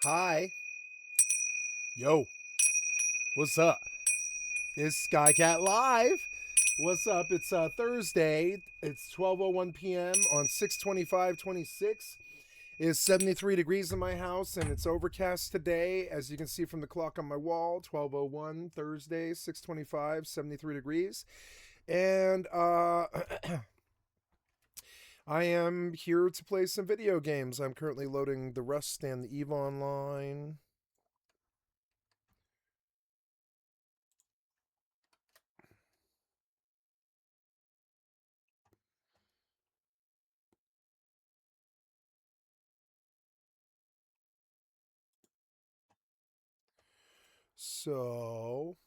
Hi. Yo, what's up? It's Skycatlive. What's up? It's Thursday. It's 12:01 p.m. on 6/25/26. It's 73 degrees in my house and it's overcast today. As you can see from the clock on my wall, 12:01 Thursday, 6/25, 73 degrees. And I am here to play some video games. I'm currently loading the Rust and the EVE Online. So,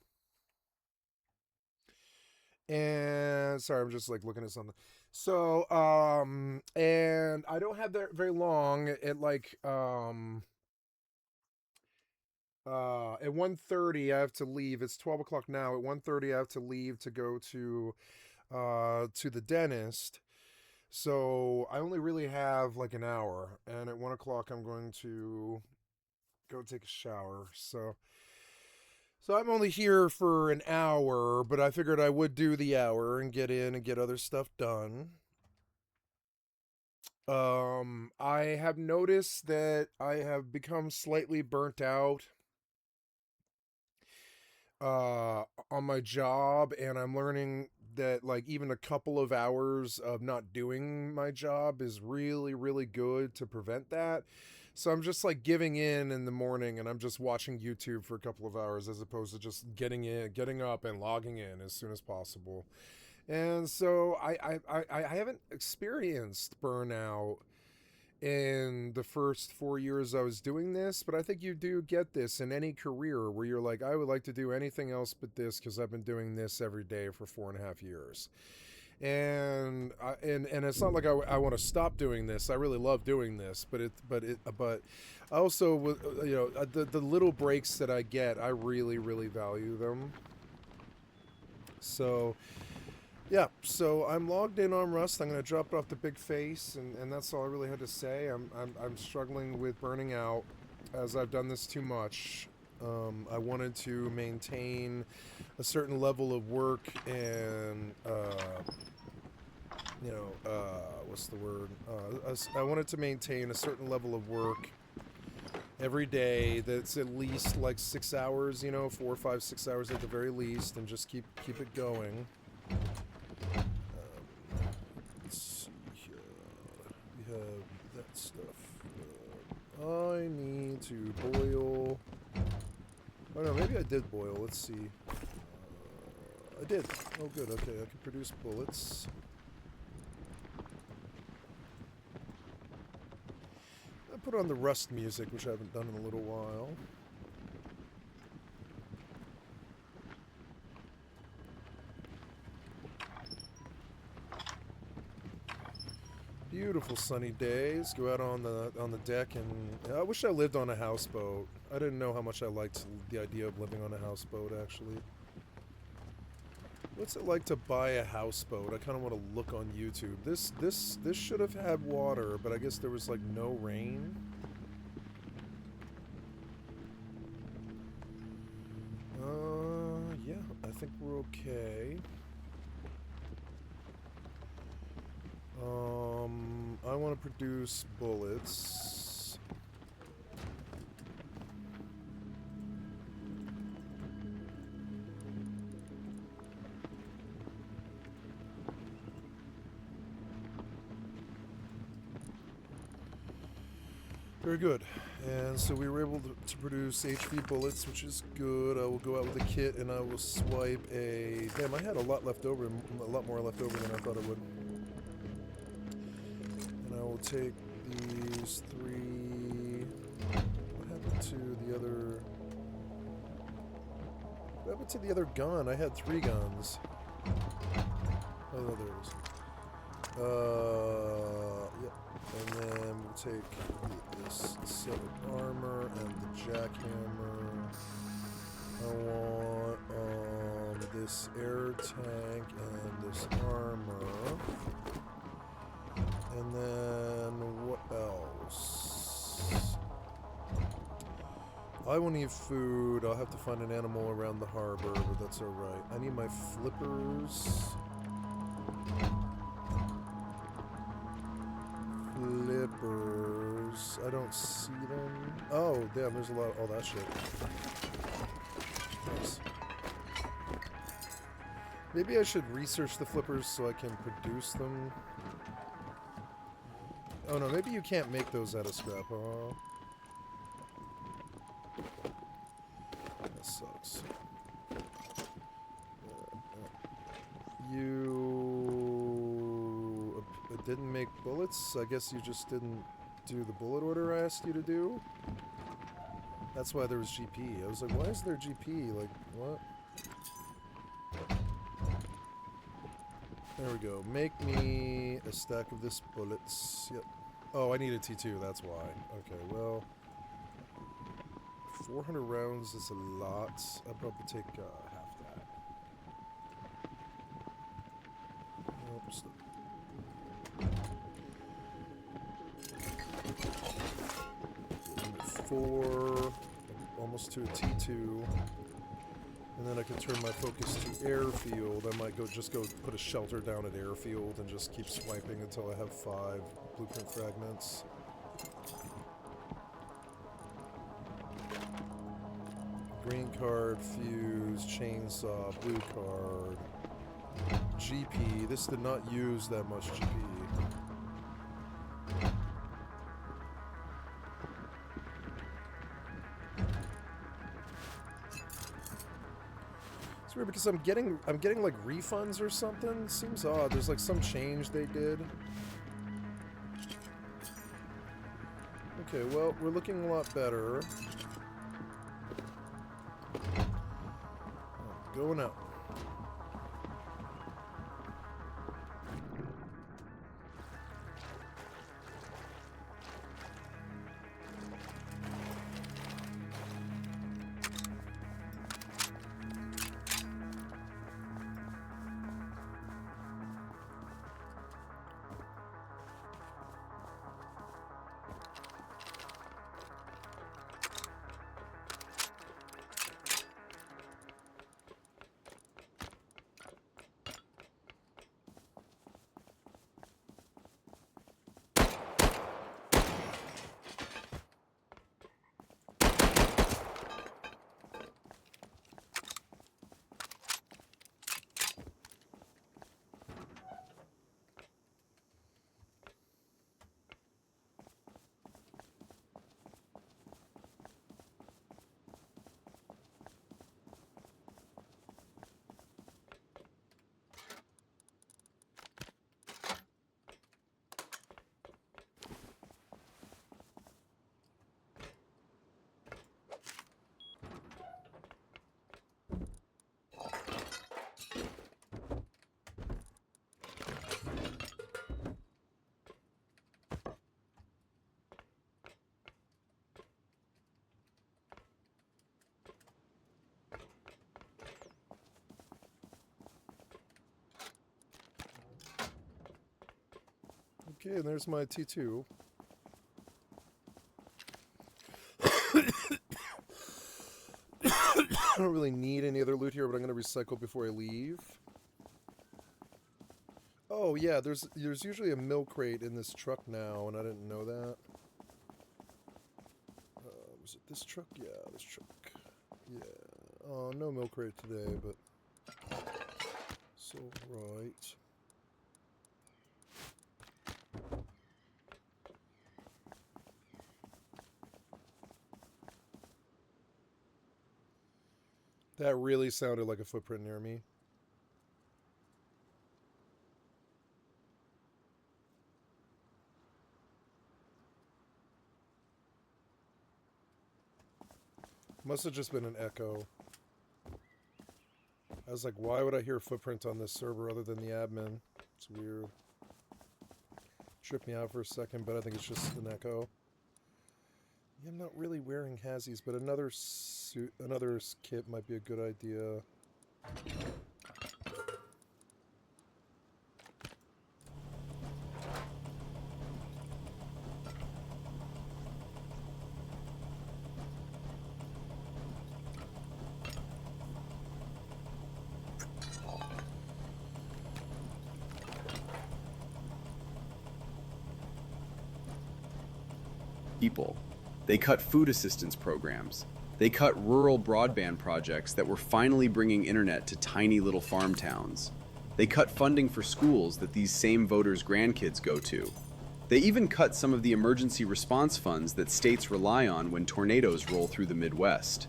and sorry, I'm just like looking at something. So, and I don't have that very long. At 1:30 I have to leave. It's 12 o'clock now. At 1:30 I have to leave to go to the dentist. So I only really have like an hour, and at 1 o'clock I'm going to go take a shower. So I'm only here for an hour, but I figured I would do the hour and get in and get other stuff done. I have noticed that I have become slightly burnt out on my job, and I'm learning that like even a couple of hours of not doing my job is really really good to prevent that. So I'm just like giving in the morning, and I'm just watching YouTube for a couple of hours as opposed to just getting up and logging in as soon as possible. And so I haven't experienced burnout in the first 4 years I was doing this, but I think you do get this in any career where you're like, I would like to do anything else but this because I've been doing this every day for 4.5 years. And it's not like I want to stop doing this. I really love doing this, but also the little breaks that I get, I really really value them. So yeah, so I'm logged in on Rust. I'm going to drop it off the big face, and that's all I really had to say. I'm struggling with burning out as I've done this too much. I wanted to maintain a certain level of work and, what's the word? I wanted to maintain a certain level of work every day that's at least like 6 hours, 4, 5, 6 hours at the very least, and just keep it going. Let's see here. We have that stuff. I need to boil. Oh no, maybe I did boil. Let's see. I did. Oh good, okay, I can produce bullets. I put on the Rust music, which I haven't done in a little while. Beautiful sunny days. Go out on the deck, and I wish I lived on a houseboat. I didn't know how much I liked the idea of living on a houseboat. Actually, what's it like to buy a houseboat? I kind of want to look on YouTube. This should have had water, but I guess there was like no rain. Yeah, I think we're okay. I want to produce bullets. Very good. And so we were able to produce HV bullets, which is good. I will go out with a kit and I will swipe a... Damn, I had a lot left over, a lot more left over than I thought I would. And I will take these 3... What happened to the other... What happened to the other gun? I had 3 guns. Oh, no, there it is. Yep. And then we'll take this set of armor and the jackhammer. I want this air tank and this armor. And then what else? I will need food. I'll have to find an animal around the harbor, but that's alright. I need my flippers. Flippers. I don't see them. Oh, damn, there's a lot of all that shit. Nice. Maybe I should research the flippers so I can produce them. Oh no, maybe you can't make those out of scrap, huh? That sucks. You didn't make bullets? I guess you just didn't do the bullet order I asked you to do? That's why there was GP. I was like, why is there GP? Like, what? There we go. Make me a stack of this bullets. Yep. Oh, I need a T2, that's why. Okay, well... 400 rounds is a lot. I'll probably take half that. Oops. 4, almost to a T2. And then I can turn my focus to airfield. I might just go put a shelter down at airfield and just keep swiping until I have 5 blueprint fragments. Green card, fuse, chainsaw, blue card, GP. This did not use that much GP. It's weird because I'm getting like refunds or something. Seems odd. There's like some change they did. Okay, well, we're looking a lot better. Going up. Okay, and there's my T2. I don't really need any other loot here, but I'm going to recycle before I leave. Oh yeah, there's usually a milk crate in this truck now, and I didn't know that. Was it this truck? Yeah, this truck. Yeah. Oh, no milk crate today, but... So, right. That really sounded like a footprint near me. Must have just been an echo. I was like, why would I hear a footprint on this server other than the admin? It's weird. Tripped me out for a second, but I think it's just an echo. Yeah, I'm not really wearing Hazzies, but another suit, another kit might be a good idea. people. They cut food assistance programs. They cut rural broadband projects that were finally bringing internet to tiny little farm towns. They cut funding for schools that these same voters' grandkids go to. They even cut some of the emergency response funds that states rely on when tornadoes roll through the Midwest.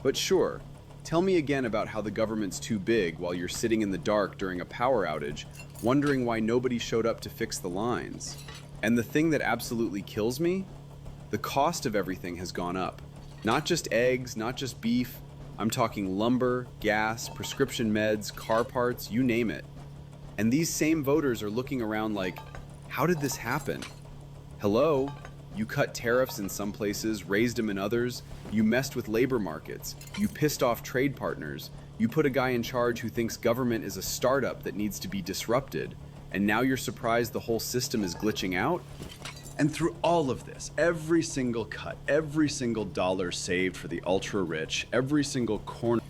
But sure, tell me again about how the government's too big while you're sitting in the dark during a power outage, wondering why nobody showed up to fix the lines. And the thing that absolutely kills me? The cost of everything has gone up. Not just eggs, not just beef. I'm talking lumber, gas, prescription meds, car parts, you name it. And these same voters are looking around like, how did this happen? Hello? You cut tariffs in some places, raised them in others. You messed with labor markets. You pissed off trade partners. You put a guy in charge who thinks government is a startup that needs to be disrupted. And now you're surprised the whole system is glitching out? And through all of this, every single cut, every single dollar saved for the ultra-rich, every single corner...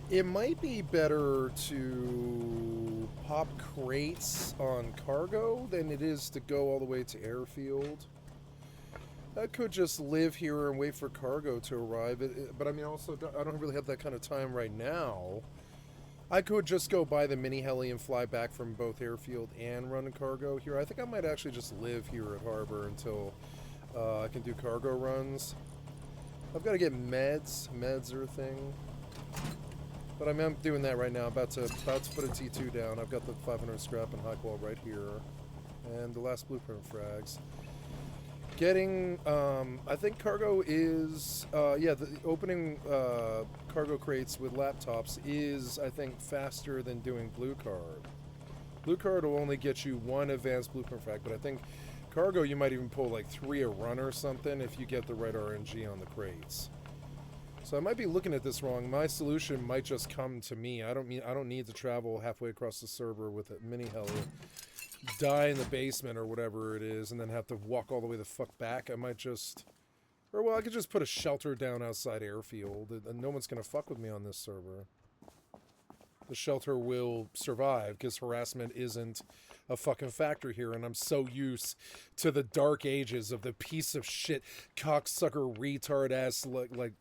It might be better to pop crates on cargo than it is to go all the way to airfield. I could just live here and wait for cargo to arrive, but I mean, also, I don't really have that kind of time right now. I could just go buy the mini heli and fly back from both airfield and run a cargo here. I think I might actually just live here at Harbor until I can do cargo runs. I've got to get meds. Meds are a thing. But I mean, I'm doing that right now. I'm about to put a T2 down. I've got the 500 scrap and high qual right here. And the last blueprint frags. Getting, I think cargo is, the opening cargo crates with laptops is, I think, faster than doing blue card. Blue card will only get you one advanced blueprint frag, but I think cargo you might even pull like 3 a run or something if you get the right RNG on the crates. So I might be looking at this wrong. My solution might just come to me. I don't need to travel halfway across the server with a mini heli, die in the basement or whatever it is, and then have to walk all the way the fuck back. I might just, or well, I could just put a shelter down outside airfield, and no one's gonna fuck with me on this server. The shelter will survive because harassment isn't a fucking factor here, and I'm so used to the dark ages of the piece of shit cocksucker retard ass like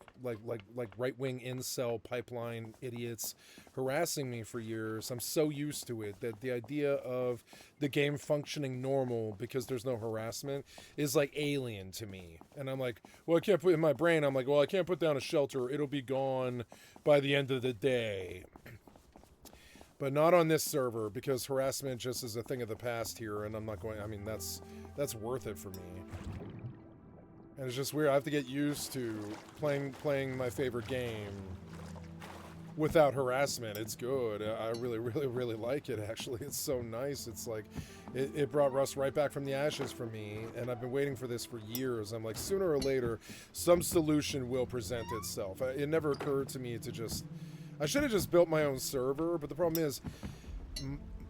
right-wing incel pipeline idiots harassing me for years. I'm so used to it that the idea of the game functioning normal because there's no harassment is like alien to me. And I'm like, well, I can't put in my brain, I'm like, well, I can't put down a shelter, it'll be gone by the end of the day. But not on this server, because harassment just is a thing of the past here, and I'm not going, I mean, that's worth it for me. And it's just weird, I have to get used to playing my favorite game without harassment. It's good. I really like it, actually. It's so nice. It's like, it brought Rust right back from the ashes for me, and I've been waiting for this for years. I'm like, sooner or later, some solution will present itself. It never occurred to me to just... I should have just built my own server, but the problem is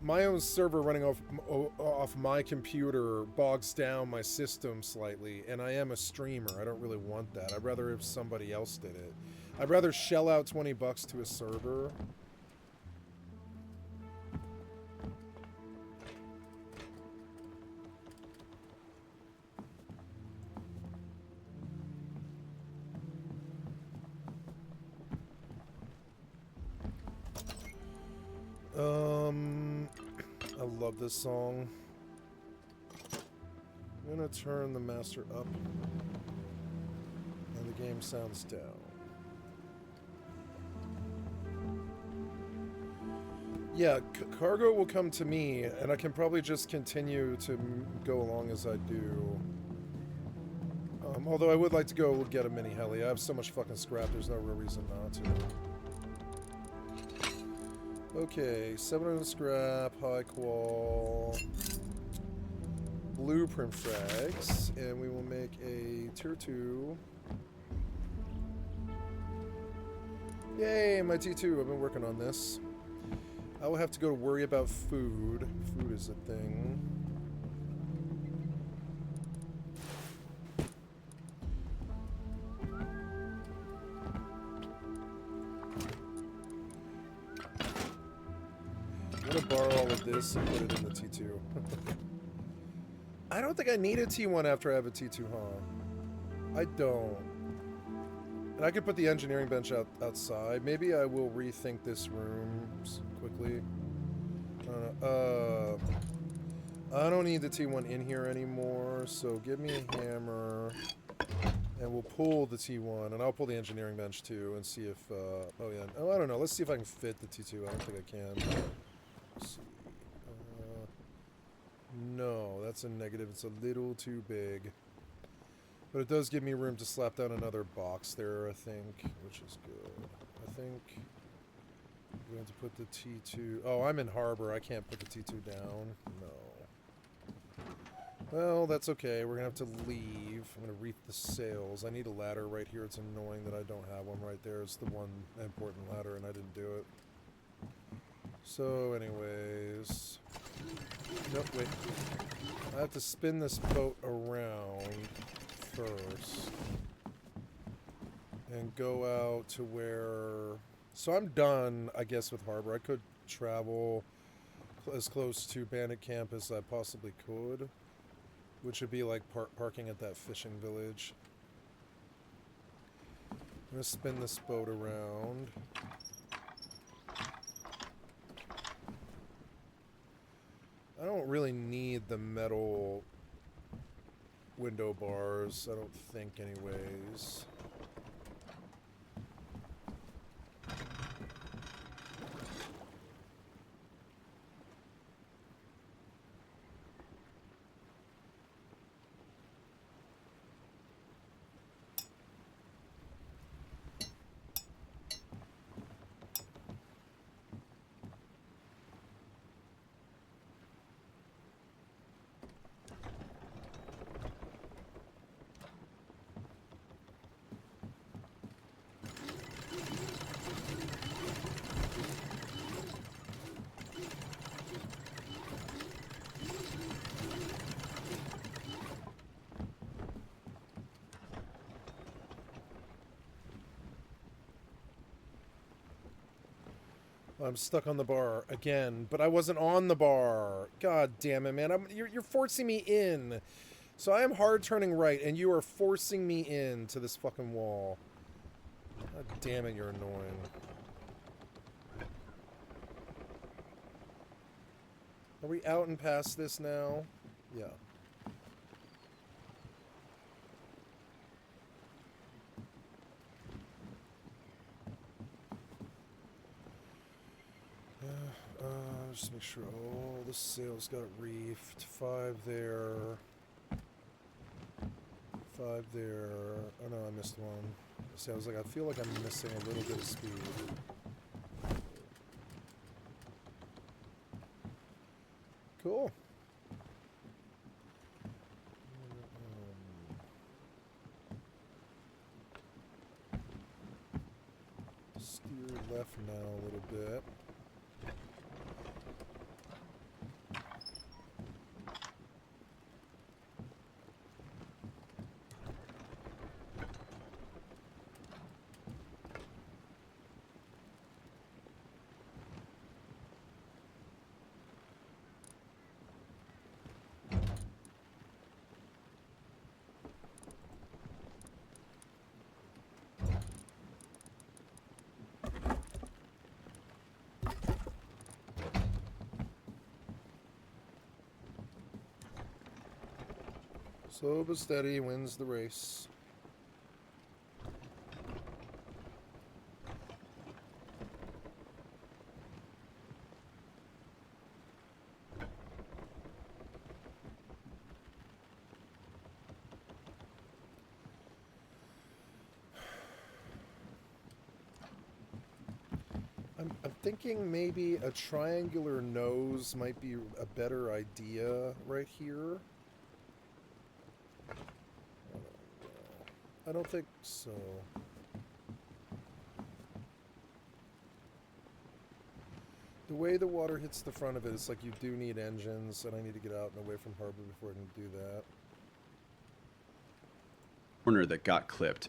my own server running off my computer bogs down my system slightly, and I am a streamer. I don't really want that. I'd rather if somebody else did it. I'd rather shell out $20 to a server. I love this song. I'm gonna turn the master up and the game sounds down. Yeah, cargo will come to me, and I can probably just continue to go along as I do. Although I would like to go get a mini heli. I have so much fucking scrap, there's no real reason not to. Okay, 700 scrap, high qual, blueprint frags, and we will make a tier 2. Yay, my T2, I've been working on this. I will have to go to worry about food. Food is a thing. I'm gonna borrow all of this and put it in the T2. I don't think I need a T1 after I have a T2, huh? I don't. And I could put the engineering bench outside. Maybe I will rethink this room quickly. I don't need the T1 in here anymore, so give me a hammer. And we'll pull the T1, and I'll pull the engineering bench too, and see if, oh yeah, oh, I don't know, let's see if I can fit the T2, I don't think I can. Let's see. No, that's a negative, it's a little too big. But it does give me room to slap down another box there, I think, which is good. I think I'm going to put the T2... Oh, I'm in harbor. I can't put the T2 down. No. Well, that's okay. We're going to have to leave. I'm going to reef the sails. I need a ladder right here. It's annoying that I don't have one right there. It's the one important ladder, and I didn't do it. So, anyways... Nope, wait. I have to spin this boat around first and go out to where... So I'm done, I guess, with harbor. I could travel as close to Bandit Camp as I possibly could, which would be like parking at that fishing village. I'm gonna spin this boat around. I don't really need the metal window bars, I don't think, anyways. I'm stuck on the bar again, but I wasn't on the bar. God damn it, man. You're forcing me in. So I am hard turning right, and you are forcing me into this fucking wall. God damn it, you're annoying. Are we out and past this now? Yeah. Just make sure all the sails got reefed. 5 there. 5 there. Oh no, I missed one. See, I was like, I feel like I'm missing a little bit of speed. Cool. Steer left now a little bit. Slow but steady wins the race. I'm thinking maybe a triangular nose might be a better idea right here. I don't think so. The way the water hits the front of it, it's like you do need engines, and I need to get out and away from harbor before I can do that. Corner that got clipped.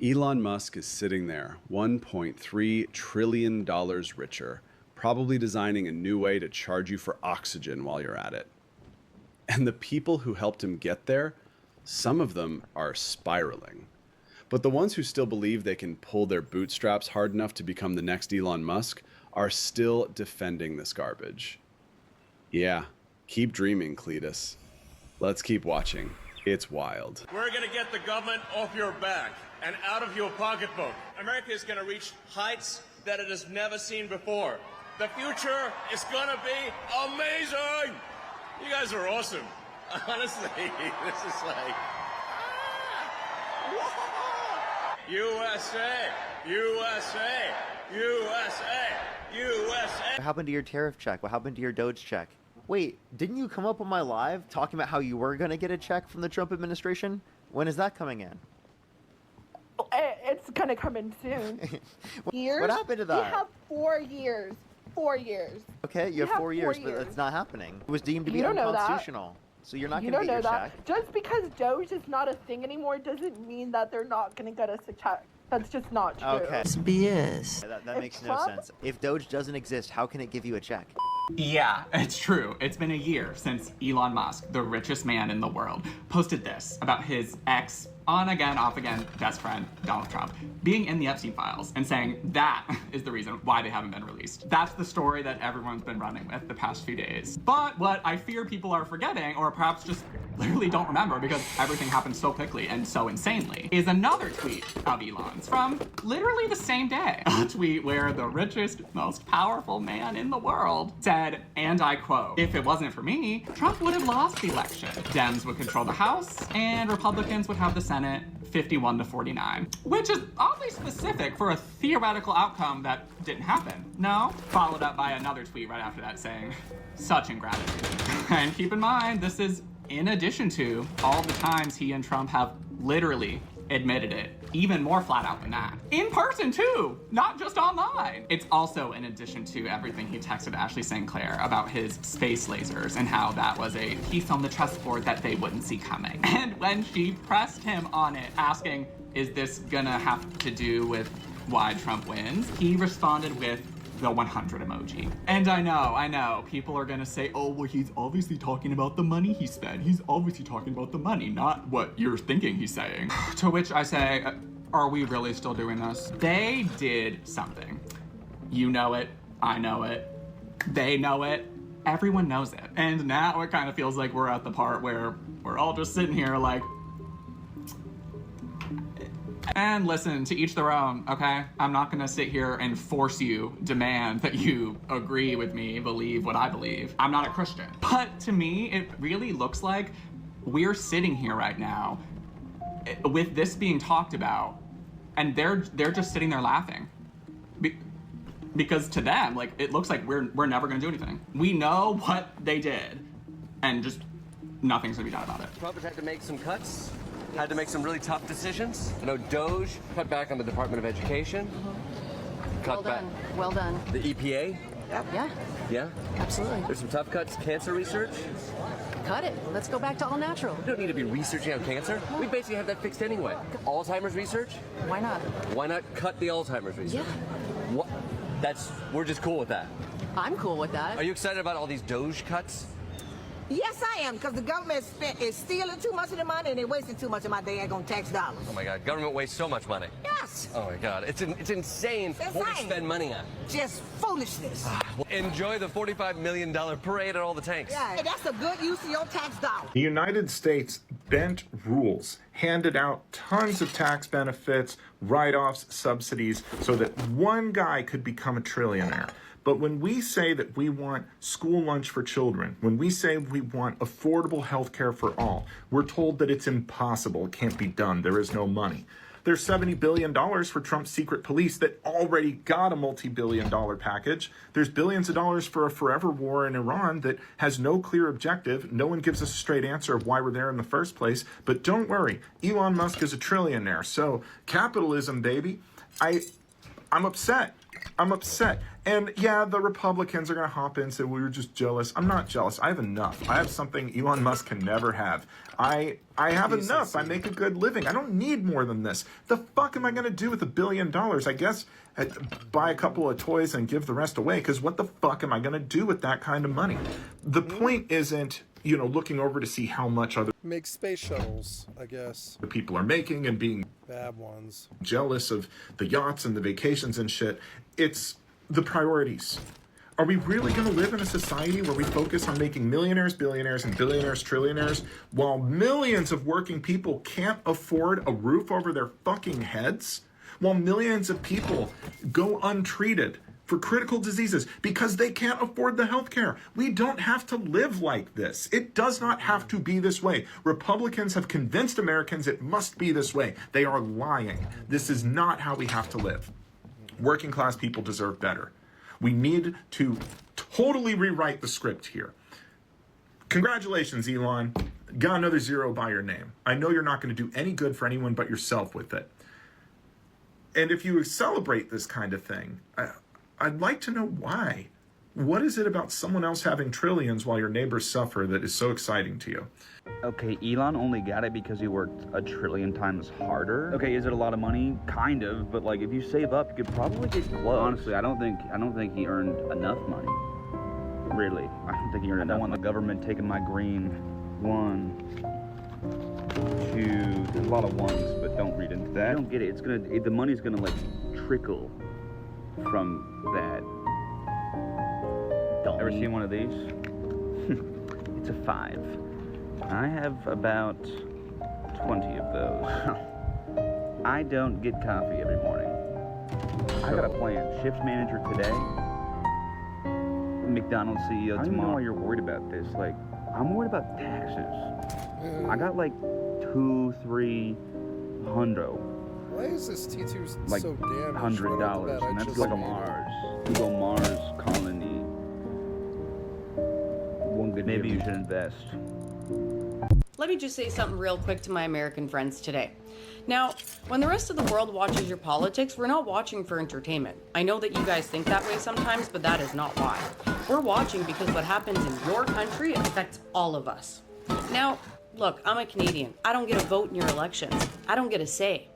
Elon Musk is sitting there, $1.3 trillion richer, probably designing a new way to charge you for oxygen while you're at it. And the people who helped him get there, Some of them are spiraling. But the ones who still believe they can pull their bootstraps hard enough to become the next Elon Musk are still defending this garbage. Yeah, keep dreaming, Cletus. Let's keep watching. It's wild. We're going to get the government off your back and out of your pocketbook. America is going to reach heights that it has never seen before. The future is going to be amazing. You guys are awesome. Honestly, this is like... USA, USA, USA, USA. What happened to your tariff check? What happened to your Doge check? Wait, didn't you come up on my live talking about how you were going to get a check from the Trump administration? When is that coming in? It's going to come in soon. What happened to that? You have 4 years. 4 years. Okay, you have 4 years, but it's not happening. It was deemed to be unconstitutional. So you're not going to get your check. Just because Doge is not a thing anymore doesn't mean that they're not going to get us a check. That's just not true. Okay. It's BS. That makes no sense. If Doge doesn't exist, how can it give you a check? Yeah, it's true. It's been a year since Elon Musk, the richest man in the world, posted this about his ex, on again, off again, best friend, Donald Trump, being in the Epstein files and saying that is the reason why they haven't been released. That's the story that everyone's been running with the past few days. But what I fear people are forgetting, or perhaps just literally don't remember because everything happened so quickly and so insanely, is another tweet of Elon's from literally the same day. A tweet where the richest, most powerful man in the world said, and I quote, "If it wasn't for me, Trump would have lost the election. Dems would control the House and Republicans would have the Senate 51-49, which is oddly specific for a theoretical outcome that didn't happen. No? Followed up by another tweet right after that saying, "Such ingratitude." And keep in mind, this is in addition to all the times he and Trump have literally admitted it, even more flat out than that. In person too, not just online. It's also in addition to everything he texted Ashley St. Clair about his space lasers and how that was a piece on the chessboard that they wouldn't see coming. And when she pressed him on it, asking, is this gonna have to do with why Trump wins? He responded with the 100 emoji. And I know, people are gonna say, oh, well, he's obviously talking about the money he spent. He's obviously talking about the money, not what you're thinking he's saying. To which I say, are we really still doing this? They did something. You know it, I know it, they know it, everyone knows it. And now it kind of feels like we're at the part where we're all just sitting here like, and listen, to each their own, okay? I'm not gonna sit here and force you, demand that you agree with me, believe what I believe. I'm not a Christian. But to me, it really looks like we're sitting here right now with this being talked about, and they're just sitting there laughing. Because to them, like, it looks like we're never gonna do anything. We know what they did, and just nothing's gonna be done about it. Trump has had to make some cuts. Had to make some really tough decisions. I know Doge cut back on the Department of Education. Cut back. Well done. The EPA. Yeah, Yeah. absolutely. There's some tough cuts. Cancer research. Cut it. Let's go back to all natural. We don't need to be researching on cancer. We basically have that fixed anyway. Alzheimer's research. Why not? Why not cut the Alzheimer's research? Yeah. What? We're just cool with that. I'm cool with that. Are you excited about all these Doge cuts? Yes, I am, because the government is stealing too much of the money and they're wasting too much of my daggone tax dollars. Oh my God, government wastes so much money. Yes. Oh my God, it's insane what we spend money on. Just foolishness. Well, enjoy the $45 million parade at all the tanks. Yeah, that's a good use of your tax dollars. The United States bent rules, handed out tons of tax benefits, write-offs, subsidies, so that one guy could become a trillionaire. But when we say that we want school lunch for children, when we say we want affordable health care for all, we're told that it's impossible. It can't be done. There is no money. There's $70 billion for Trump's secret police that already got a multi-billion-dollar package. There's billions of dollars for a forever war in Iran that has no clear objective. No one gives us a straight answer of why we're there in the first place. But don't worry, Elon Musk is a trillionaire. So capitalism, baby. I'm upset. I'm upset. And yeah, the Republicans are going to hop in and say, we were just jealous. I'm not jealous. I have enough. I have something Elon Musk can never have. I have enough. I make a good living. I don't need more than this. The fuck am I going to do with $1 billion? I guess buy a couple of toys and give the rest away, because what the fuck am I going to do with that kind of money? The point isn't looking over to see how much other Make space shuttles, I guess. people are making and being Bad ones. jealous of the yachts and the vacations and shit. It's the priorities. Are we really going to live in a society where we focus on making millionaires, billionaires, and billionaires, trillionaires, while millions of working people can't afford a roof over their fucking heads? While millions of people go untreated for critical diseases because they can't afford the health care. We don't have to live like this. It does not have to be this way. Republicans have convinced Americans it must be this way. They are lying. This is not how we have to live. Working class people deserve better. We need to totally rewrite the script here. Congratulations, Elon. Got another zero by your name. I know you're not going to do any good for anyone but yourself with it. And if you celebrate this kind of thing, I'd like to know why. What is it about someone else having trillions while your neighbors suffer that is so exciting to you? Okay, Elon only got it because he worked a trillion times harder. Okay, is it a lot of money? Kind of, but like if you save up, you could probably get close. Honestly, I don't think he earned enough money. Really, I don't think he earned enough. I want the government taking my green. 1, 2. There's a lot of ones, but don't read into that. I don't get it. The money's gonna like trickle from that. Ever seen one of these? It's a 5. I have about 20 of those. I don't get coffee every morning. I got a plan. Shift manager today. McDonald's CEO tomorrow. I don't know why you're worried about this. Like, I'm worried about taxes. I got like 200-300. Why is this T2 like so damaged? $100, and that's like a Mars. Google Mars colony. One good maybe you should invest. Let me just say something real quick to my American friends today. Now, when the rest of the world watches your politics, we're not watching for entertainment. I know that you guys think that way sometimes, but that is not why. We're watching because what happens in your country affects all of us. Now, look, I'm a Canadian. I don't get a vote in your elections. I don't get a say.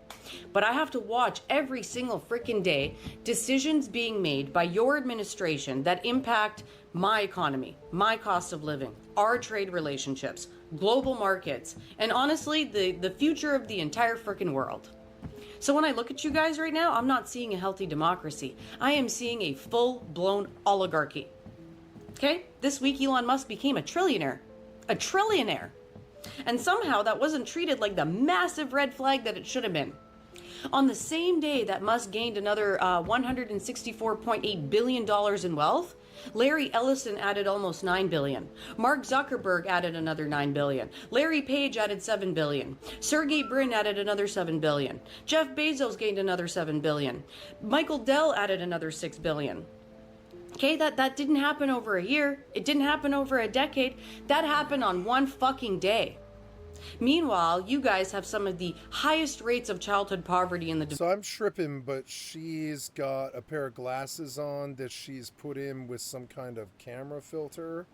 But I have to watch every single freaking day decisions being made by your administration that impact my economy, my cost of living, our trade relationships, global markets, and honestly, the future of the entire freaking world. So when I look at you guys right now, I'm not seeing a healthy democracy. I am seeing a full-blown oligarchy. Okay? This week, Elon Musk became a trillionaire. A trillionaire. And somehow that wasn't treated like the massive red flag that it should have been. On the same day that Musk gained another $164.8 billion in wealth, Larry Ellison added almost $9 billion. Mark Zuckerberg added another $9 billion. Larry Page added $7 billion. Sergey Brin added another $7 billion. Jeff Bezos gained another $7 billion. Michael Dell added another $6 billion. Okay, that didn't happen over a year. It didn't happen over a decade. That happened on one fucking day. Meanwhile, you guys have some of the highest rates of childhood poverty in the... So I'm tripping, but she's got a pair of glasses on that she's put in with some kind of camera filter,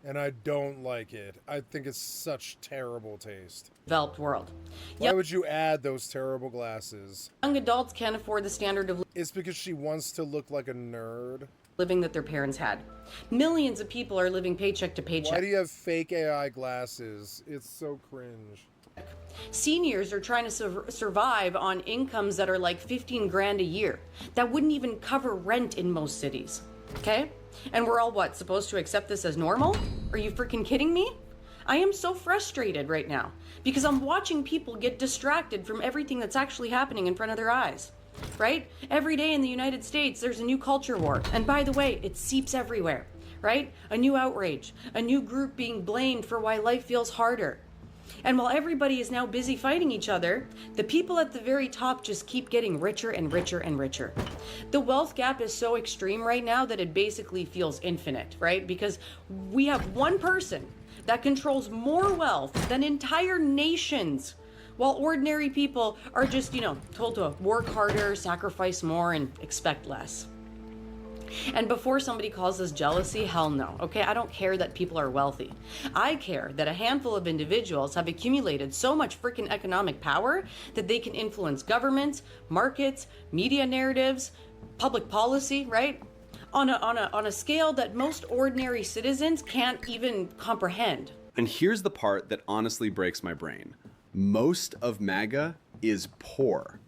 and I don't like it. I think it's such terrible taste. Developed world. Why would you add those terrible glasses? Young adults can't afford the standard of... It's because she wants to look like a nerd. Living that their parents had. Millions of people are living paycheck to paycheck. Why do you have fake AI glasses? It's so cringe. Seniors are trying to survive on incomes that are like 15 grand a year. That wouldn't even cover rent in most cities. Okay? And we're all what, supposed to accept this as normal? Are you freaking kidding me? I am so frustrated right now because I'm watching people get distracted from everything that's actually happening in front of their eyes. Right? Every day in the United States, there's a new culture war. And by the way, it seeps everywhere, right? A new outrage, a new group being blamed for why life feels harder. And while everybody is now busy fighting each other, the people at the very top just keep getting richer and richer and richer. The wealth gap is so extreme right now that it basically feels infinite, right? Because we have one person that controls more wealth than entire nations, while ordinary people are just, told to work harder, sacrifice more, and expect less. And before somebody calls this jealousy, hell no, okay? I don't care that people are wealthy. I care that a handful of individuals have accumulated so much freaking economic power that they can influence governments, markets, media narratives, public policy, right? On a scale that most ordinary citizens can't even comprehend. And here's the part that honestly breaks my brain. Most of MAGA is poor.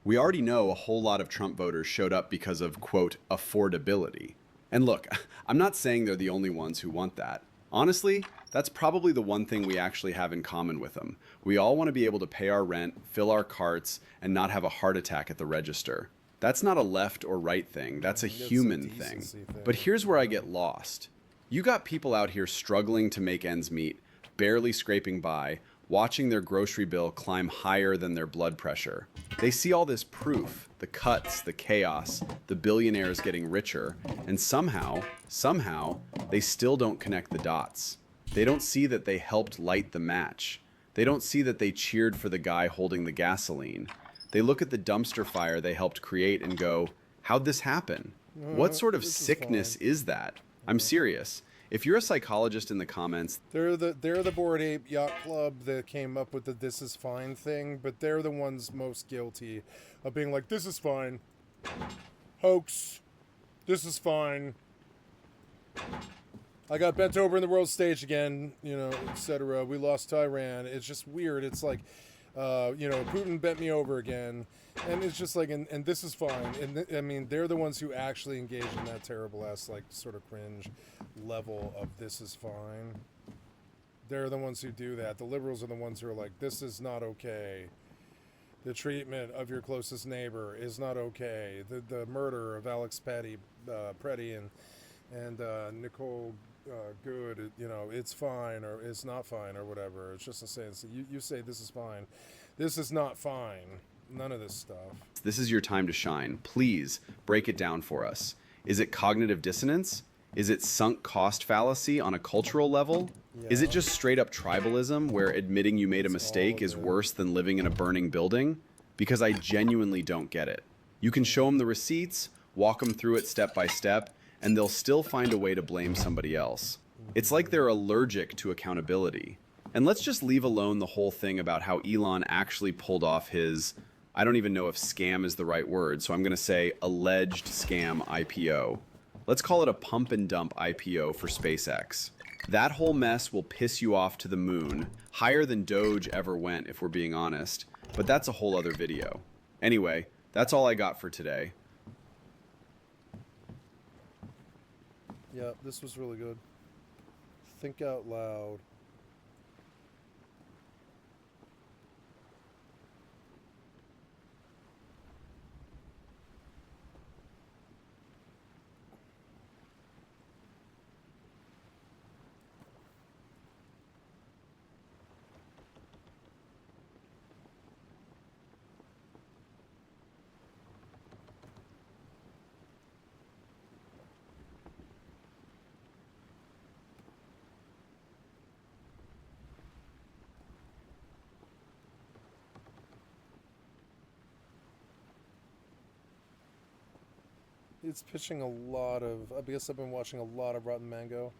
We already know a whole lot of Trump voters showed up because of, quote, affordability. And look, I'm not saying they're the only ones who want that. Honestly, that's probably the one thing we actually have in common with them. We all want to be able to pay our rent, fill our carts, and not have a heart attack at the register. That's not a left or right thing, that's a human thing. But here's where I get lost. You got people out here struggling to make ends meet, barely scraping by, watching their grocery bill climb higher than their blood pressure. They see all this proof, the cuts, the chaos, the billionaires getting richer, and somehow, they still don't connect the dots. They don't see that they helped light the match. They don't see that they cheered for the guy holding the gasoline. They look at the dumpster fire they helped create and go, how'd this happen? What sort of sickness is that? I'm serious. If you're a psychologist in the comments, they're the Bored Ape Yacht Club that came up with the "this is fine" thing, but they're the ones most guilty of being like, "This is fine, hoax, this is fine. I got bent over in the world stage again, you know, etc. We lost to Iran." It's just weird. It's like, you know, Putin bent me over again, and it's just like, and this is fine. And I mean, they're the ones who actually engage in that terrible ass, like, sort of cringe level of "this is fine." They're the ones who do that. The liberals are the ones who are like, "This is not okay. The treatment of your closest neighbor is not okay. The murder of Alex Preddy and Nicole Good, you know, it's fine or it's not fine or whatever." It's just the same. So you say this is fine. This is not fine. None of this stuff. This is your time to shine. Please break it down for us. Is it cognitive dissonance? Is it sunk cost fallacy on a cultural level? Yeah. Is it just straight up tribalism where admitting you made a mistake is worse than living in a burning building? Because I genuinely don't get it. You can show them the receipts, walk them through it step by step, and they'll still find a way to blame somebody else. It's like they're allergic to accountability. And let's just leave alone the whole thing about how Elon actually pulled off his, I don't even know if scam is the right word, so I'm going to say alleged scam IPO. Let's call it a pump and dump IPO for SpaceX. That whole mess will piss you off to the moon, higher than Doge ever went if we're being honest, but that's a whole other video. Anyway, that's all I got for today. Yeah, this was really good. Think out loud. It's pitching a lot of, I guess I've been watching a lot of Rotten Mango.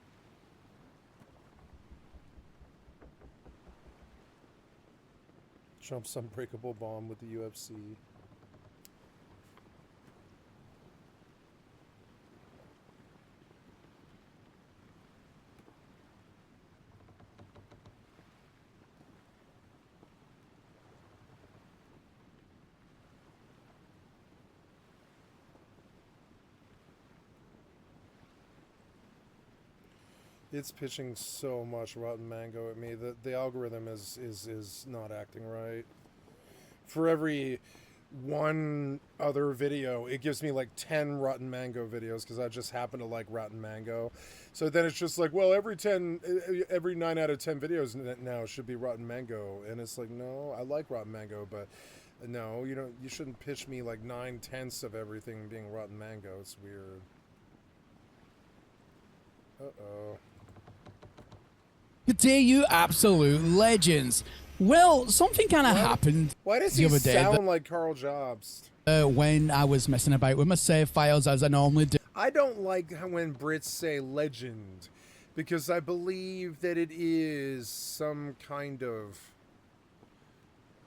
Trump's unbreakable bomb with the UFC. It's pitching so much Rotten Mango at me that the algorithm is not acting right. For every one other video, it gives me like 10 Rotten Mango videos because I just happen to like Rotten Mango. So then it's just like, well, every 9 out of 10 videos now should be Rotten Mango, and it's like, no, I like Rotten Mango, but no, you shouldn't pitch me like 9/10 of everything being Rotten Mango. It's weird. Uh-oh. Good day, you absolute legends. Well, something kind of happened. Why does the he other day sound like Carl Jobs? When I was messing about with my save files as I normally do. I don't like when Brits say legend, because I believe that it is some kind of...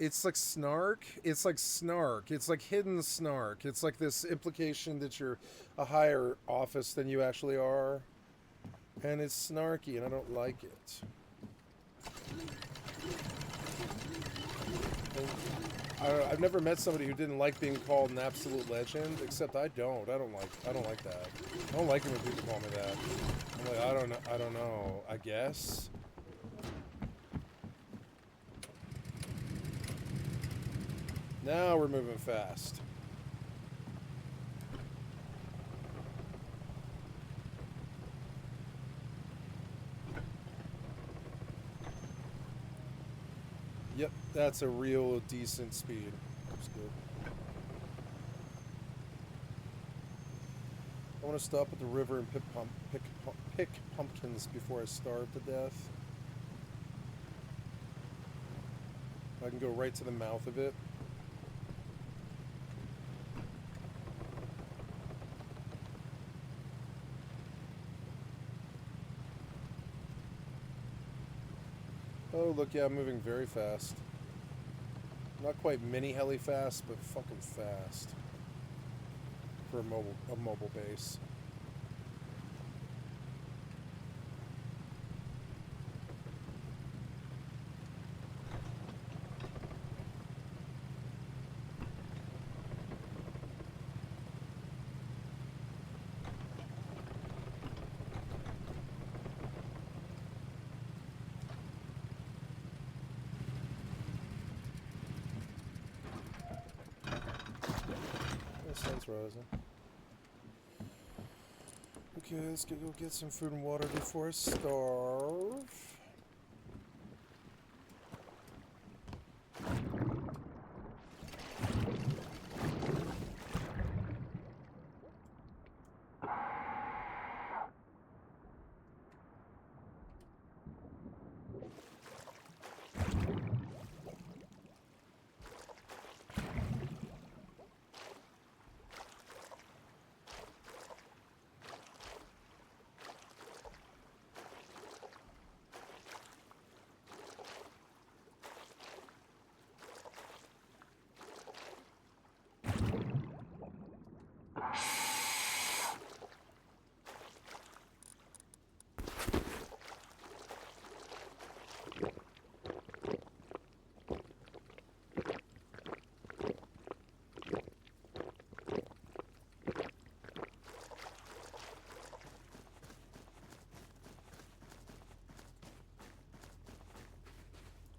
It's like snark. It's like snark. It's like hidden snark. It's like this implication that you're a higher office than you actually are. And it's snarky, and I don't like it. I've never met somebody who didn't like being called an absolute legend, except I don't. I don't like that. I don't like it when people call me that. I'm like, I don't know. I guess. Now we're moving fast. Yep, that's a real decent speed. That's good. I want to stop at the river and pick pumpkins before I starve to death. I can go right to the mouth of it. Oh, look, yeah, I'm moving very fast. Not quite mini heli fast, but fucking fast. For a mobile base. Sun's rising. Okay, let's go get some food and water before I starve.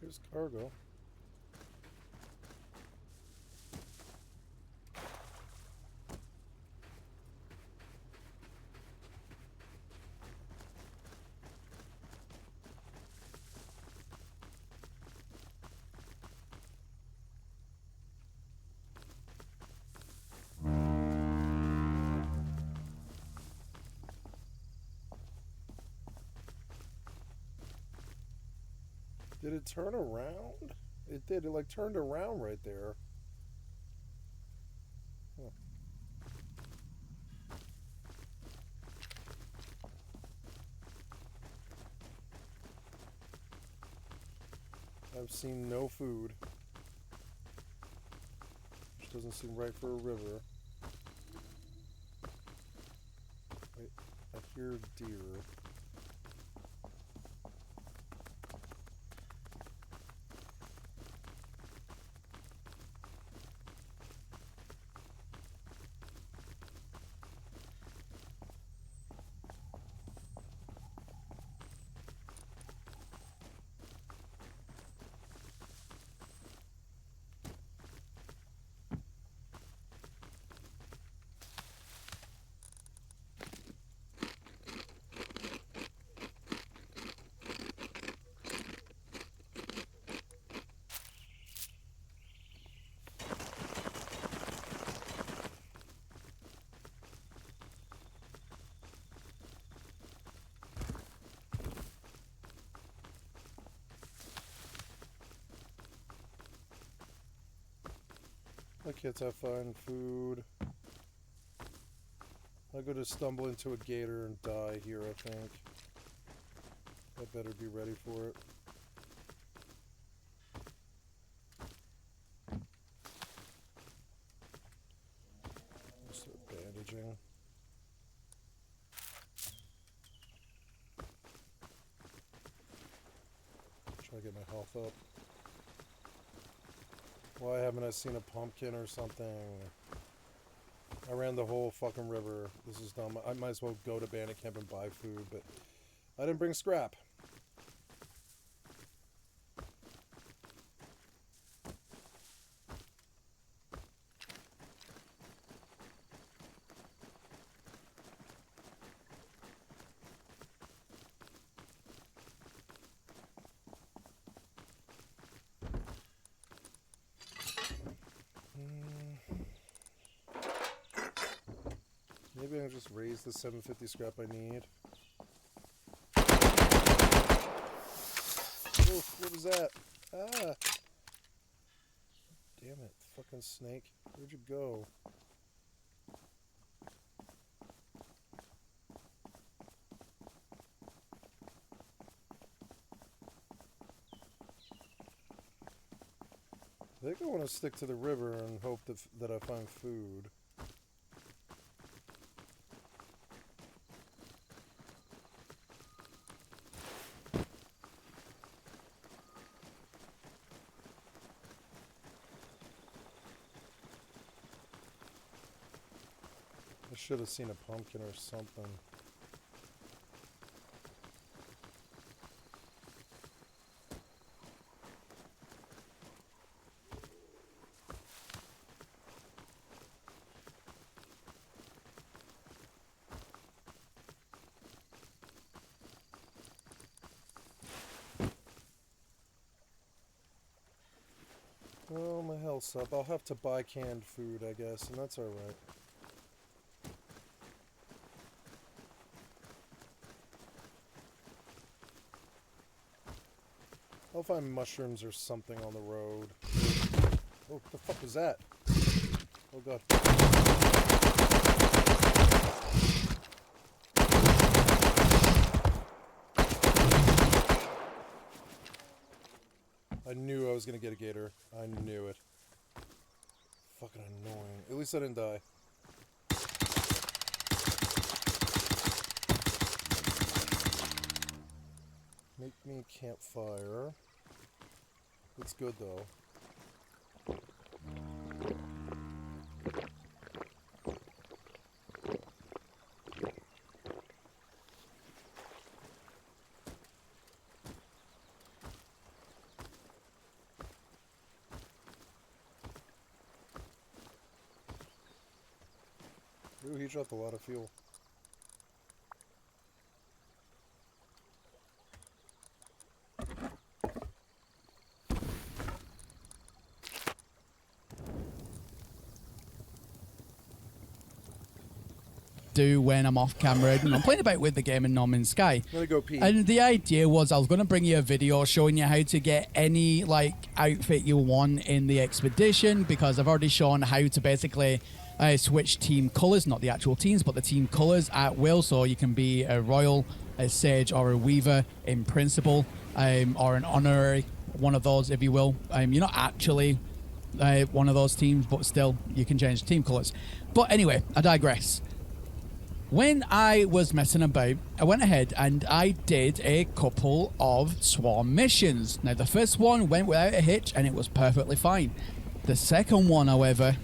Here's cargo. Did it turn around? It did. It like turned around right there. Huh. I've seen no food. Which doesn't seem right for a river. Wait, I hear deer. My kids have fine food. I'm going to stumble into a gator and die here, I think. I better be ready for it. Start bandaging. get my health up. Why haven't I seen a pumpkin or something? I ran the whole fucking river. This is dumb. I might as well go to bandit camp and buy food, but I didn't bring scrap. Maybe I can just raise the 750 scrap I need. Oh, what was that? Ah! Damn it, fucking snake. Where'd you go? I think I want to stick to the river and hope that I find food. I should have seen a pumpkin or something. Well, my health's up. I'll have to buy canned food, I guess, and that's alright. I'll find mushrooms or something on the road. Oh, what the fuck was that? Oh god. I knew I was gonna get a gator. I knew it. Fucking annoying. At least I didn't die. Make me a campfire. It's good though. Ooh, he dropped a lot of fuel. Do when I'm off camera. You know, I'm playing about with the game in No Man's Sky. I'm gonna go pee. And the idea was I was going to bring you a video showing you how to get any like outfit you want in the expedition, because I've already shown how to basically switch team colors, not the actual teams, but the team colors at will. So you can be a royal, a sage, or a weaver in principle, or an honorary, one of those, if you will. You're not actually one of those teams, but still you can change team colors. But anyway, I digress. When I was messing about, I went ahead and I did a couple of swarm missions. Now, the first one went without a hitch and it was perfectly fine. The second one, however,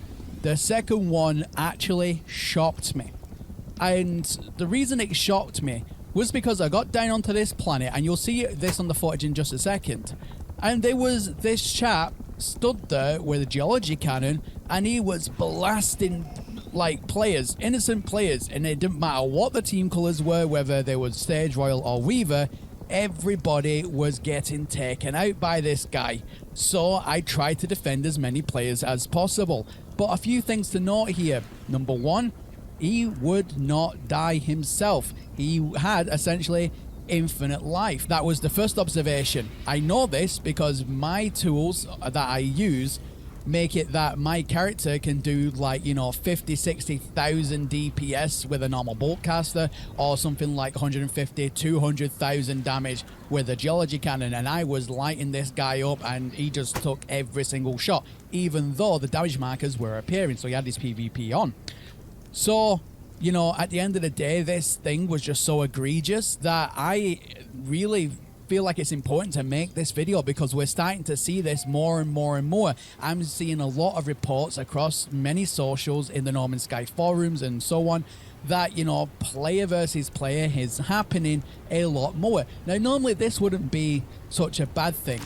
actually shocked me. And the reason it shocked me was because I got down onto this planet, and you'll see this on the footage in just a second. And there was this chap stood there with a geology cannon, and he was blasting like players, innocent players, and it didn't matter what the team colors were, whether they were stage, royal, or weaver. Everybody was getting taken out by this guy. So I tried to defend as many players as possible. But a few things to note here. Number one, he would not die himself. He had essentially infinite life. That was the first observation. I know this because my tools that I use make it that my character can do, like, you know, 50, 60,000 DPS with a normal bolt caster, or something like 150, 200,000 damage with a geology cannon. And I was lighting this guy up and he just took every single shot, even though the damage markers were appearing. So he had his PvP on. So, you know, at the end of the day, this thing was just so egregious that I really feel like it's important to make this video because we're starting to see this more and more and more. I'm seeing a lot of reports across many socials in the No Man's Sky forums and so on that, you know, player versus player is happening a lot more. Now, normally this wouldn't be such a bad thing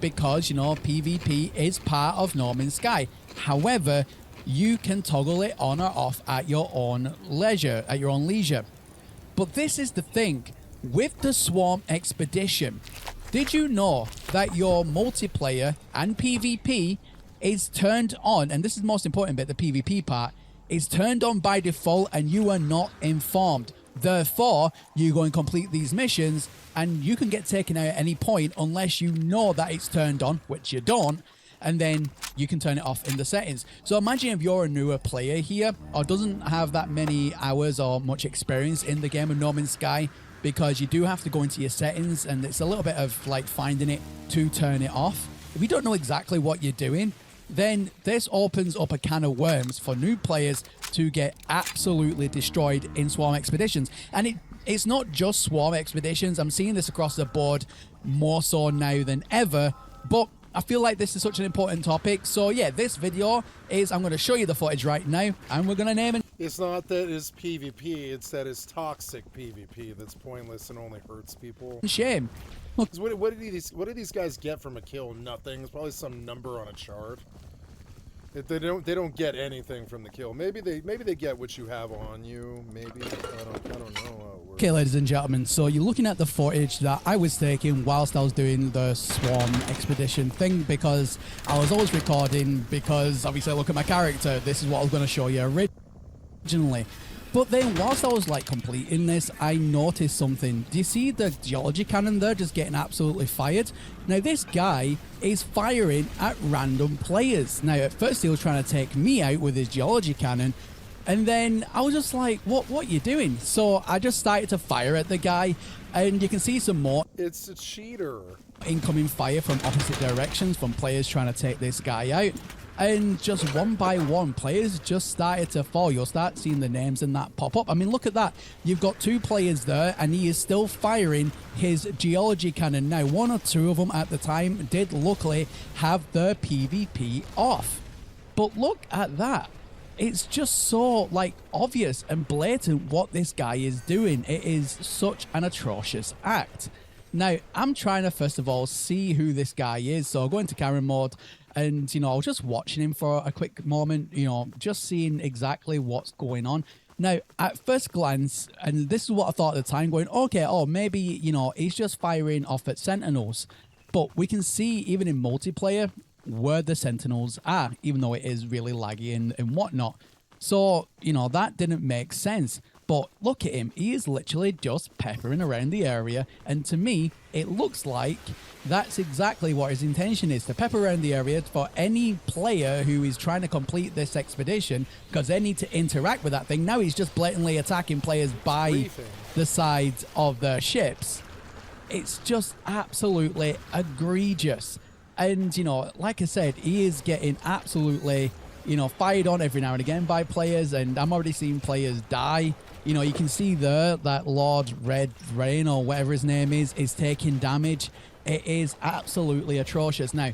because, you know, PvP is part of No Man's Sky. However, you can toggle it on or off at your own leisure, But this is the thing. With the Swarm Expedition, did you know that your multiplayer and PvP is turned on, and this is the most important bit, the PvP part, is turned on by default and you are not informed. Therefore, you go and complete these missions and you can get taken out at any point unless you know that it's turned on, which you don't, and then you can turn it off in the settings. So imagine if you're a newer player here or doesn't have that many hours or much experience in the game of No Man's Sky, because you do have to go into your settings and it's a little bit of like finding it to turn it off. If you don't know exactly what you're doing, then this opens up a can of worms for new players to get absolutely destroyed in Swarm Expeditions. And it's not just Swarm Expeditions. I'm seeing this across the board more so now than ever, but I feel like this is such an important topic. So yeah, this video is, I'm going to show you the footage right now and we're going to name it. It's not that it's PvP, it's that it's toxic PvP that's pointless and only hurts people. Shame. Look, what do these guys get from a kill? Nothing. It's probably some number on a chart. They don't get anything from the kill. Maybe they get what you have on you. Maybe I don't know how it works. Okay, ladies and gentlemen, so you're looking at the footage that I was taking whilst I was doing the Swarm Expedition thing, because I was always recording, because obviously look at my character, this is what I was going to show you originally. But then whilst I was like completing this, I noticed something. Do you see the geology cannon there just getting absolutely fired? Now this guy is firing at random players. Now at first he was trying to take me out with his geology cannon, and then I was just like, what are you doing? So I just started to fire at the guy, and you can see some more. It's a cheater. Incoming fire from opposite directions from players trying to take this guy out. And just one by one, players just started to fall. You'll start seeing the names and that pop up. I mean, look at that. You've got two players there, and he is still firing his geology cannon. Now, one or two of them at the time did luckily have their PvP off. But look at that. It's just so, like, obvious and blatant what this guy is doing. It is such an atrocious act. Now, I'm trying to, first of all, see who this guy is. So I'll go into camera mode. And, you know, I was just watching him for a quick moment, you know, just seeing exactly what's going on. Now, at first glance, and this is what I thought at the time, going, okay, oh, maybe, you know, he's just firing off at Sentinels. But we can see, even in multiplayer, where the Sentinels are, even though it is really laggy and whatnot. So, you know, that didn't make sense. But look at him, he is literally just peppering around the area, and to me, it looks like that's exactly what his intention is, to pepper around the area for any player who is trying to complete this expedition, because they need to interact with that thing. Now he's just blatantly attacking players by the sides of their ships. It's just absolutely egregious. And, you know, like I said, he is getting absolutely, you know, fired on every now and again by players, and I'm already seeing players die. You know, you can see there that Lord Red Rain, or whatever his name is taking damage. It is absolutely atrocious. Now,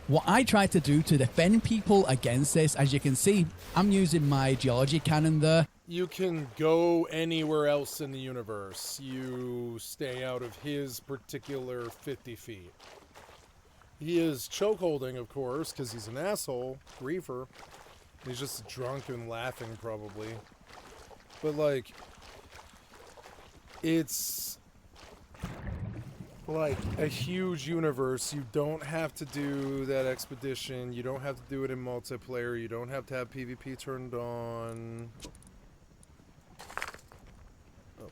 what I try to do to defend people against this, as you can see, I'm using my geology cannon there. You can go anywhere else in the universe. You stay out of his particular 50 feet. He is chokeholding, of course, because he's an asshole, griefer. He's just drunk and laughing, probably. But, like, it's like a huge universe. You don't have to do that expedition. You don't have to do it in multiplayer. You don't have to have PvP turned on. Oh,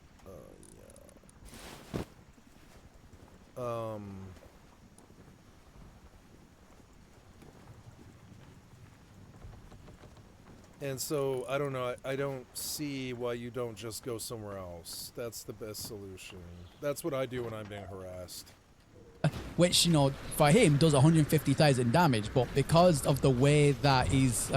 yeah. And so, I don't know, I don't see why you don't just go somewhere else. That's the best solution. That's what I do when I'm being harassed. Which, you know, for him does 150,000 damage, but because of the way that he's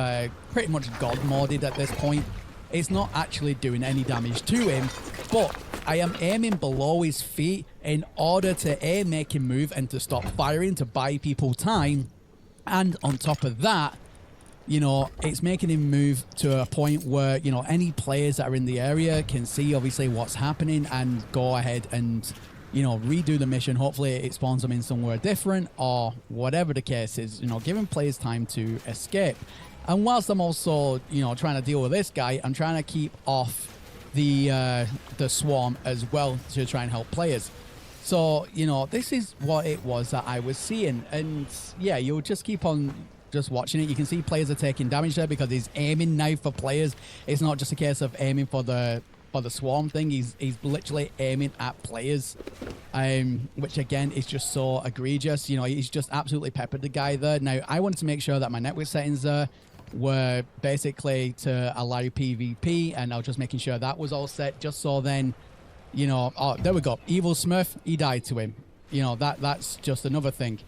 pretty much god modded at this point, it's not actually doing any damage to him. But I am aiming below his feet, in order to A, make him move and to stop firing to buy people time. And on top of that, you know, it's making him move to a point where, you know, any players that are in the area can see obviously what's happening and go ahead and, you know, redo the mission. Hopefully it spawns them in somewhere different or whatever the case is, you know, giving players time to escape. And whilst I'm also, you know, trying to deal with this guy, I'm trying to keep off the swarm as well to try and help players. So, you know, this is what it was that I was seeing. And yeah, you'll just keep on just watching it. You can see players are taking damage there because he's aiming now for players. It's not just a case of aiming for the swarm thing. He's literally aiming at players, which again is just so egregious. You know, he's just absolutely peppered the guy there. Now, I wanted to make sure that my network settings there were basically to allow PvP, and I was just making sure that was all set, just so then, you know, oh, there we go. Evil Smurf, he died to him. You know, that's just another thing.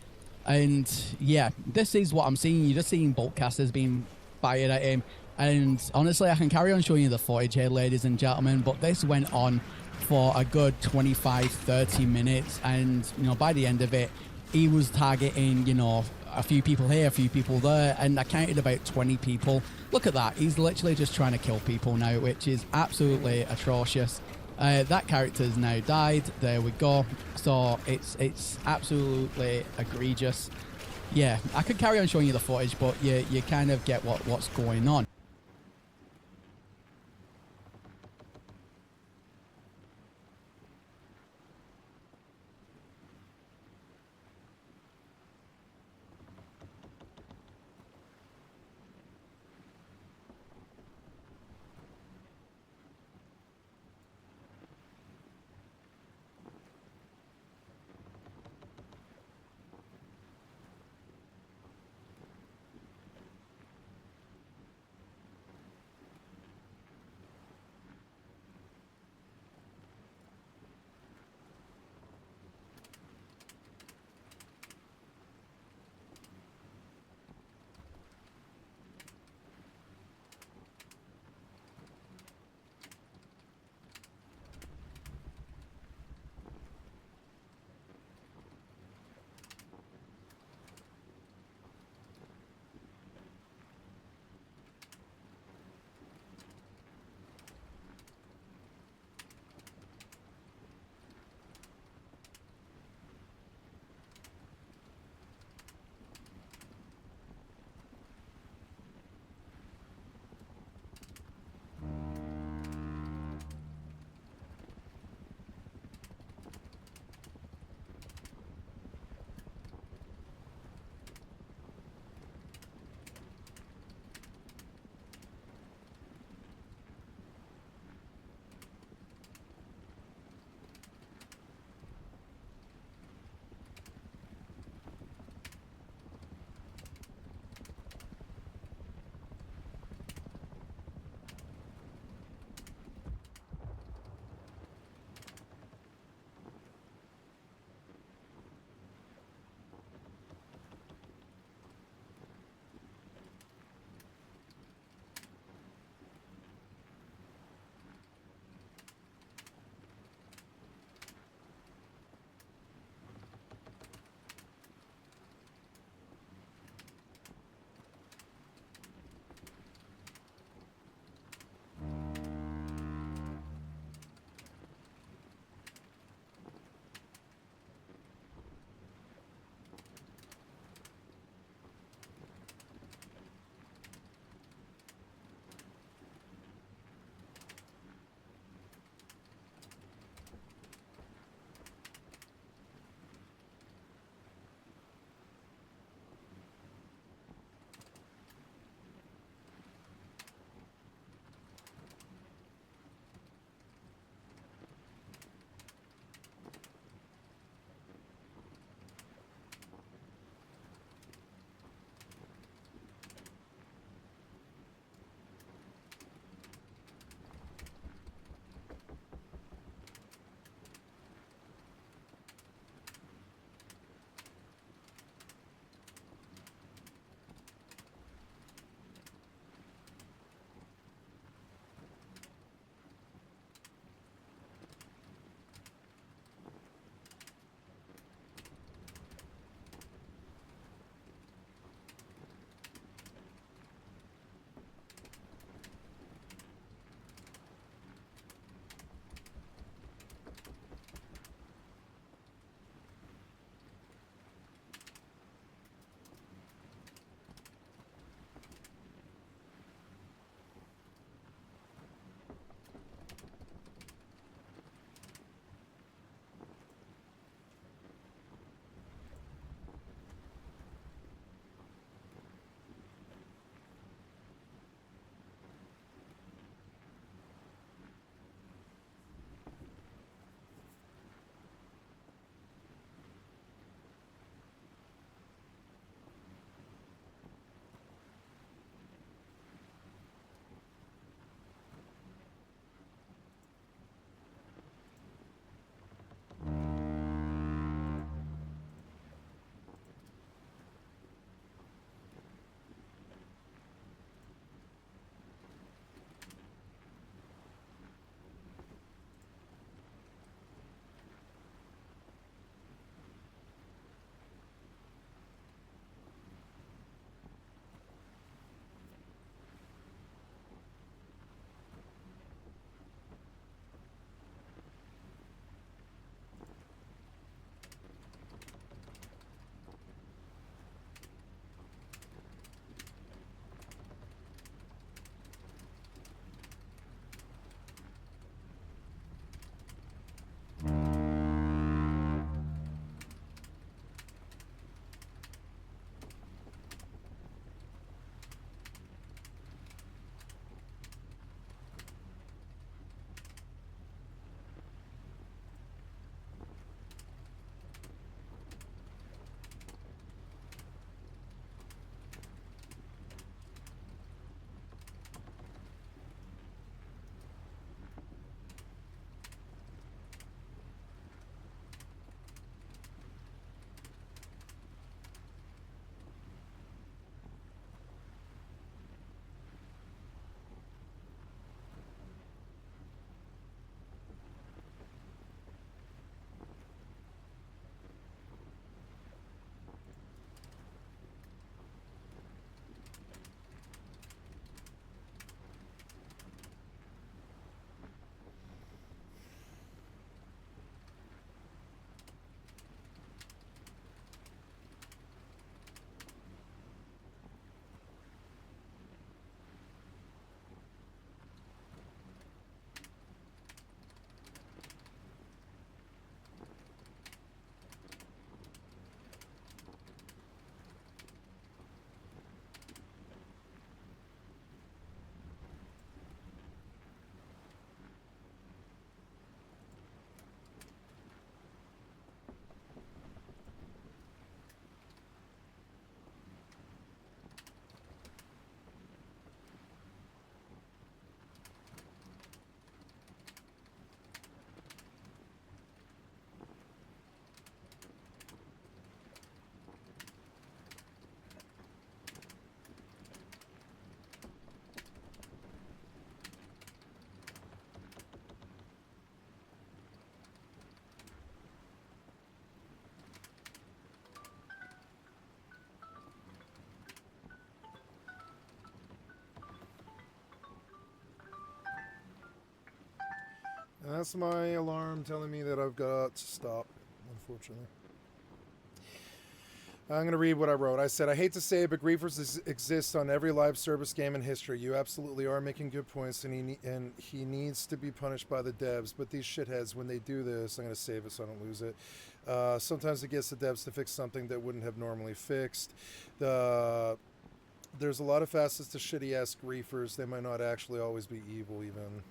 And yeah, this is what I'm seeing. You're just seeing bolt casters being fired at him. And honestly, I can carry on showing you the footage here, ladies and gentlemen, but this went on for a good 25-30 minutes. And, you know, by the end of it, he was targeting, you know, a few people here, a few people there, and I counted about 20 people. Look at that. He's literally just trying to kill people now, which is absolutely atrocious. That character's now died. There we go. So it's absolutely egregious. Yeah, I could carry on showing you the footage, but you kind of get what's going on. That's my alarm telling me that I've got to stop, unfortunately. I'm going to read what I wrote. I said, I hate to say it, but griefers exist on every live service game in history. You absolutely are making good points, and he needs to be punished by the devs. But these shitheads, when they do this, I'm going to save it so I don't lose it. Sometimes it gets the devs to fix something that wouldn't have normally fixed. There's a lot of facets to shitty-ass griefers. They might not actually always be evil, even.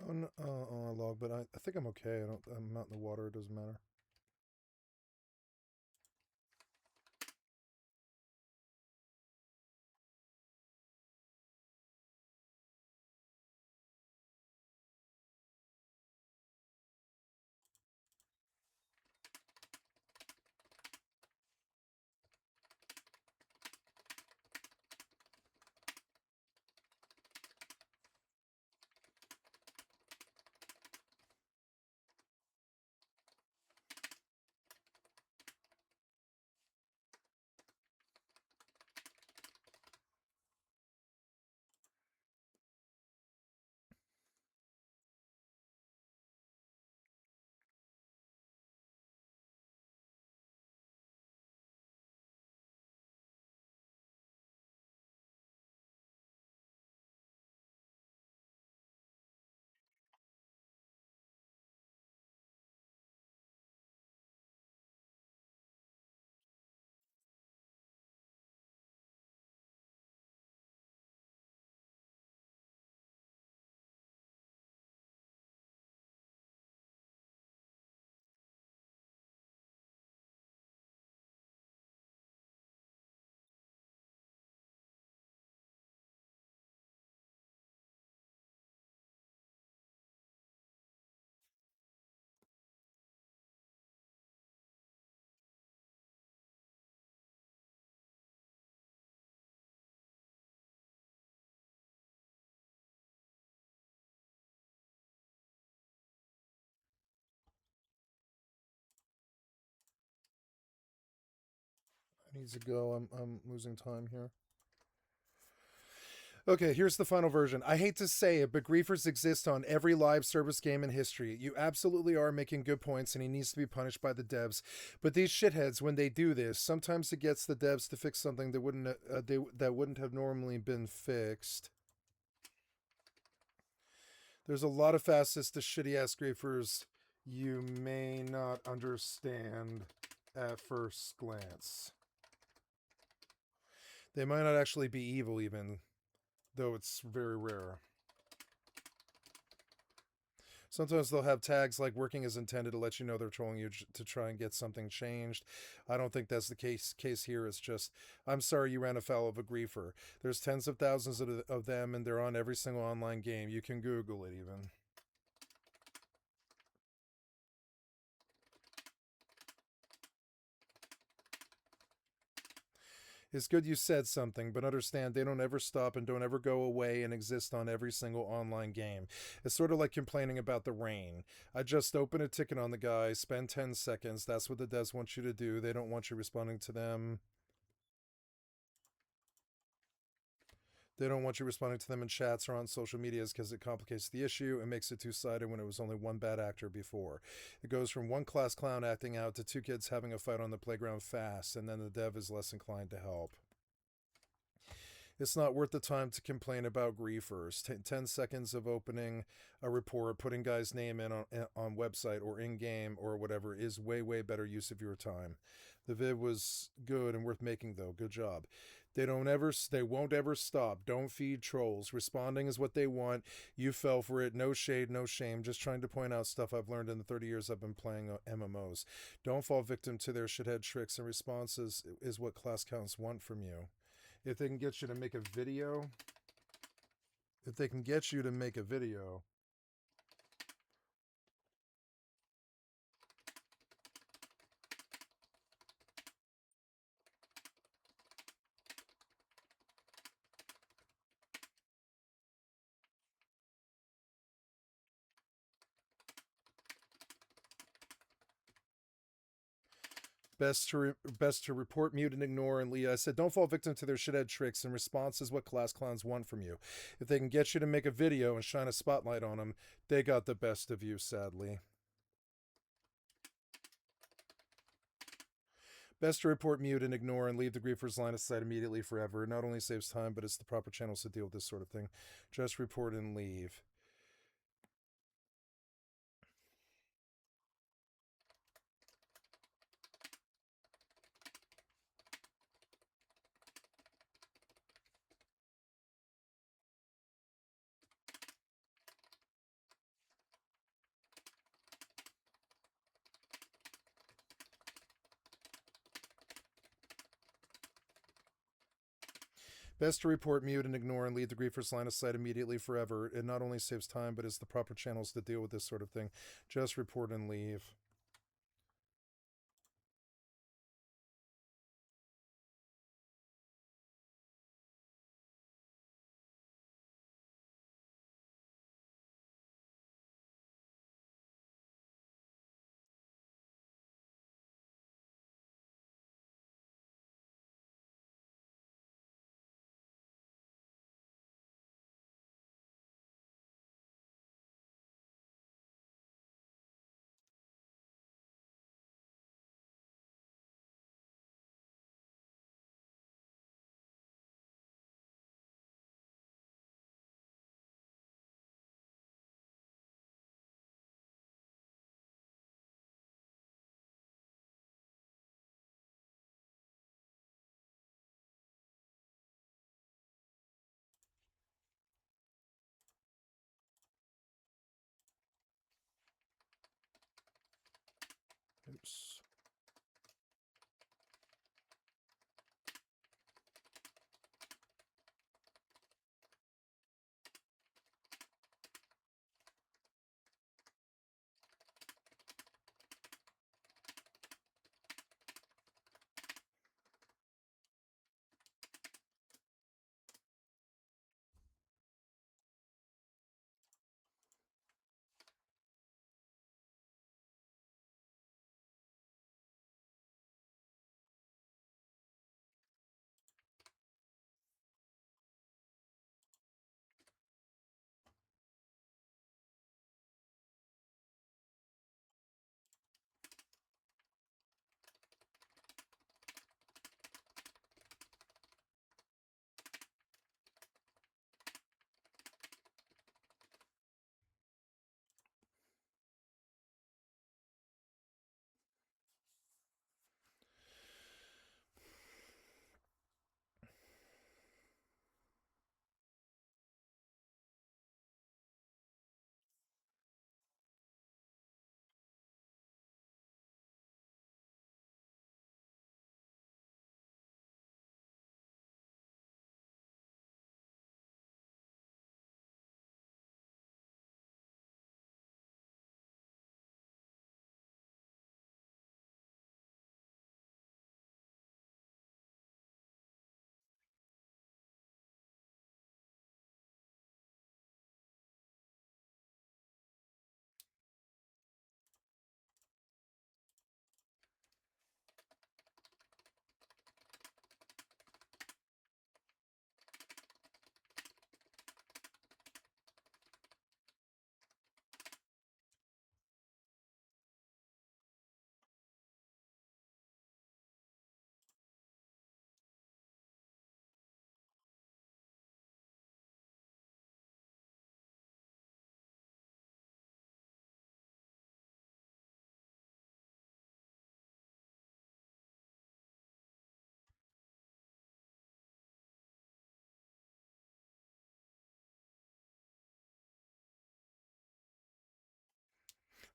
Oh, no, I log, but I think I'm okay. I'm not in the water. It doesn't matter. I need to go. I'm losing time here. Okay, here's the final version. I hate to say it, but griefers exist on every live service game in history. You absolutely are making good points, and he needs to be punished by the devs. But these shitheads, when they do this, sometimes it gets the devs to fix something that wouldn't have normally been fixed. There's a lot of facets to shitty ass griefers. you may not understand at first glance. They might not actually be evil even, though it's very rare. Sometimes they'll have tags like working as intended to let you know they're trolling you to try and get something changed. I don't think that's the case here. It's just, I'm sorry you ran afoul of a griefer. There's tens of thousands of them, and they're on every single online game. You can Google it even. It's good you said something, but understand they don't ever stop and don't ever go away and exist on every single online game. It's sort of like complaining about the rain. I just open a ticket on the guy, spend 10 seconds. That's what the devs want you to do. They don't want you responding to them. They don't want you responding to them in chats or on social medias because it complicates the issue and makes it two-sided when it was only one bad actor before. It goes from one class clown acting out to two kids having a fight on the playground fast, and then the dev is less inclined to help. It's not worth the time to complain about griefers. 10 seconds of opening a report, putting guy's name in on website or in-game or whatever is way, way better use of your time. The vid was good and worth making, though. Good job. They won't ever stop. Don't feed trolls. Responding is what they want. You fell for it. No shade, no shame. Just trying to point out stuff I've learned in the 30 years I've been playing MMOs. Don't fall victim to their shithead tricks, and responses is what class counts want from you. If they can get you to make a video, best to report, mute, and ignore and leave. I said, don't fall victim to their shithead tricks, and response is what class clowns want from you. If they can get you to make a video and shine a spotlight on them, they got the best of you, sadly. Best to report, mute, and ignore and leave the griefer's line of sight immediately forever. It not only saves time, but it's the proper channels to deal with this sort of thing. Just report and leave. Best to report, mute, and ignore and leave the griefer's line of sight immediately forever. It not only saves time, but it's the proper channels to deal with this sort of thing. Just report and leave.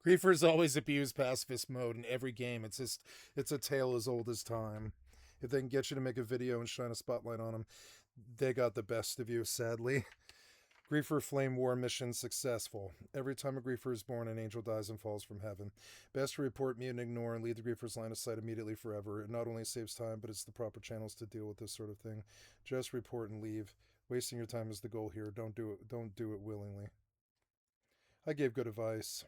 Griefers always abuse pacifist mode in every game. It's a tale as old as time. If they can get you to make a video and shine a spotlight on them, they got the best of you, sadly. Griefer Flame War mission successful. Every time a Griefer is born, an angel dies and falls from heaven. Best to report, mute, and ignore, and leave the Griefer's line of sight immediately forever. It not only saves time, but it's the proper channels to deal with this sort of thing. Just report and leave. Wasting your time is the goal here. Don't do it. Don't do it willingly. I gave good advice.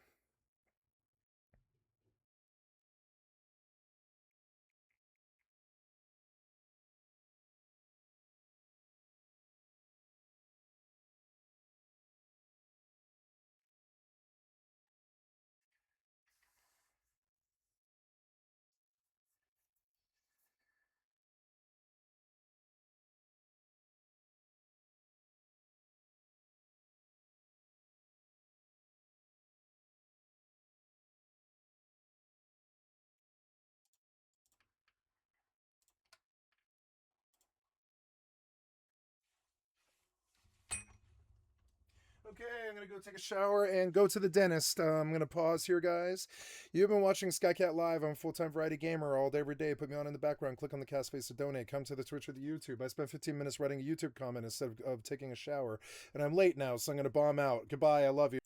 Okay, I'm going to go take a shower and go to the dentist. I'm going to pause here, guys. You've been watching Skycatlive. I'm a full-time variety gamer all day, every day. Put me on in the background. Click on the cast face to donate. Come to the Twitch or the YouTube. I spent 15 minutes writing a YouTube comment instead of taking a shower. And I'm late now, so I'm going to bomb out. Goodbye. I love you.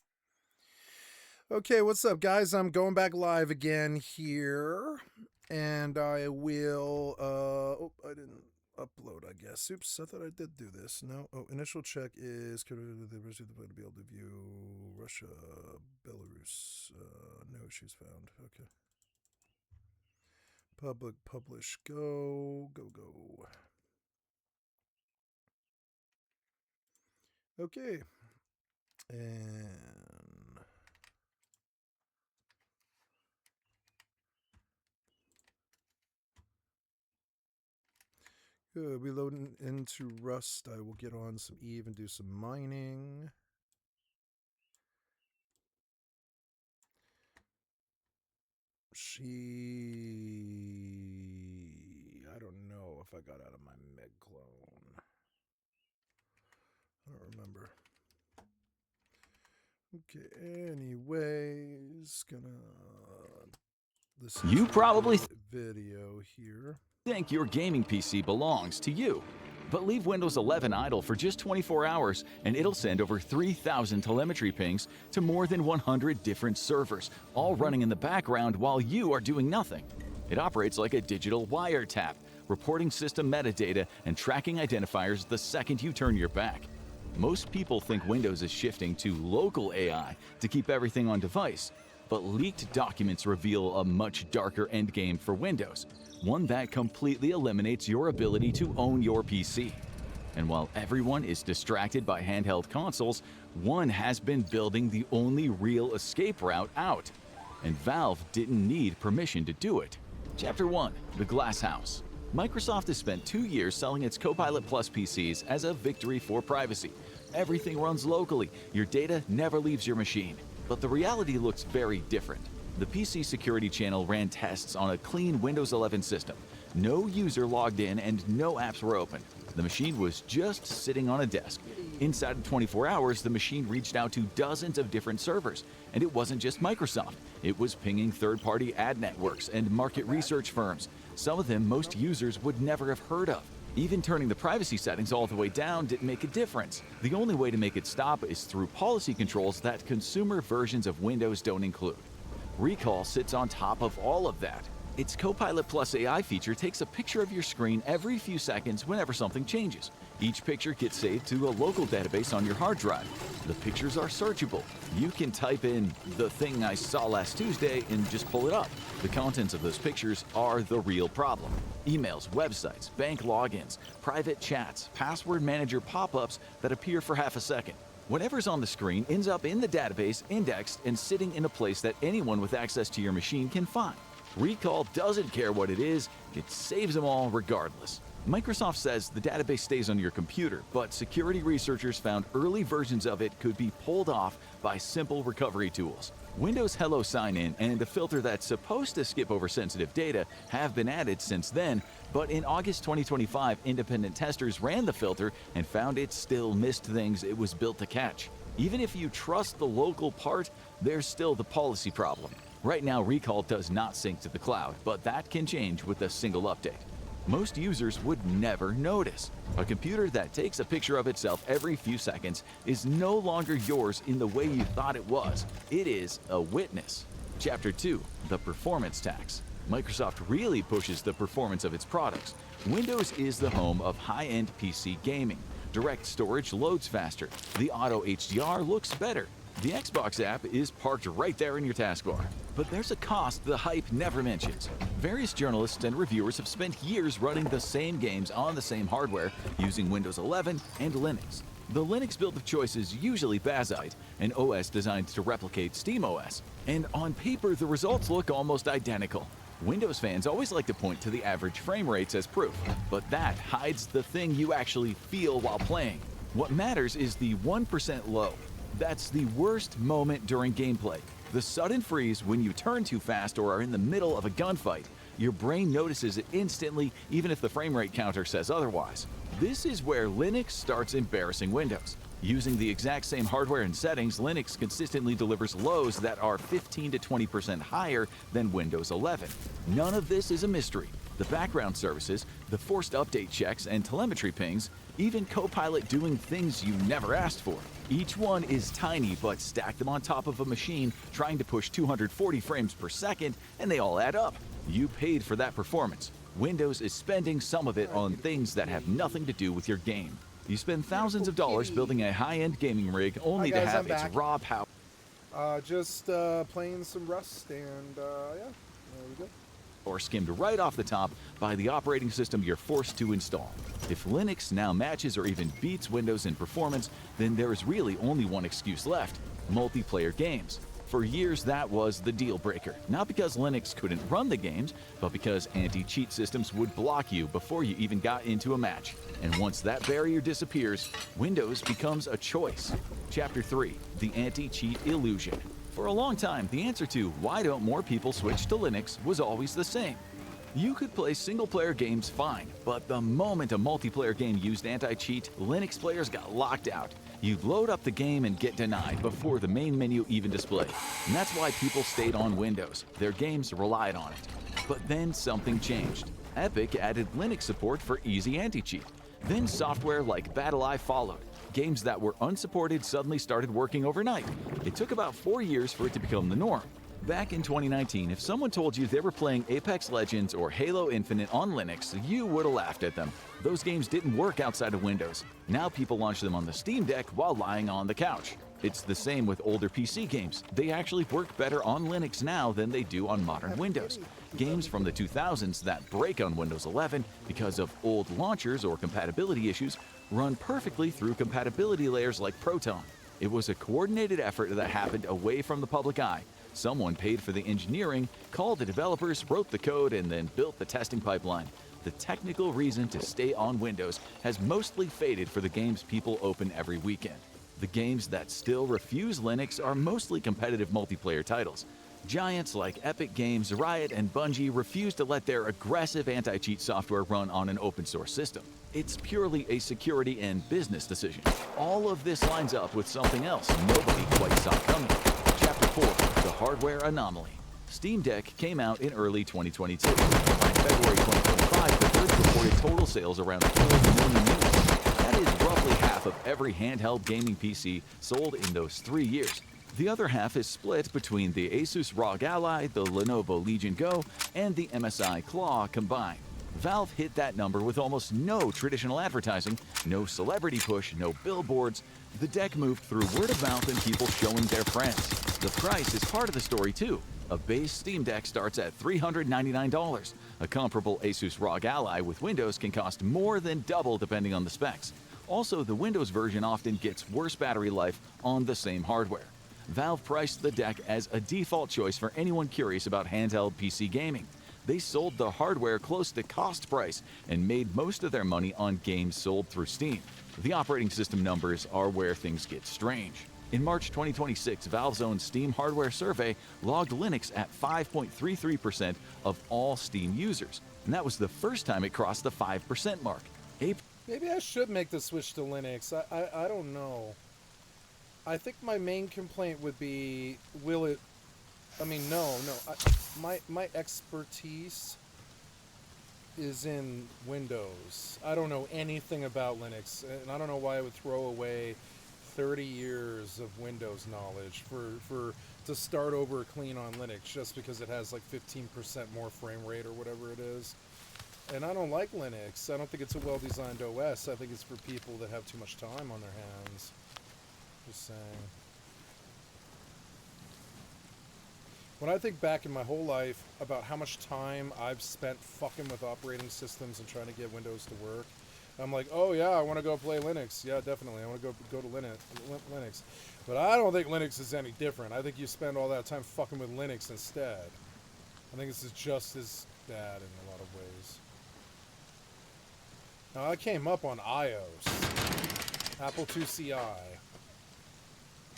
Okay, what's up, guys? I'm going back live again here. And I will... oh, I didn't... upload, I guess. Oops, I thought I did do this. No. Oh, initial check is to be able to view Russia, Belarus. No issues found. Okay. Public, publish, go. Okay. And good. Reloading into Rust. I will get on some Eve and do some mining. I don't know if I got out of my Meg clone. I don't remember. Okay, anyways, You probably video here. think your gaming PC belongs to you. But leave Windows 11 idle for just 24 hours and it'll send over 3,000 telemetry pings to more than 100 different servers, all running in the background while you are doing nothing. It operates like a digital wiretap, reporting system metadata and tracking identifiers the second you turn your back. Most people think Windows is shifting to local AI to keep everything on device, but leaked documents reveal a much darker endgame for Windows, one that completely eliminates your ability to own your PC. And while everyone is distracted by handheld consoles, one has been building the only real escape route out. And Valve didn't need permission to do it. Chapter 1. The Glass House. Microsoft has spent 2 years selling its Copilot Plus PCs as a victory for privacy. Everything runs locally. Your data never leaves your machine. But the reality looks very different. The PC security channel ran tests on a clean Windows 11 system. No user logged in and no apps were opened. The machine was just sitting on a desk. Inside of 24 hours, the machine reached out to dozens of different servers. And it wasn't just Microsoft. It was pinging third-party ad networks and market research firms. Some of them most users would never have heard of. Even turning the privacy settings all the way down didn't make a difference. The only way to make it stop is through policy controls that consumer versions of Windows don't include. Recall sits on top of all of that. Its Copilot Plus AI feature takes a picture of your screen every few seconds whenever something changes. Each picture gets saved to a local database on your hard drive. The pictures are searchable. You can type in "the thing I saw last Tuesday" and just pull it up. The contents of those pictures are the real problem. Emails, websites, bank logins, private chats, password manager pop-ups that appear for half a second. Whatever's on the screen ends up in the database, indexed, and sitting in a place that anyone with access to your machine can find. Recall doesn't care what it is, it saves them all regardless. Microsoft says the database stays on your computer, but security researchers found early versions of it could be pulled off by simple recovery tools. Windows Hello Sign-In and a filter that's supposed to skip over sensitive data have been added since then, but in August 2025, independent testers ran the filter and found it still missed things it was built to catch. Even if you trust the local part, there's still the policy problem. Right now, Recall does not sync to the cloud, but that can change with a single update. Most users would never notice. A computer that takes a picture of itself every few seconds is no longer yours in the way you thought it was. It is a witness. Chapter 2, the performance tax. Microsoft really pushes the performance of its products. Windows is the home of high-end PC gaming. Direct storage loads faster. The auto HDR looks better. The Xbox app is parked right there in your taskbar. But there's a cost the hype never mentions. Various journalists and reviewers have spent years running the same games on the same hardware using Windows 11 and Linux. The Linux build of choice is usually Bazzite, an OS designed to replicate SteamOS. And on paper, the results look almost identical. Windows fans always like to point to the average frame rates as proof, but that hides the thing you actually feel while playing. What matters is the 1% low. That's the worst moment during gameplay. The sudden freeze when you turn too fast or are in the middle of a gunfight. Your brain notices it instantly, even if the frame rate counter says otherwise. This is where Linux starts embarrassing Windows. Using the exact same hardware and settings, Linux consistently delivers lows that are 15 to 20% higher than Windows 11. None of this is a mystery. The background services, the forced update checks and telemetry pings, even Copilot doing things you never asked for. Each one is tiny, but stack them on top of a machine trying to push 240 frames per second, and they all add up. You paid for that performance. Windows is spending some of it on things that have nothing to do with your game. You spend thousands of dollars building a high-end gaming rig only to have its raw power. Just playing some Rust, and yeah, there we go. Or skimmed right off the top by the operating system you're forced to install. If Linux now matches or even beats Windows in performance, then there is really only one excuse left: multiplayer games. For years, that was the deal breaker. Not because Linux couldn't run the games, but because anti-cheat systems would block you before you even got into a match. And once that barrier disappears, Windows becomes a choice. Chapter 3, the anti-cheat illusion. For a long time, the answer to why don't more people switch to Linux was always the same. You could play single-player games fine, but the moment a multiplayer game used anti-cheat, Linux players got locked out. You'd load up the game and get denied before the main menu even displayed. And that's why people stayed on Windows. Their games relied on it. But then something changed. Epic added Linux support for easy anti-cheat. Then software like BattleEye followed. Games that were unsupported suddenly started working overnight. It took about 4 years for it to become the norm. Back in 2019, if someone told you they were playing Apex Legends or Halo Infinite on Linux, you would have laughed at them. Those games didn't work outside of Windows. Now people launch them on the Steam Deck while lying on the couch. It's the same with older PC games. They actually work better on Linux now than they do on modern Windows. Games from the 2000s that break on Windows 11 because of old launchers or compatibility issues run perfectly through compatibility layers like Proton. It was a coordinated effort that happened away from the public eye. Someone paid for the engineering, called the developers, wrote the code, and then built the testing pipeline. The technical reason to stay on Windows has mostly faded for the games people open every weekend. The games that still refuse Linux are mostly competitive multiplayer titles. Giants like Epic Games, Riot, and Bungie refuse to let their aggressive anti-cheat software run on an open source system. It's purely a security and business decision. All of this lines up with something else nobody quite saw coming. Chapter 4, the hardware anomaly. Steam Deck came out in early 2022. By February 2025, the first reported total sales around 4 million units. That is roughly half of every handheld gaming PC sold in those 3 years. The other half is split between the Asus ROG Ally, the Lenovo Legion Go, and the MSI Claw combined. Valve hit that number with almost no traditional advertising, no celebrity push, no billboards. The deck moved through word of mouth and people showing their friends. The price is part of the story too. A base Steam Deck starts at $399. A comparable Asus ROG Ally with Windows can cost more than double depending on the specs. Also, the Windows version often gets worse battery life on the same hardware. Valve priced the deck as a default choice for anyone curious about handheld PC gaming. They sold the hardware close to cost price and made most of their money on games sold through Steam. The operating system numbers are where things get strange. In March 2026, Valve's own Steam hardware survey logged Linux at 5.33% of all Steam users, and that was the first time it crossed the 5% mark. Maybe I should make the switch to Linux. I don't know. I think my main complaint would be, will it... I mean, no. My expertise is in Windows. I don't know anything about Linux, and I don't know why I would throw away 30 years of Windows knowledge to start over clean on Linux just because it has like 15% more frame rate or whatever it is. And I don't like Linux. I don't think it's a well-designed OS. I think it's for people that have too much time on their hands. Just saying. When I think back in my whole life about how much time I've spent fucking with operating systems and trying to get Windows to work, I'm like, oh yeah, I want to go play Linux. Yeah, definitely. I want to go to Linux. But I don't think Linux is any different. I think you spend all that time fucking with Linux instead. I think this is just as bad in a lot of ways. Now, I came up on iOS, Apple II CI,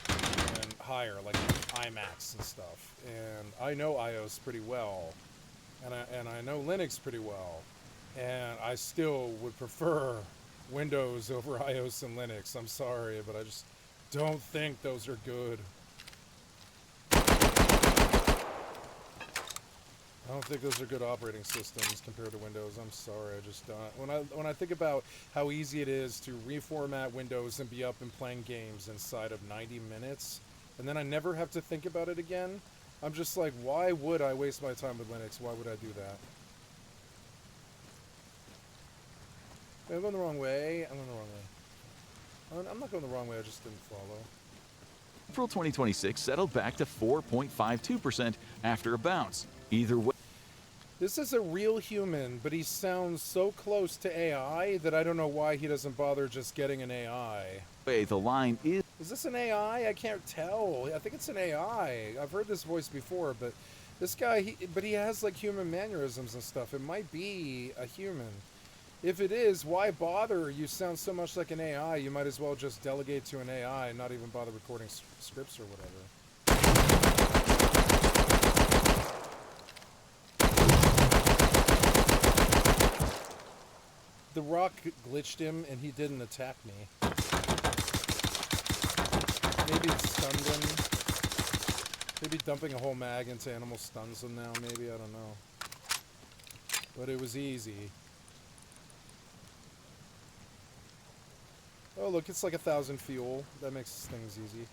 and higher, like iMacs and stuff. And I know iOS pretty well, and I know Linux pretty well. And I still would prefer Windows over iOS and Linux. I'm sorry, but I just don't think those are good. I don't think those are good operating systems compared to Windows. I'm sorry, I just don't. When I think about how easy it is to reformat Windows and be up and playing games inside of 90 minutes, and then I never have to think about it again, I'm just like, why would I waste my time with Linux? Why would I do that? Am I going the wrong way? I'm going the wrong way. I'm not going the wrong way, I just didn't follow. April 2026 settled back to 4.52% after a bounce. Either way. This is a real human, but he sounds so close to AI that I don't know why he doesn't bother just getting an AI. The line is... Is this an AI? I can't tell. I think it's an AI. I've heard this voice before, but this guy, he has like human mannerisms and stuff. It might be a human. If it is, why bother? You sound so much like an AI, you might as well just delegate to an AI and not even bother recording scripts or whatever. The rock glitched him and he didn't attack me. Maybe it stunned him. Maybe dumping a whole mag into animal stuns him now, maybe, I don't know. But it was easy. Oh look, it's like 1,000 fuel. That makes things easy.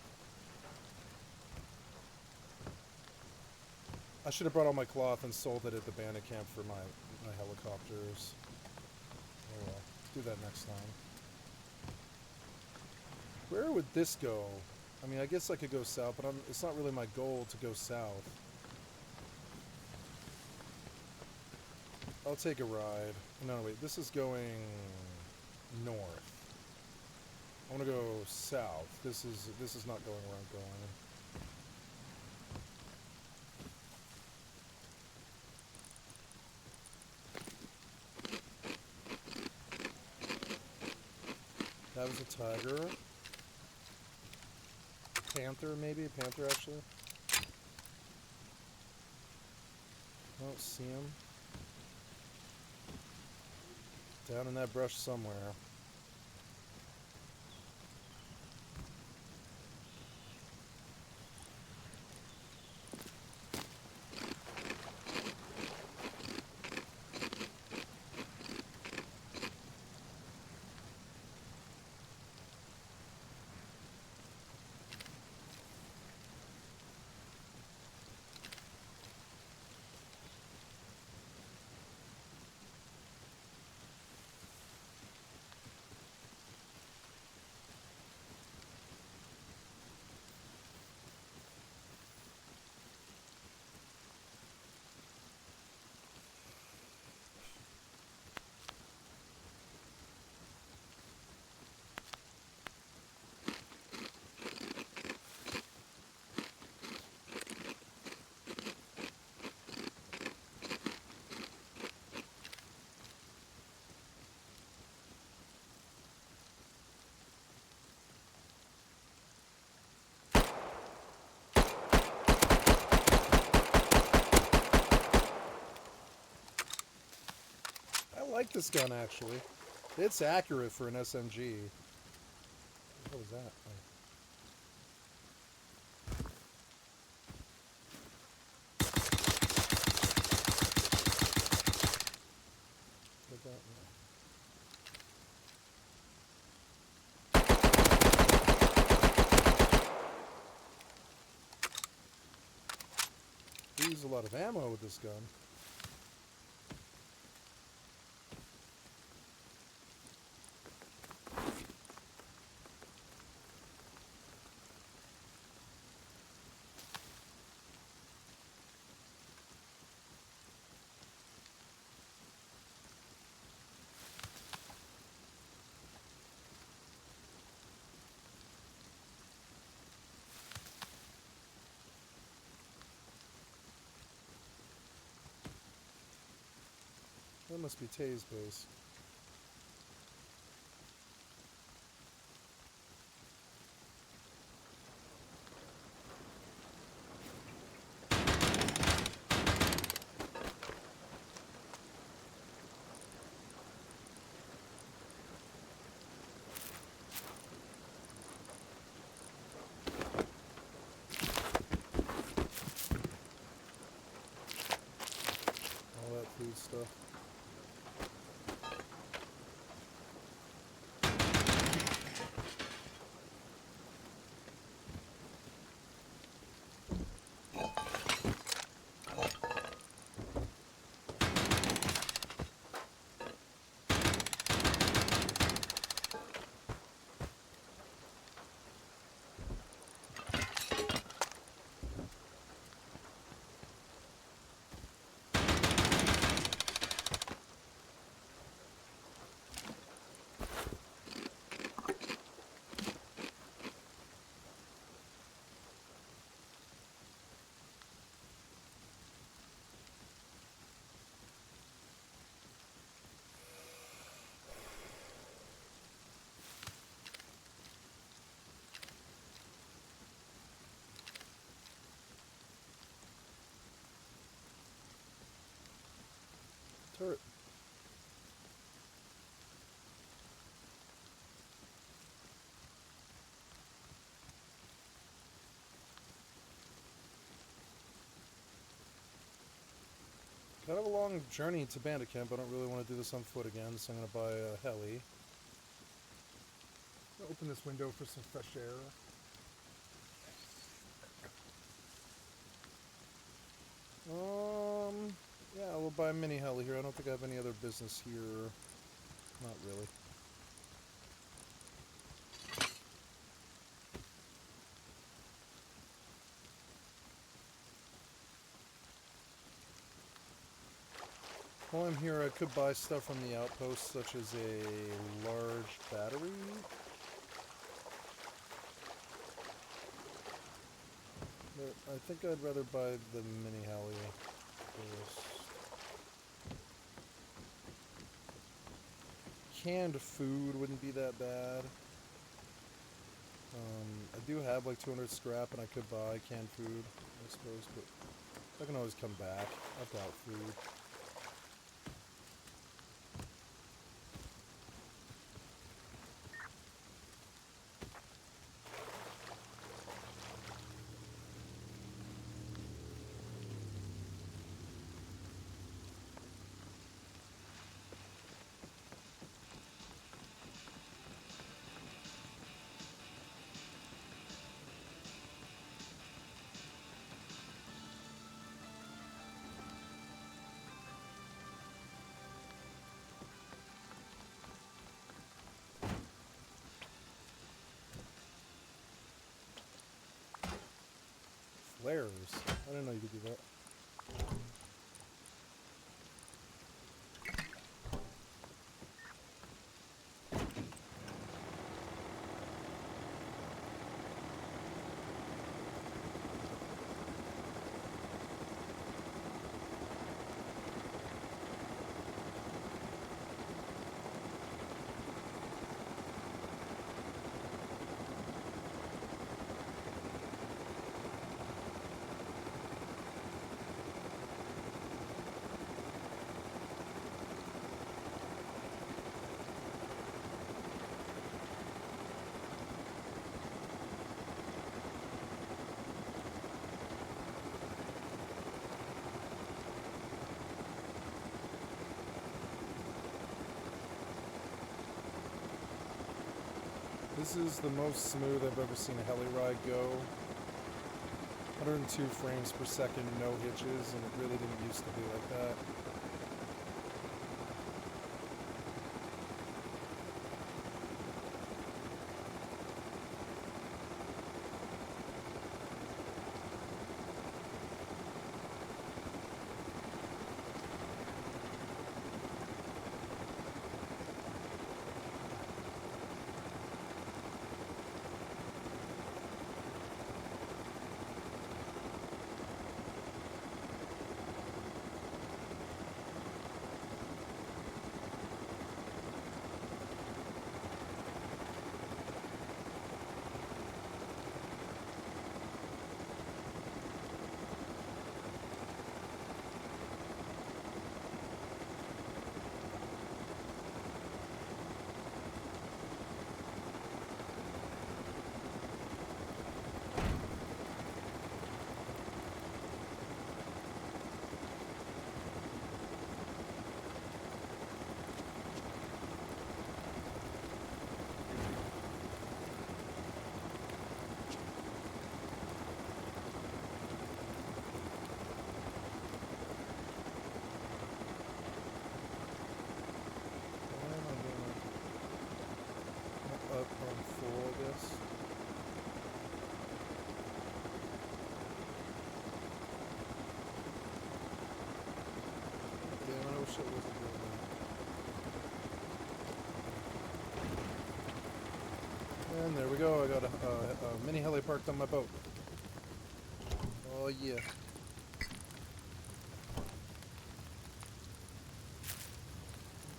I should have brought all my cloth and sold it at the bandit camp for my helicopters. Oh well, do that next time. Where would this go? I mean, I guess I could go south, but it's not really my goal to go south. I'll take a ride. No, wait, this is going north. I want to go south. This is not going where I'm going. That was a tiger. A panther, maybe? A panther, actually. I don't see him. Down in that brush somewhere. I like this gun, actually. It's accurate for an SMG. What was that? We use a lot of ammo with this gun. That must be Tay's base. All that food stuff. Turret. Kind of a long journey to Bandit Camp. I don't really want to do this on foot again, so I'm going to buy a heli. Open this window for some fresh air. Yeah, we'll buy a mini heli here. I don't think I have any other business here. Not really. While I'm here, I could buy stuff from the outpost, such as a large battery. But I think I'd rather buy the mini heli first. Canned food wouldn't be that bad. I do have like 200 scrap, and I could buy canned food, I suppose, but I can always come back. I've got food. Flares. I didn't know you could do that. This is the most smooth I've ever seen a heli ride go. 102 frames per second, no hitches, and it really didn't used to be like that. And there we go, I got a mini heli parked on my boat. Oh yeah.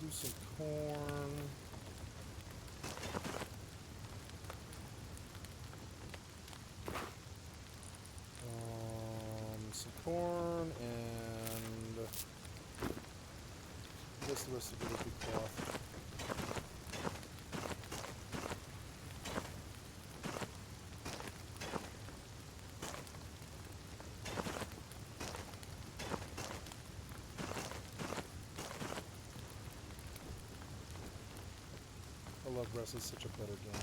Do some corn. Some corn and I guess the rest of it will be cloth. I love Rest is such a better game.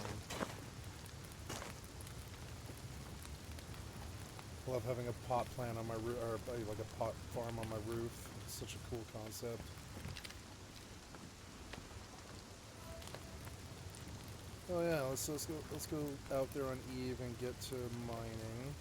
I love having a pot plant on my roof, or like a pot farm on my roof. It's such a cool concept. Oh yeah, let's go out there on Eve and get to mining.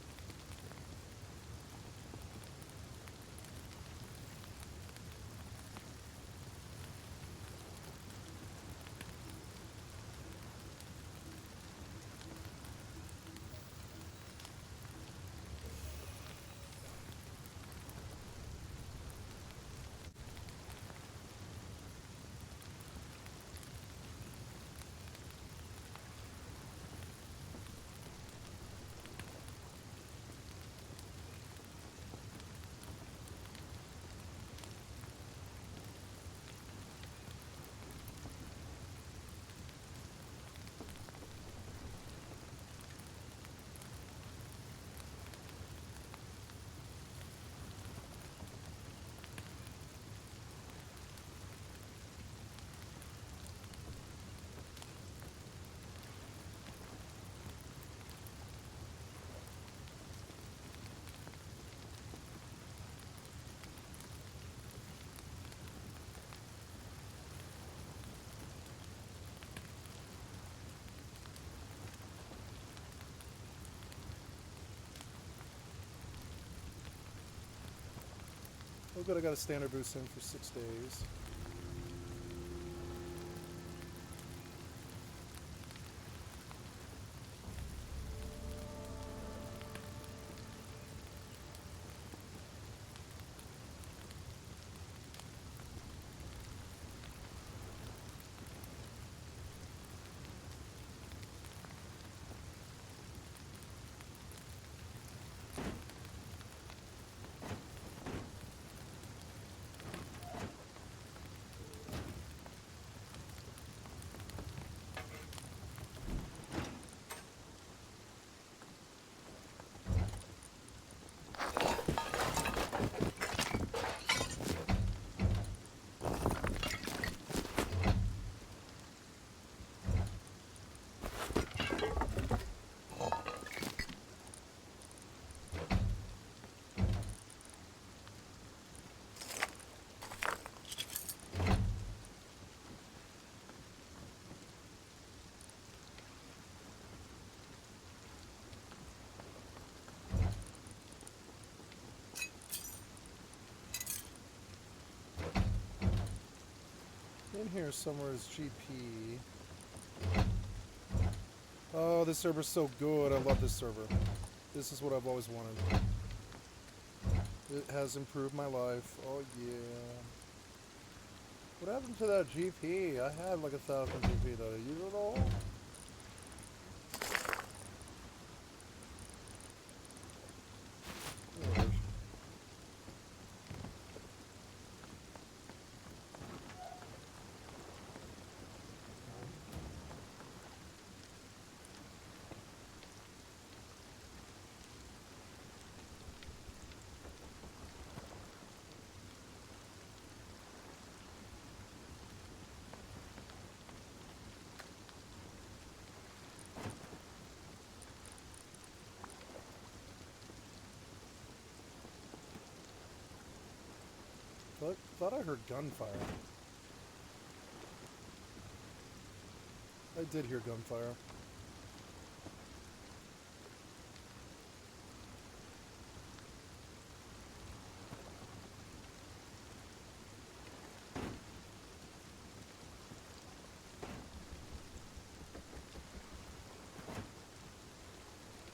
Oh good, I got a standard boost in for 6 days. In here somewhere is GP. Oh, this server's so good. I love this server. This is what I've always wanted. It has improved my life. Oh, yeah. What happened to that GP? I had like 1,000 GP. Did I use it all? Thought I heard gunfire. I did hear gunfire.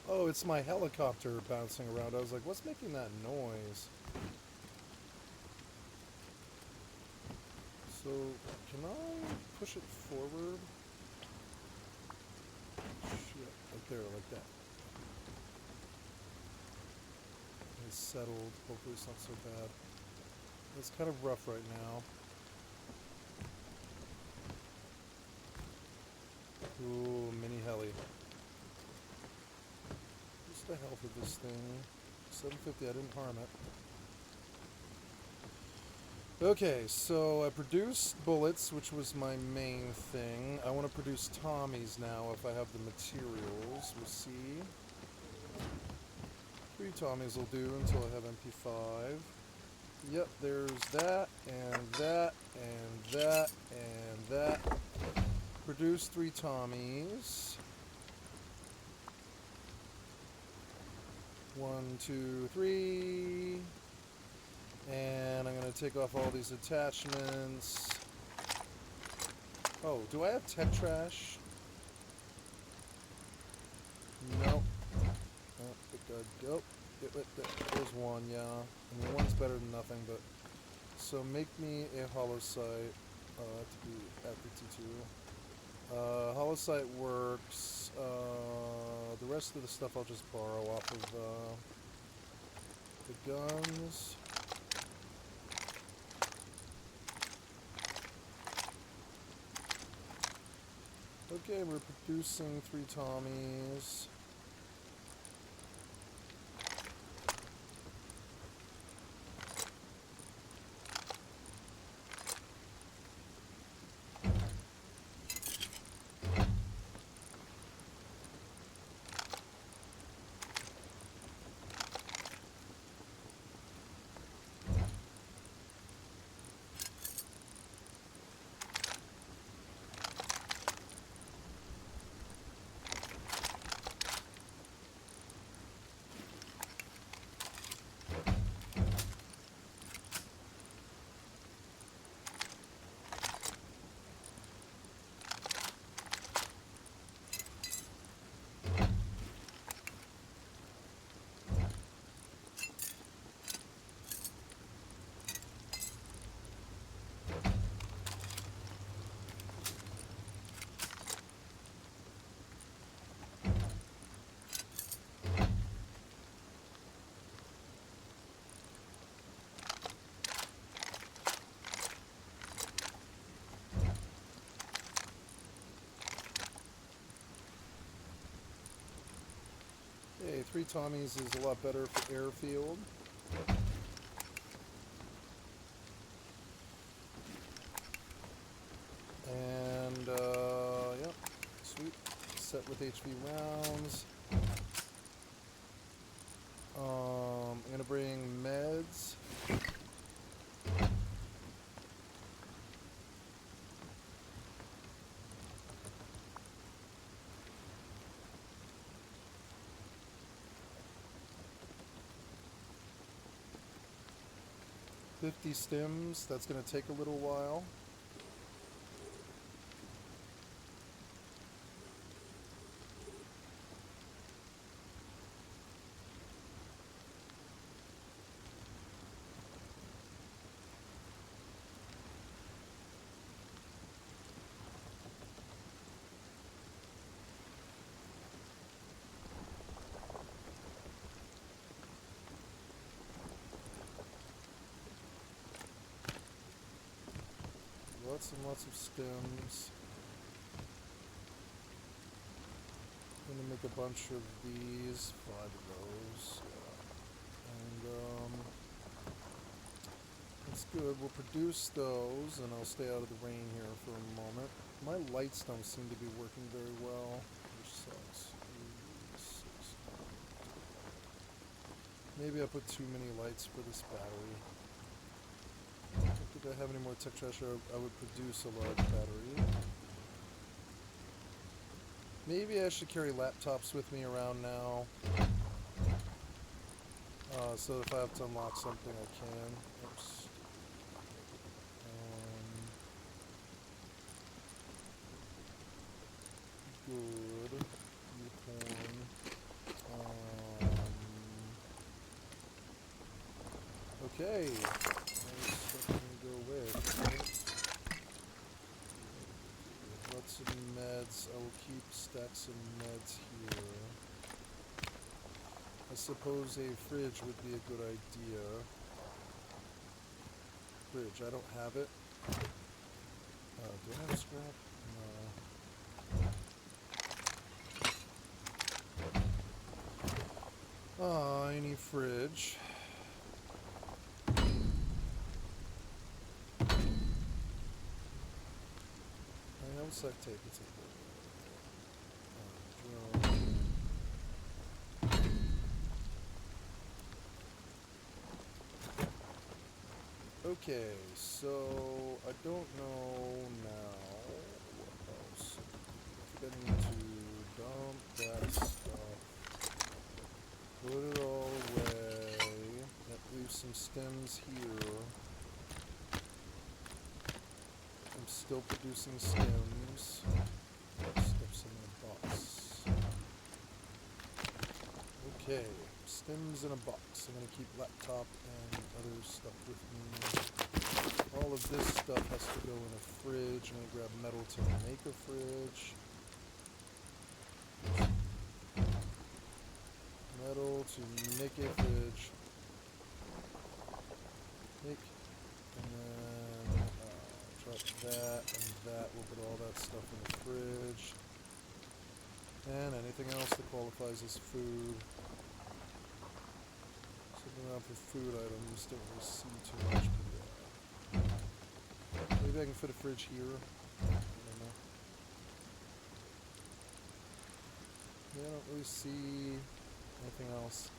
Oh, it's my helicopter bouncing around. I was like, what's making that noise? So, can I push it forward? Shit, like there, like that. It's settled. Hopefully it's not so bad. It's kind of rough right now. Ooh, mini heli. What's the health of this thing? 750, I didn't harm it. Okay, so I produced bullets, which was my main thing. I want to produce Tommies now if I have the materials. We'll see. 3 Tommies will do until I have MP5. Yep, there's that, and that, and that, and that. Produce 3 Tommies. 1, 2, 3. And I'm going to take off all these attachments. Oh, do I have tech trash? Nope. Oh, there's one, yeah. I mean, one's better than nothing, but... So make me a hollow sight. To be after T2. Hollow sight works. The rest of the stuff I'll just borrow off of the guns. Okay, we're producing 3 Tommies. Okay, 3 Tommies is a lot better for airfield. And, yep, sweet. Set with HV rounds. I'm gonna bring meds. $50 stims, that's going to take a little while. lots and lots of stems. I'm gonna make a bunch of these, 5 of those. And that's good. We'll produce those, and I'll stay out of the rain here for a moment. My lights don't seem to be working very well, which sucks. 6. Maybe I put too many lights for this battery. If I have any more tech treasure, I would produce a large battery. Maybe I should carry laptops with me around now. So if I have to unlock something, I can. Oops. Good. Unicorn. Okay. Stuff can go with. Lots of meds. I will keep stacks of meds here. I suppose a fridge would be a good idea. Fridge, I don't have it. Do I have a scrap? No. I need fridge. I have select tape. It's okay, so I don't know now what else. I need to dump that stuff, put it all away, that leaves some stems here. I'm still producing stems. Stuff's in a box. Okay, stems in a box. I'm gonna keep laptop and other stuff with me. All of this stuff has to go in a fridge. I'm gonna grab metal to make a fridge. Metal to make a fridge. Make. And then drop that and that. We'll put all that stuff in the fridge. And anything else that qualifies as food. Something around for food items. Don't really see too much. Maybe I can fit a fridge here. I don't know. Yeah, I don't really see anything else.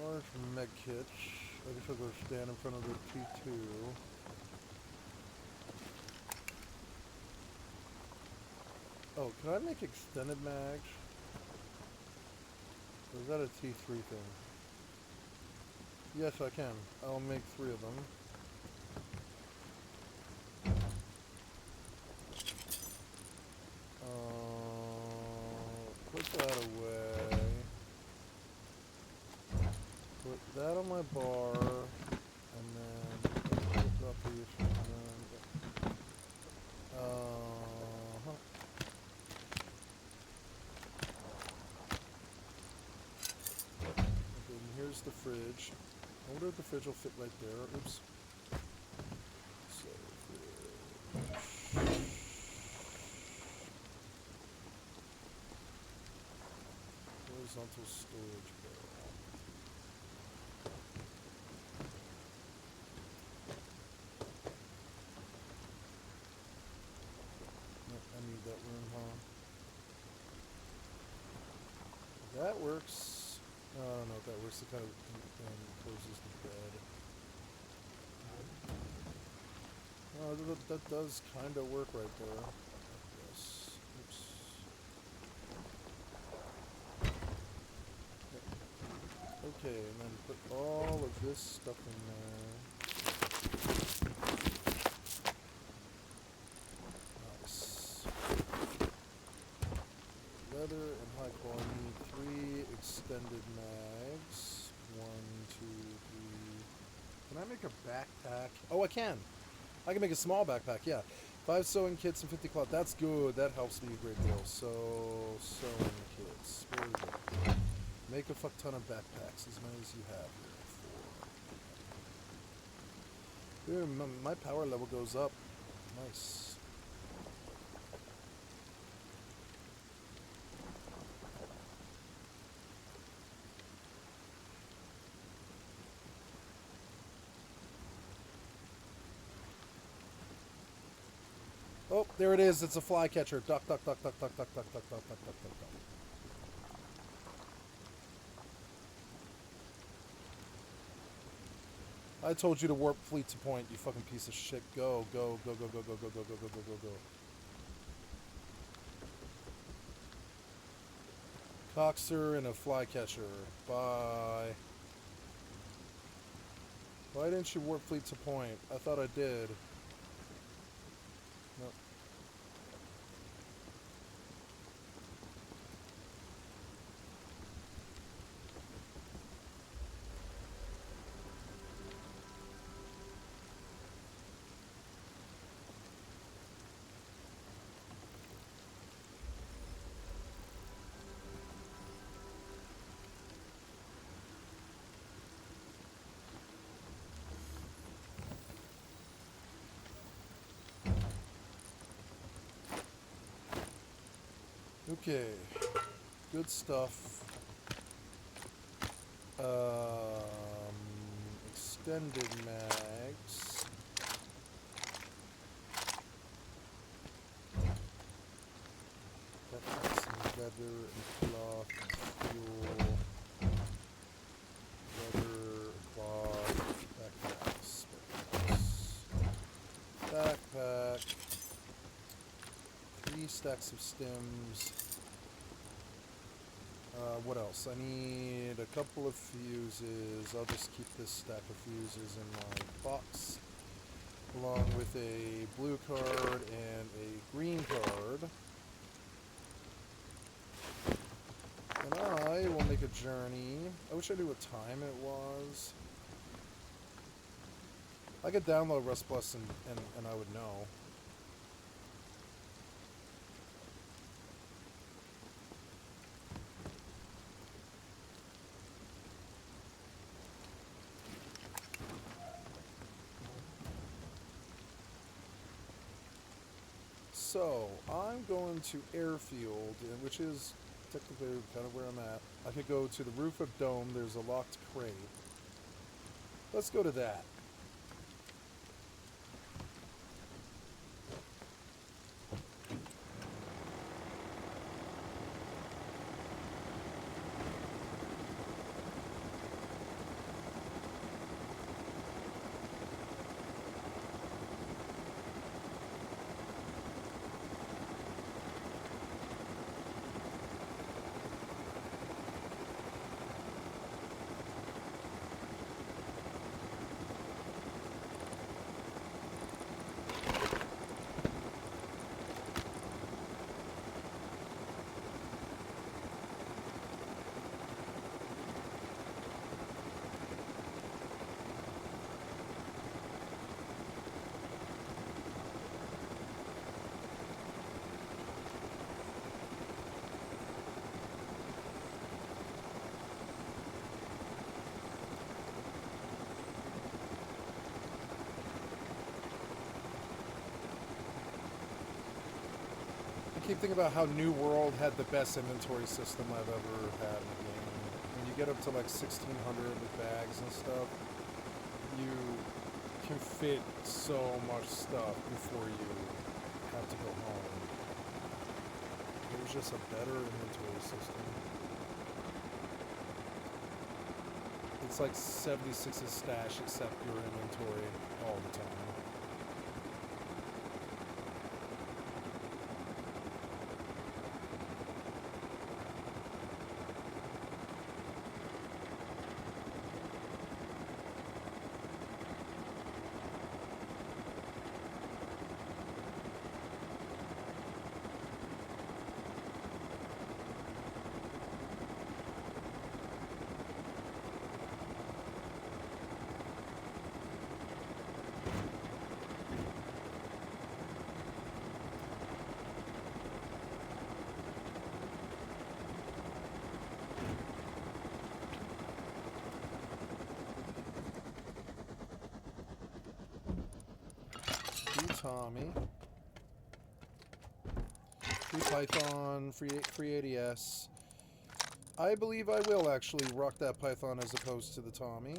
Large med kit. I guess I'll go stand in front of the T2. Oh, can I make extended mags? Or is that a T3 thing? Yes, I can. I'll make 3 of them. Put that away. Put that on my bar. And then put up these. Here's the fridge. I wonder if the fridge will fit right there. Oops. So, fridge. Horizontal storage barrel. I need that room, huh? That works. I don't know if that works. It kind of closes the bed. Oh, that does kind of work right there. Yes. Oops. Okay, and then put all of this stuff in there. Nice. Leather and high quality. 3 extended mags. 1, 2, 3. Can I make a backpack? Oh, I can. I can make a small backpack, yeah. 5 sewing kits and 50 cloth. That's good. That helps me a great deal. So, sewing kits. Where is it? Make a fuck ton of backpacks, as many as you have here. Ooh, my power level goes up. Nice. Oh, there it is. It's a flycatcher. Duck, duck, duck, duck, duck, duck, duck, duck, duck, duck, duck, duck, duck. I told you to warp fleet to point, you fucking piece of shit. Go, go, go, go, go, go, go, go, go, go, go, go, go. Coxer and a flycatcher. Bye. Why didn't you warp fleet to point? I thought I did. Nope. Okay, good stuff. Extended mags. That has some leather and cloth and fuel. Leather, cloth, backpacks. Backpack. 3 stacks of stems. What else? I need a couple of fuses. I'll just keep this stack of fuses in my box, along with a blue card and a green card. And I will make a journey. I wish I knew what time it was. I could download Rust Plus and I would know. So, I'm going to Airfield, which is technically kind of where I'm at. I could go to the roof of Dome. There's a locked crate. Let's go to that. I keep thinking about how New World had the best inventory system I've ever had in the game. When you get up to like 1600 with bags and stuff, you can fit so much stuff before you have to go home. It was just a better inventory system. It's like 76's stash except your inventory all the time. Tommy. Free Python, free ADS. I believe I will actually rock that Python as opposed to the Tommy.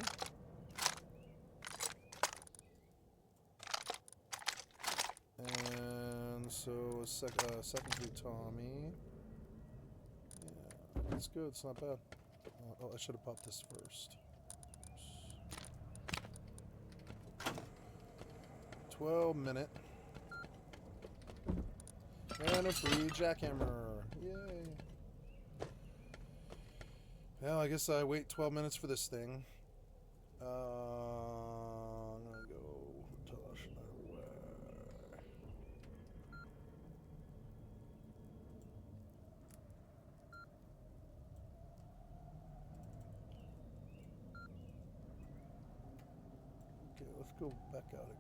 And so a second free Tommy. Yeah, that's good. It's not bad. Oh, I should have popped this first. 12-minute. And a free jackhammer. Yay. Well, I guess I wait 12 minutes for this thing. I'm gonna go toss that away. Okay, let's go back out again.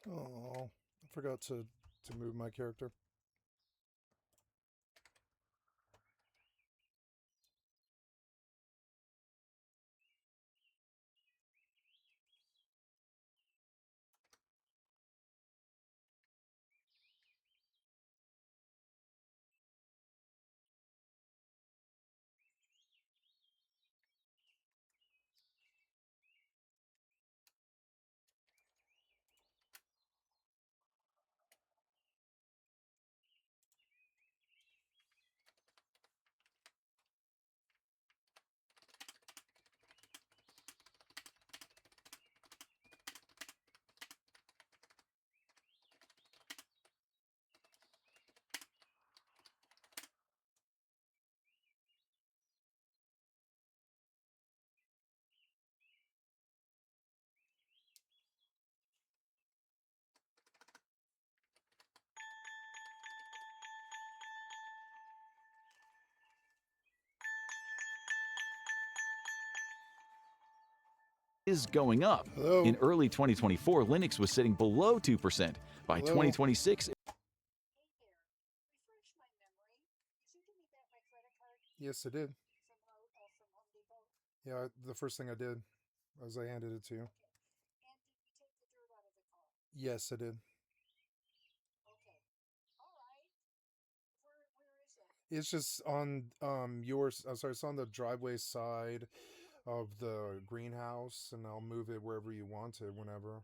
Oh, I forgot to move my character. Is going up. Hello? In early 2024, Linux was sitting below 2%. By Hello? 2026, Yes, I did. Yeah, the first thing I did was I handed it to you. Yes, I did. It's just on yours. I'm sorry, it's on the driveway side of the greenhouse, and I'll move it wherever you want it, whenever.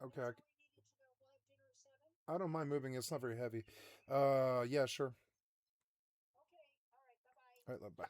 Okay. I don't mind moving. It's not very heavy. Yeah, sure. All right, bye.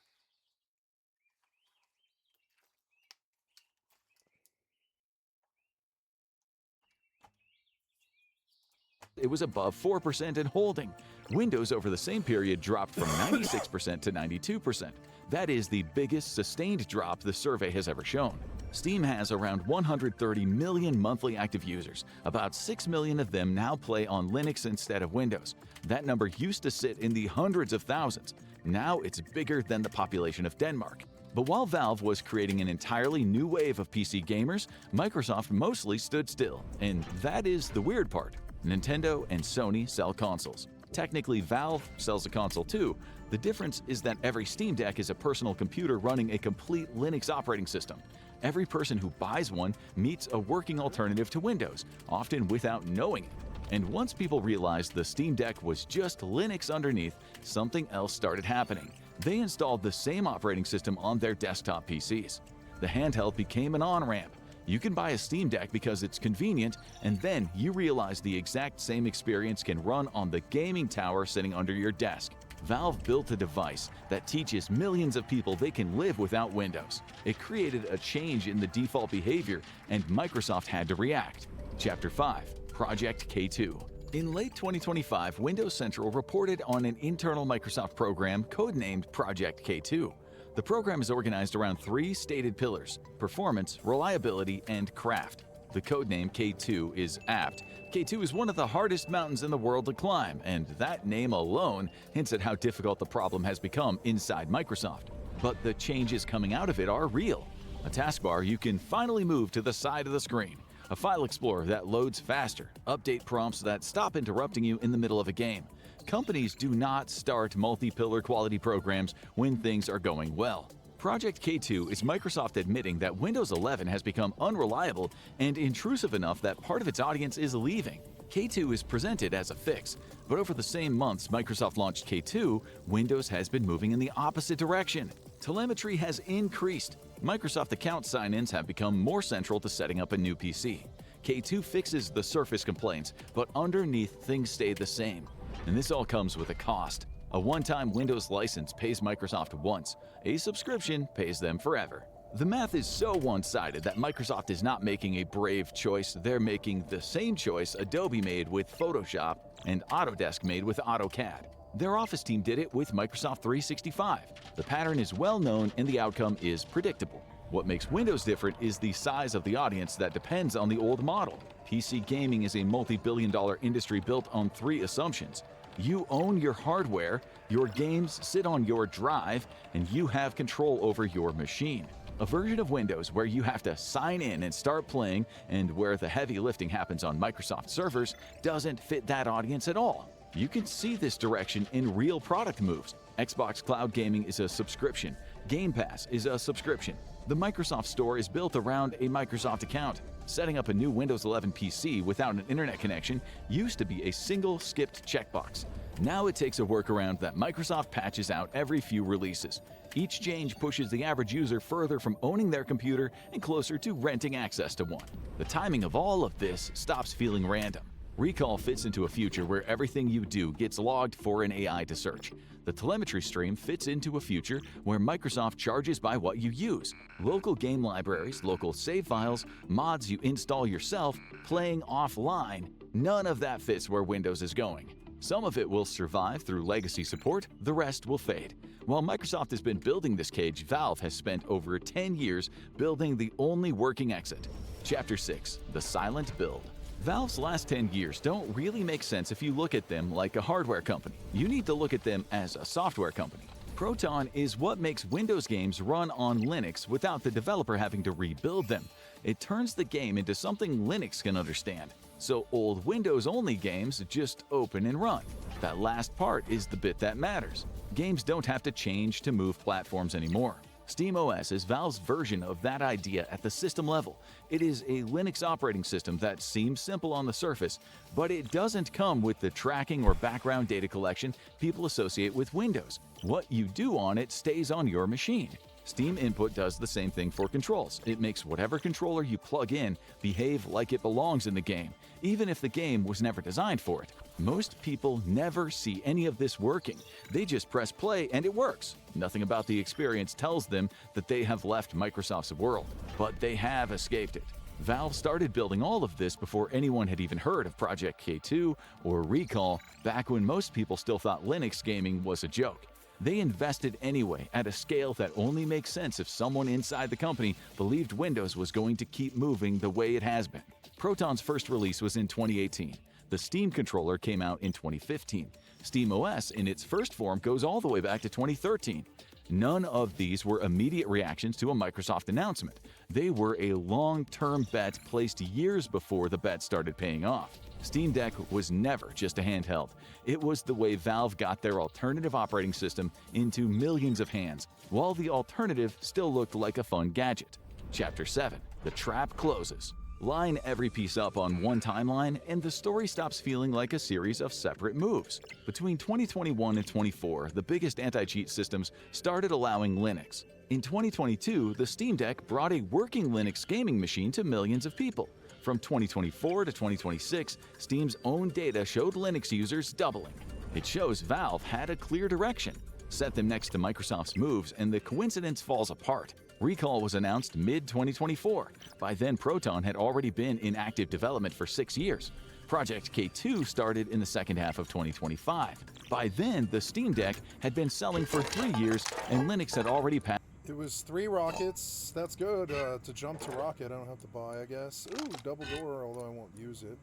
it was above 4% and holding. Windows over the same period dropped from 96% to 92%. That is the biggest sustained drop the survey has ever shown. Steam has around 130 million monthly active users. About 6 million of them now play on Linux instead of Windows. That number used to sit in the hundreds of thousands. Now it's bigger than the population of Denmark. But while Valve was creating an entirely new wave of PC gamers, Microsoft mostly stood still. And that is the weird part. Nintendo and Sony sell consoles. Technically, Valve sells a console too. The difference is that every Steam Deck is a personal computer running a complete Linux operating system. Every person who buys one meets a working alternative to Windows, often without knowing it. And once people realized the Steam Deck was just Linux underneath, something else started happening. They installed the same operating system on their desktop PCs. The handheld became an on-ramp. You can buy a Steam Deck because it's convenient, and then you realize the exact same experience can run on the gaming tower sitting under your desk. Valve built a device that teaches millions of people they can live without Windows. It created a change in the default behavior, and Microsoft had to react. Chapter 5: Project K2. In late 2025, Windows Central reported on an internal Microsoft program codenamed Project K2. The program is organized around three stated pillars: performance, reliability, and craft. The codename K2 is apt. K2 is one of the hardest mountains in the world to climb, and that name alone hints at how difficult the problem has become inside Microsoft. But the changes coming out of it are real. A taskbar you can finally move to the side of the screen. A file explorer that loads faster, update prompts that stop interrupting you in the middle of a game. Companies do not start multi-pillar quality programs when things are going well. Project K2 is Microsoft admitting that Windows 11 has become unreliable and intrusive enough that part of its audience is leaving. K2 is presented as a fix, but over the same months Microsoft launched K2, Windows has been moving in the opposite direction. Telemetry has increased. Microsoft account sign-ins have become more central to setting up a new PC. K2 fixes the surface complaints, but underneath things stay the same. And this all comes with a cost. A one-time Windows license pays Microsoft once. A subscription pays them forever. The math is so one-sided that Microsoft is not making a brave choice. They're making the same choice Adobe made with Photoshop and Autodesk made with AutoCAD. Their Office team did it with Microsoft 365. The pattern is well known and the outcome is predictable. What makes Windows different is the size of the audience that depends on the old model. PC gaming is a multi-billion-dollar industry built on three assumptions. You own your hardware, your games sit on your drive, and you have control over your machine. A version of Windows where you have to sign in and start playing, and where the heavy lifting happens on Microsoft servers, doesn't fit that audience at all. You can see this direction in real product moves. Xbox Cloud Gaming is a subscription. Game Pass is a subscription. The Microsoft Store is built around a Microsoft account. Setting up a new Windows 11 PC without an internet connection used to be a single skipped checkbox. Now it takes a workaround that Microsoft patches out every few releases. Each change pushes the average user further from owning their computer and closer to renting access to one. The timing of all of this stops feeling random. Recall fits into a future where everything you do gets logged for an AI to search. The telemetry stream fits into a future where Microsoft charges by what you use. Local game libraries, local save files, mods you install yourself, playing offline, none of that fits where Windows is going. Some of it will survive through legacy support, the rest will fade. While Microsoft has been building this cage, Valve has spent over 10 years building the only working exit. Chapter 6: The Silent Build. Valve's last 10 years don't really make sense if you look at them like a hardware company. You need to look at them as a software company. Proton is what makes Windows games run on Linux without the developer having to rebuild them. It turns the game into something Linux can understand. So old Windows-only games just open and run. That last part is the bit that matters. Games don't have to change to move platforms anymore. SteamOS is Valve's version of that idea at the system level. It is a Linux operating system that seems simple on the surface, but it doesn't come with the tracking or background data collection people associate with Windows. What you do on it stays on your machine. Steam Input does the same thing for controls. It makes whatever controller you plug in behave like it belongs in the game, even if the game was never designed for it. Most people never see any of this working. They just press play and it works. Nothing about the experience tells them that they have left Microsoft's world, but they have escaped it. Valve started building all of this before anyone had even heard of Project K2 or Recall, back when most people still thought Linux gaming was a joke. They invested anyway at a scale that only makes sense if someone inside the company believed Windows was going to keep moving the way it has been. Proton's first release was in 2018. The Steam controller came out in 2015. SteamOS in its first form goes all the way back to 2013. None of these were immediate reactions to a Microsoft announcement. They were a long-term bet placed years before the bet started paying off. Steam Deck was never just a handheld. It was the way Valve got their alternative operating system into millions of hands, while the alternative still looked like a fun gadget. Chapter 7: The Trap Closes. Line every piece up on one timeline, and the story stops feeling like a series of separate moves. Between 2021 and 24, the biggest anti-cheat systems started allowing Linux. In 2022, the Steam Deck brought a working Linux gaming machine to millions of people. From 2024 to 2026, Steam's own data showed Linux users doubling. It shows Valve had a clear direction. Set them next to Microsoft's moves, and the coincidence falls apart. Recall was announced mid-2024. By then, Proton had already been in active development for 6 years. Project K2 started in the second half of 2025. By then, the Steam Deck had been selling for 3 years, and Linux had already passed. It was 3 rockets. That's good. To jump to rocket, I don't have to buy, I guess. Ooh, double door, although I won't use it.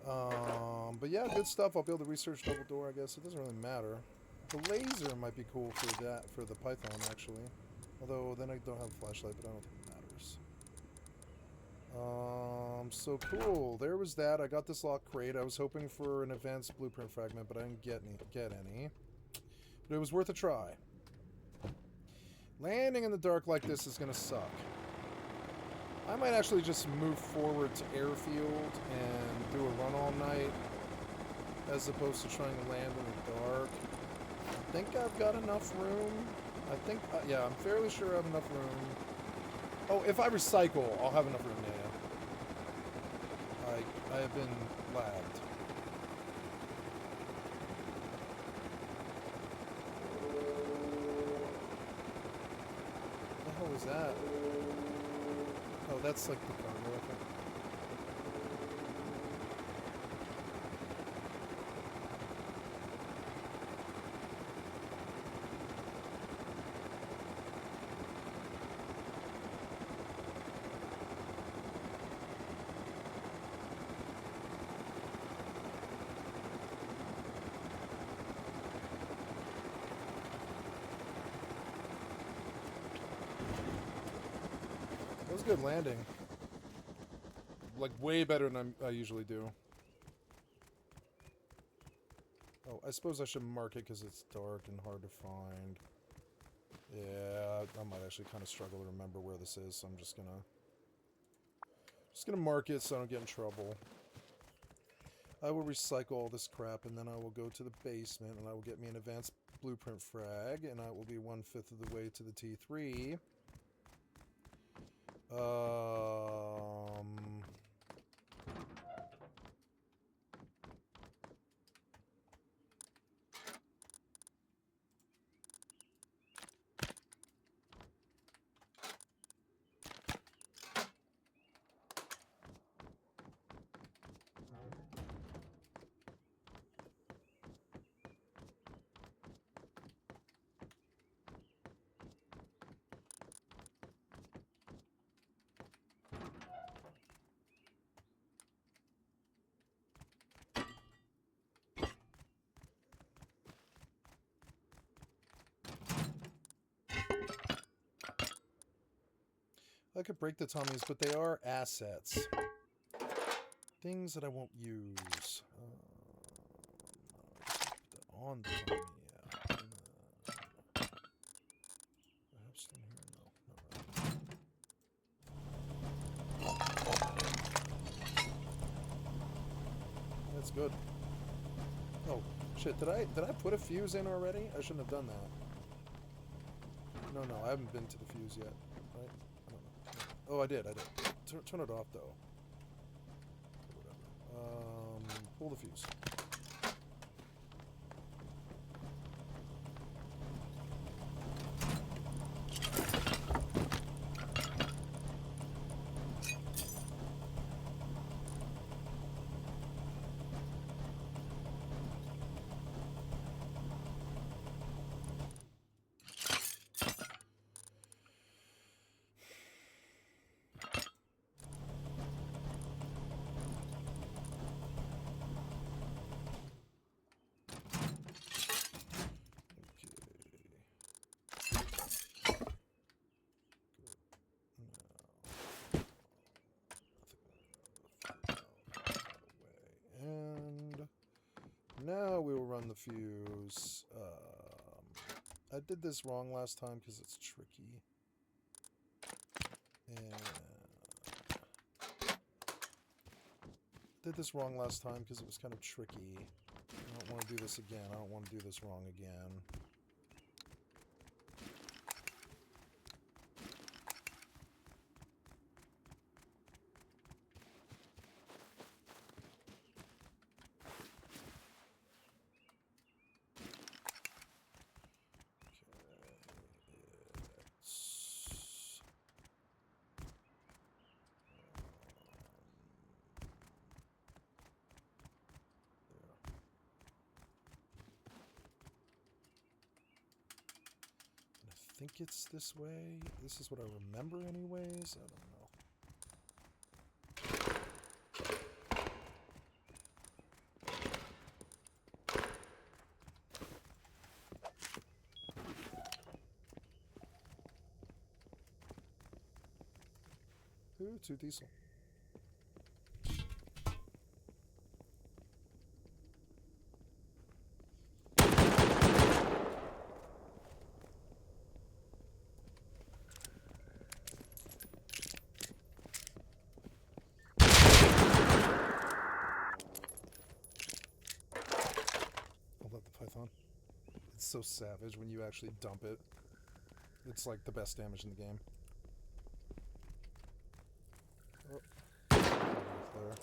But yeah, good stuff. I'll be able to research double door, I guess. It doesn't really matter. The laser might be cool for that, for the Python, actually. Although, then I don't have a flashlight, but I don't think it matters. So cool. There was that. I got this lock crate. I was hoping for an advanced blueprint fragment, but I didn't get any. But it was worth a try. Landing in the dark like this is gonna suck. I might actually just move forward to airfield and do a run all night, as opposed to trying to land in the dark. I think I've got enough room. I think, yeah, I'm fairly sure I have enough room. Oh, if I recycle, I'll have enough room, yeah. I have been lagged. What the hell was that? Oh, that's like the cargo, I think. was a good landing. Like, way better than I usually do. Oh, I suppose I should mark it because it's dark and hard to find. Yeah, I might actually kind of struggle to remember where this is, so I'm just gonna mark it so I don't get in trouble. I will recycle all this crap, and then I will go to the basement, and I will get me an advanced blueprint frag, and I will be 1/5 of the way to the T3. I could break the tummies, but they are assets. Things that I won't use. On the tummy, yeah. Perhaps in here, no. That's good. Oh, shit, did I put a fuse in already? I shouldn't have done that. No, I haven't been to the fuse yet, right? I don't know. Oh, I did. Turn it off, though. Whatever. Pull the fuse. Now we will run the fuse. I did this wrong last time because it's tricky. And did this wrong last time because it was kind of tricky. I don't want to do this again. I don't want to do this wrong again. I think it's this way. This is what I remember anyways. I don't know. Ooh, 2 diesel. Python. It's so savage when you actually dump it. It's like the best damage in the game. Oh. There.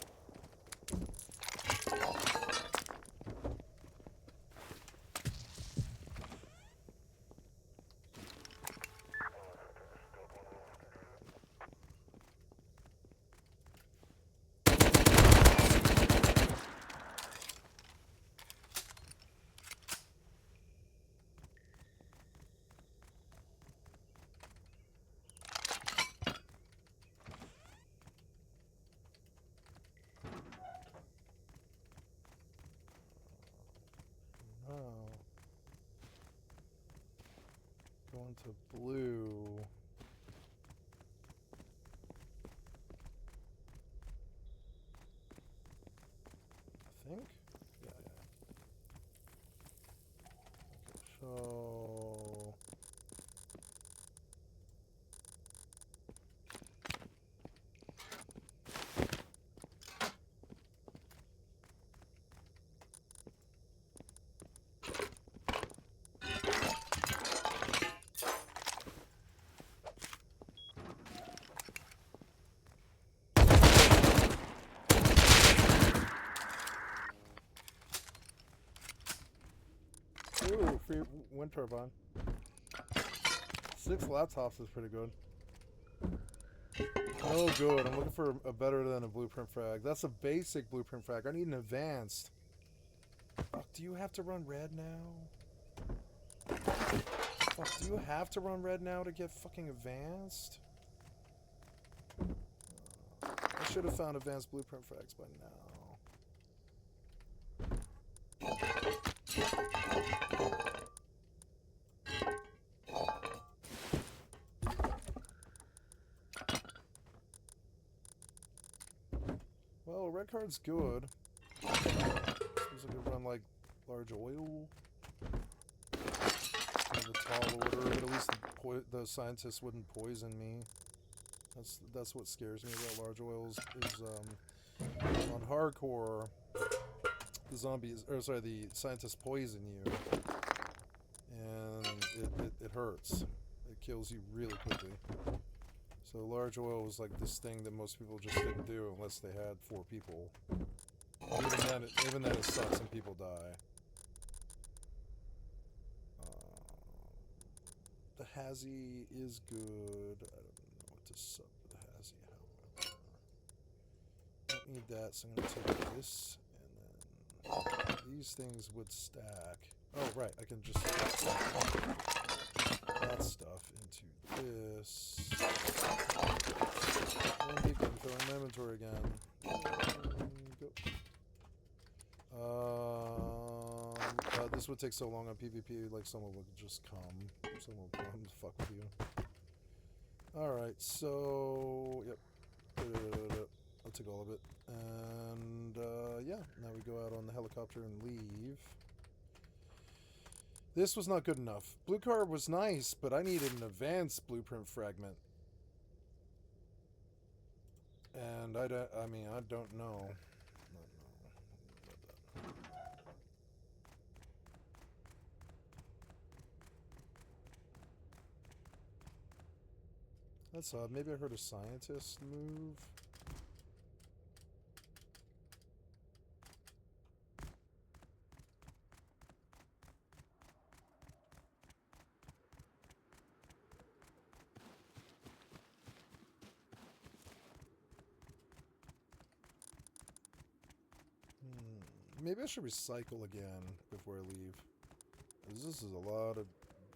Oh. Going to blue. wind turbine. 6 laptops is pretty good. Oh, good. I'm looking for a better than a blueprint frag. That's a basic blueprint frag. I need an advanced. Fuck, do you have to run red now? Fuck, do you have to run red now to get fucking advanced? I should have found advanced blueprint frags by now. Well, red card's good. Suppose I could run like large oil. Of a tall order, but at least the scientists wouldn't poison me. That's what scares me about large oils. Is on hardcore, the zombies, or sorry, the scientists poison you, and it hurts. It kills you really quickly. So large oil was like this thing that most people just didn't do unless they had 4 people. Even then it sucks and people die. The Hazy is good. I don't know what to sub with the Hazy, however. Don't need that, so I'm going to take this, and then these things would stack. Oh, right, I can just stack that stuff into this. And you can throw in my inventory again. Go. This would take so long on PvP, like someone would just come. Someone would come to fuck with you. Alright, so, yep. I'll take all of it. And, yeah, now we go out on the helicopter and leave. This was not good enough. Blue card was nice, but I needed an advanced blueprint fragment. And I don't know. That's odd. Maybe I heard a scientist move. Maybe I should recycle again before I leave. Because this is a lot of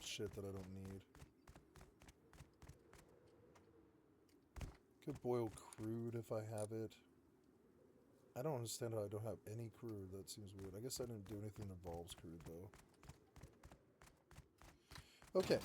shit that I don't need. Could boil crude if I have it. I don't understand how I don't have any crude. That seems weird. I guess I didn't do anything that involves crude, though. Okay.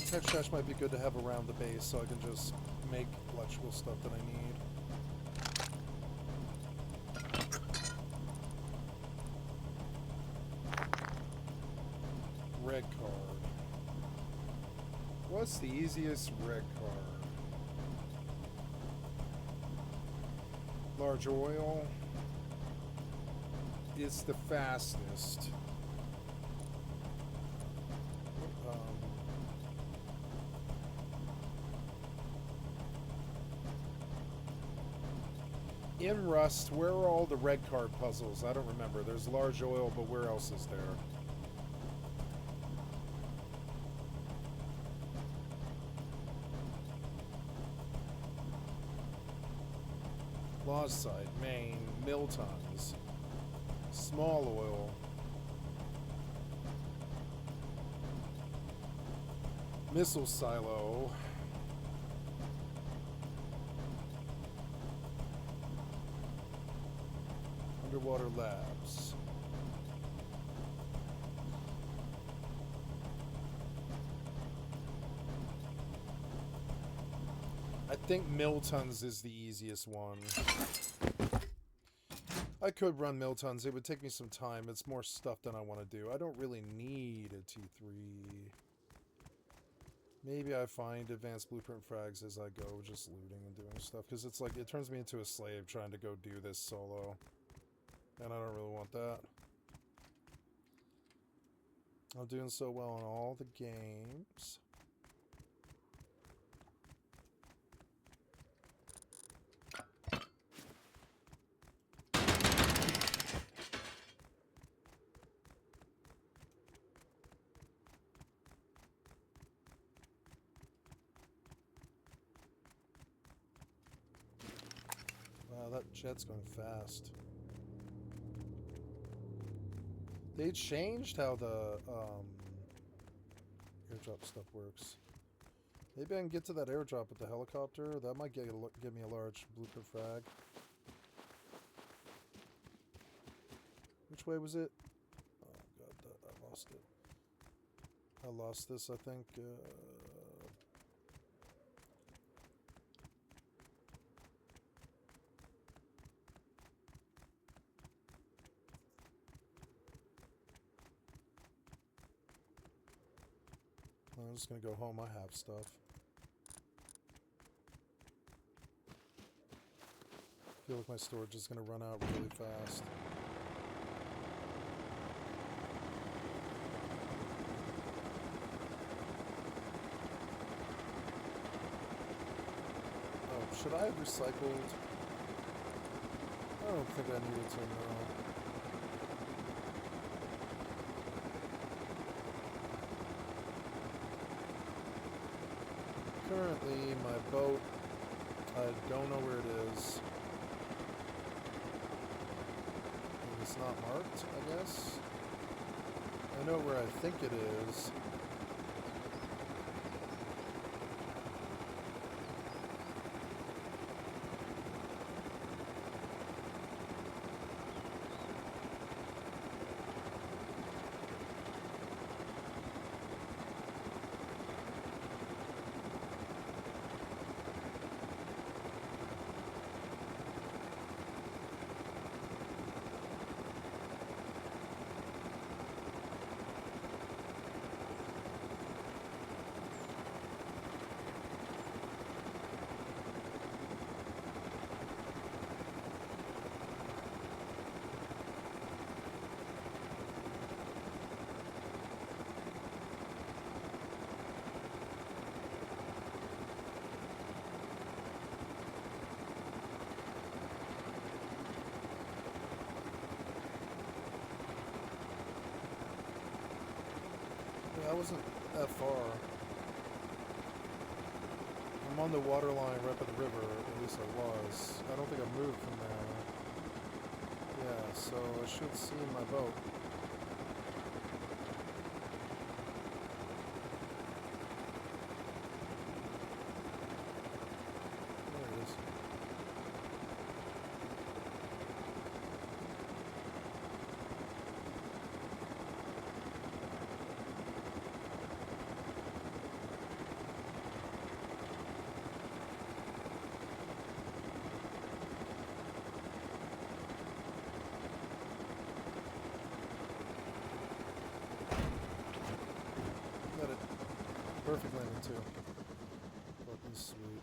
Tech trash might be good to have around the base so I can just make electrical stuff that I need. Red card. What's the easiest red card? Large oil. It's the fastest. in Rust, where are all the red card puzzles? I don't remember. There's large oil, but where else is there? Lost Site, Maine, Miltons, Small Oil, Missile Silo, Underwater Labs. I think Miltons is the easiest one. I could run Miltons. It would take me some time. It's more stuff than I want to do. I don't really need a T3. Maybe I find advanced blueprint frags as I go, just looting and doing stuff. Because it's like, it turns me into a slave trying to go do this solo. And I don't really want that. I'm doing so well in all the games. Wow, that jet's going fast. They changed how the airdrop stuff works. Maybe I can get to that airdrop with the helicopter. That might give me a large blueprint frag. Which way was it? Oh god, I lost it. I lost this, I think. I'm just gonna go home. I have stuff. I feel like my storage is gonna run out really fast. Oh, should I have recycled? I don't think I needed to, no. Currently, my boat, I don't know where it is. It's not marked, I guess. I know where I think it is. I wasn't that far. I'm on the water line right by the river, at least I was. I don't think I moved from there. Yeah, so I should see my boat. There it is. Got it. Perfect landing too. Fucking sweet.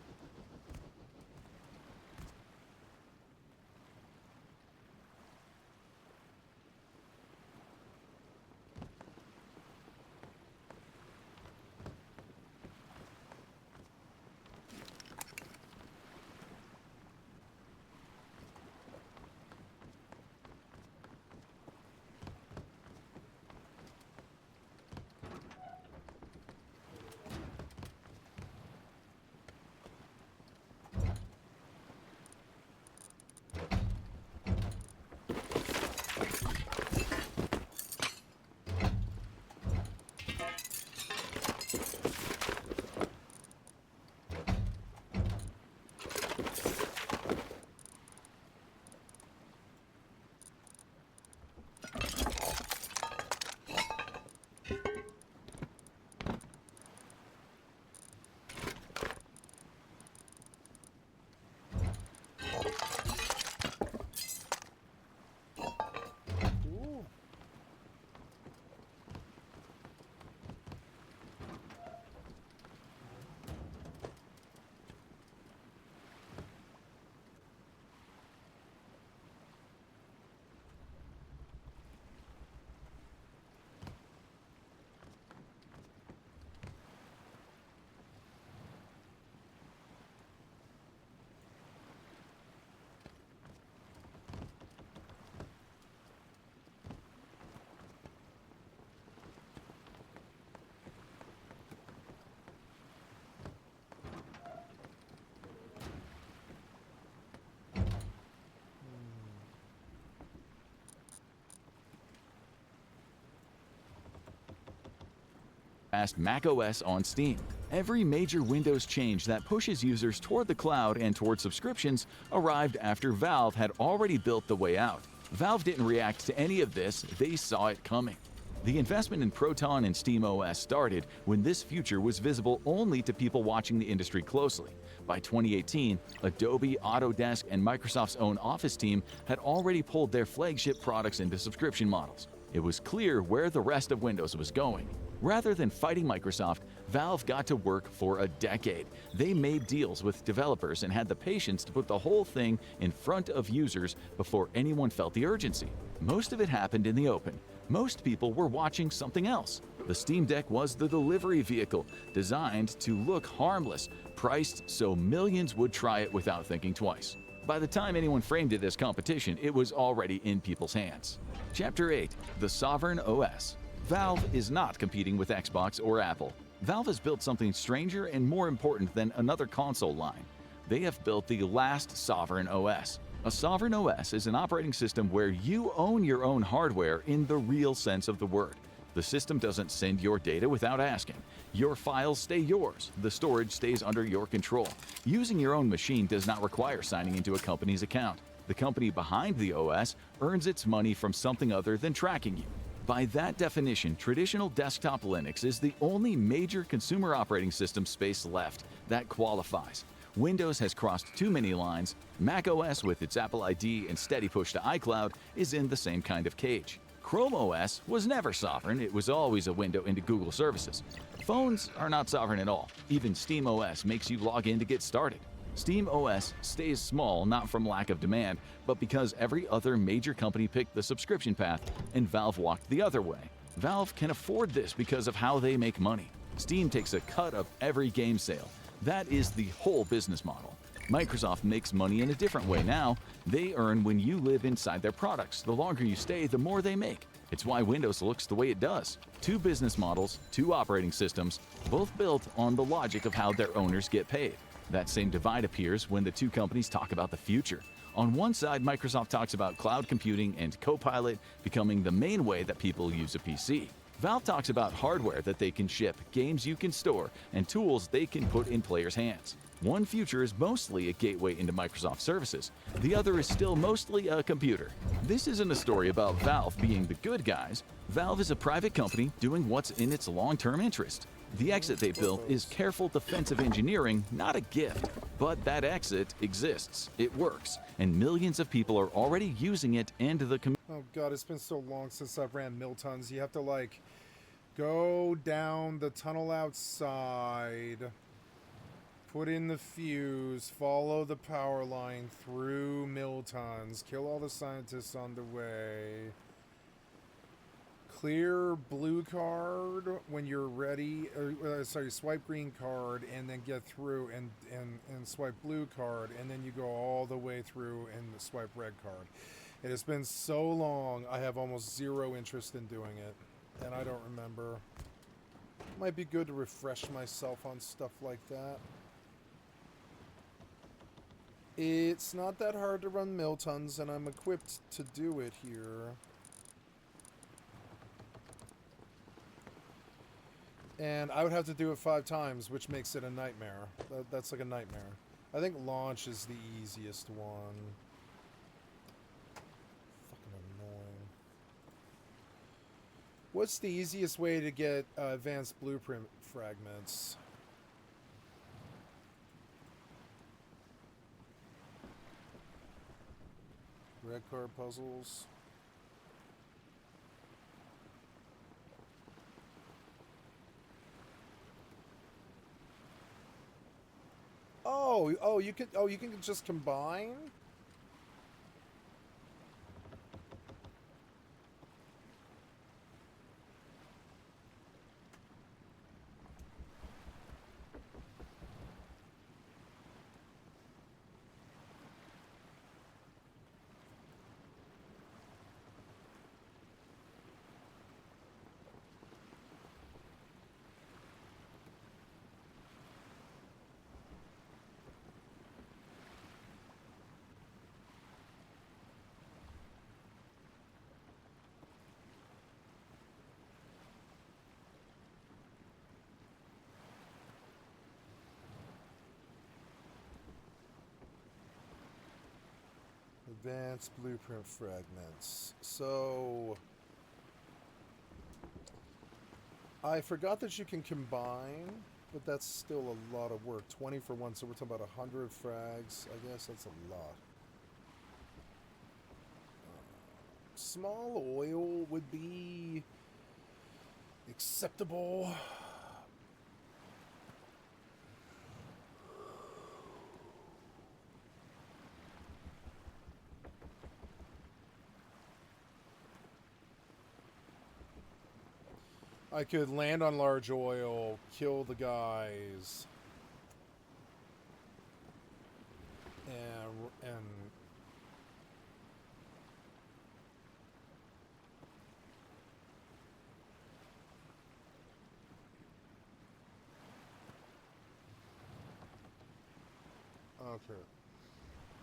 fast macOS on Steam. Every major Windows change that pushes users toward the cloud and toward subscriptions arrived after Valve had already built the way out. Valve didn't react to any of this, they saw it coming. The investment in Proton and SteamOS started when this future was visible only to people watching the industry closely. By 2018, Adobe, Autodesk, and Microsoft's own Office team had already pulled their flagship products into subscription models. It was clear where the rest of Windows was going. Rather than fighting Microsoft, Valve got to work for a decade. They made deals with developers and had the patience to put the whole thing in front of users before anyone felt the urgency. Most of it happened in the open. Most people were watching something else. The Steam Deck was the delivery vehicle, designed to look harmless, priced so millions would try it without thinking twice. By the time anyone framed it as competition, it was already in people's hands. Chapter 8. The Sovereign OS. Valve is not competing with Xbox or Apple. Valve has built something stranger and more important than another console line. They have built the last Sovereign OS. A Sovereign OS is an operating system where you own your own hardware in the real sense of the word. The system doesn't send your data without asking. Your files stay yours. The storage stays under your control. Using your own machine does not require signing into a company's account. The company behind the OS earns its money from something other than tracking you. By that definition, traditional desktop Linux is the only major consumer operating system space left that qualifies. Windows has crossed too many lines. macOS, with its Apple ID and steady push to iCloud, is in the same kind of cage. Chrome OS was never sovereign, it was always a window into Google services. Phones are not sovereign at all. Even SteamOS makes you log in to get started. SteamOS stays small not from lack of demand, but because every other major company picked the subscription path and Valve walked the other way. Valve can afford this because of how they make money. Steam takes a cut of every game sale. That is the whole business model. Microsoft makes money in a different way now. They earn when you live inside their products. The longer you stay, the more they make. It's why Windows looks the way it does. Two business models, two operating systems, both built on the logic of how their owners get paid. That same divide appears when the two companies talk about the future. On one side, Microsoft talks about cloud computing and Copilot becoming the main way that people use a PC. Valve talks about hardware that they can ship, games you can store, and tools they can put in players' hands. One future is mostly a gateway into Microsoft services. The other is still mostly a computer. This isn't a story about Valve being the good guys. Valve is a private company doing what's in its long-term interest. The exit they built is careful defensive engineering, not a gift. But that exit exists, it works, and millions of people are already using it and the community. Oh god, it's been so long since I've ran mill tons. You have to like go down the tunnel outside, put in the fuse, follow the power line through mill tons, kill all the scientists on the way, clear blue card when you're ready, sorry, swipe green card and then get through and swipe blue card, and then you go all the way through and swipe red card. It has been so long, I have almost zero interest in doing it, and I don't remember. Might be good to refresh myself on stuff like that. It's not that hard to run mill tons, and I'm equipped to do it here. And I would have to do it 5 times, which makes it a nightmare. That's like a nightmare. I think launch is the easiest one. What's the easiest way to get advanced blueprint fragments? Red card puzzles. Oh, you can just combine? Advanced blueprint fragments. So I forgot that you can combine, but that's still a lot of work. 20 for one, so we're talking about 100 frags. I guess that's a lot. Small oil would be acceptable. I could land on large oil, kill the guys, and okay.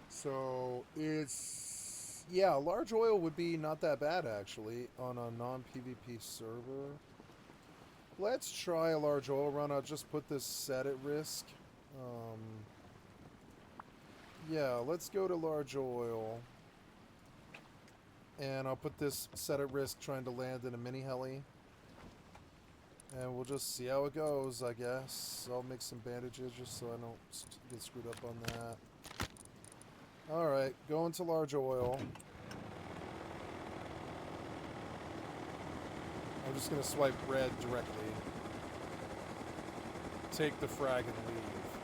So it's, yeah, large oil would be not that bad actually on a non-PvP server. Let's try a large oil run. I'll just put this set at risk. Yeah, let's go to large oil. And I'll put this set at risk trying to land in a mini heli. And we'll just see how it goes, I guess. I'll make some bandages just so I don't get screwed up on that. Alright, going to large oil. I'm just going to swipe red directly. Take the frag and leave.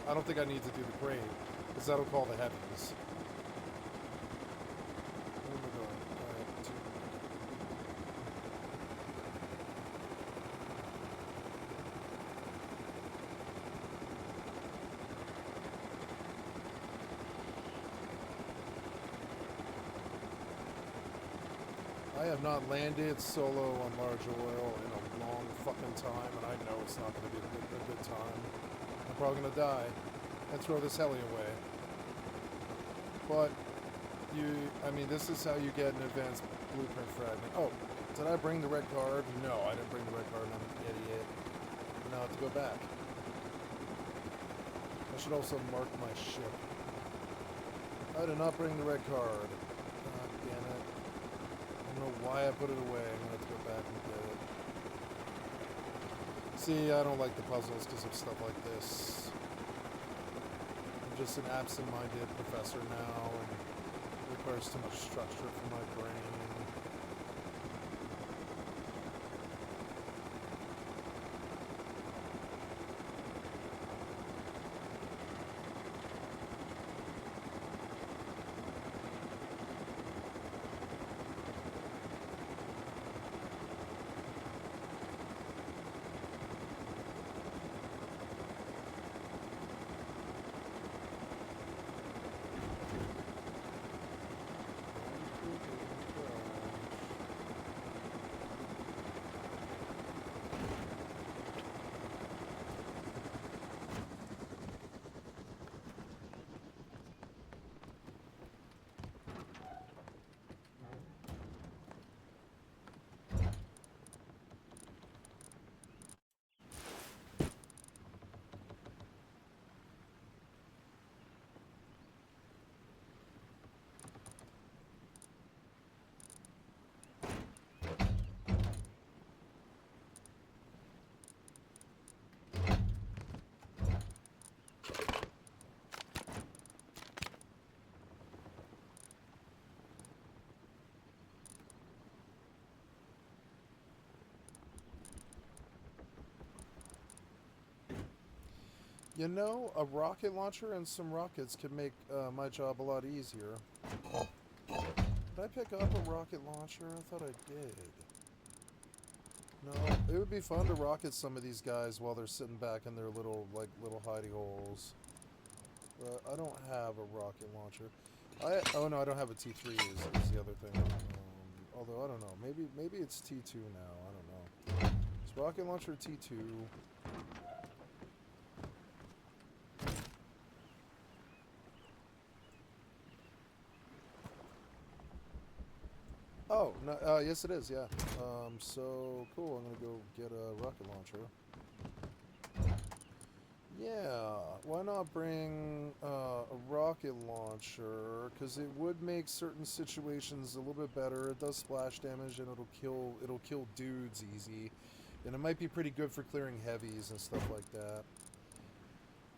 I don't think I need to do the crane, because that'll call the heavies. Where am I going? Alright, I have not landed solo on large oil in a long fucking time, and I know it's not going to be a good time. I'm probably going to die and throw this heli away. But, I mean, this is how you get an advanced blueprint fragment. Oh, did I bring the red card? No, I didn't bring the red card. I'm an idiot. Now I have to go back. I should also mark my ship. I did not bring the red card. God damn it. I don't know why I put it away. I'm going to have to go back and get it. See, I don't like the puzzles because of stuff like this. I'm just an absent-minded professor now, and it requires too much structure for my brain. You know, a rocket launcher and some rockets could make my job a lot easier. Did I pick up a rocket launcher? I thought I did. No, it would be fun to rocket some of these guys while they're sitting back in their little hidey holes. But I don't have a rocket launcher. Oh no, I don't have a T3 is the other thing. Although, I don't know. Maybe it's T2 now. I don't know. Is rocket launcher T2? Oh, no, yes it is, yeah. So, cool, I'm gonna go get a rocket launcher. Yeah, why not bring a rocket launcher? Because it would make certain situations a little bit better. It does splash damage and it'll kill dudes easy, and it might be pretty good for clearing heavies and stuff like that.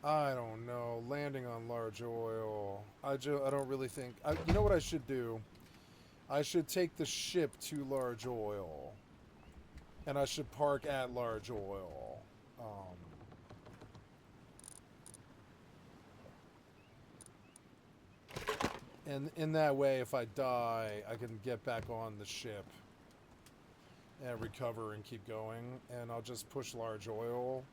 I don't know. Landing on large oil. I don't really think. You know what I should do? I should take the ship to large oil, and I should park at large oil. And in that way, if I die, I can get back on the ship and recover and keep going. And I'll just push large oil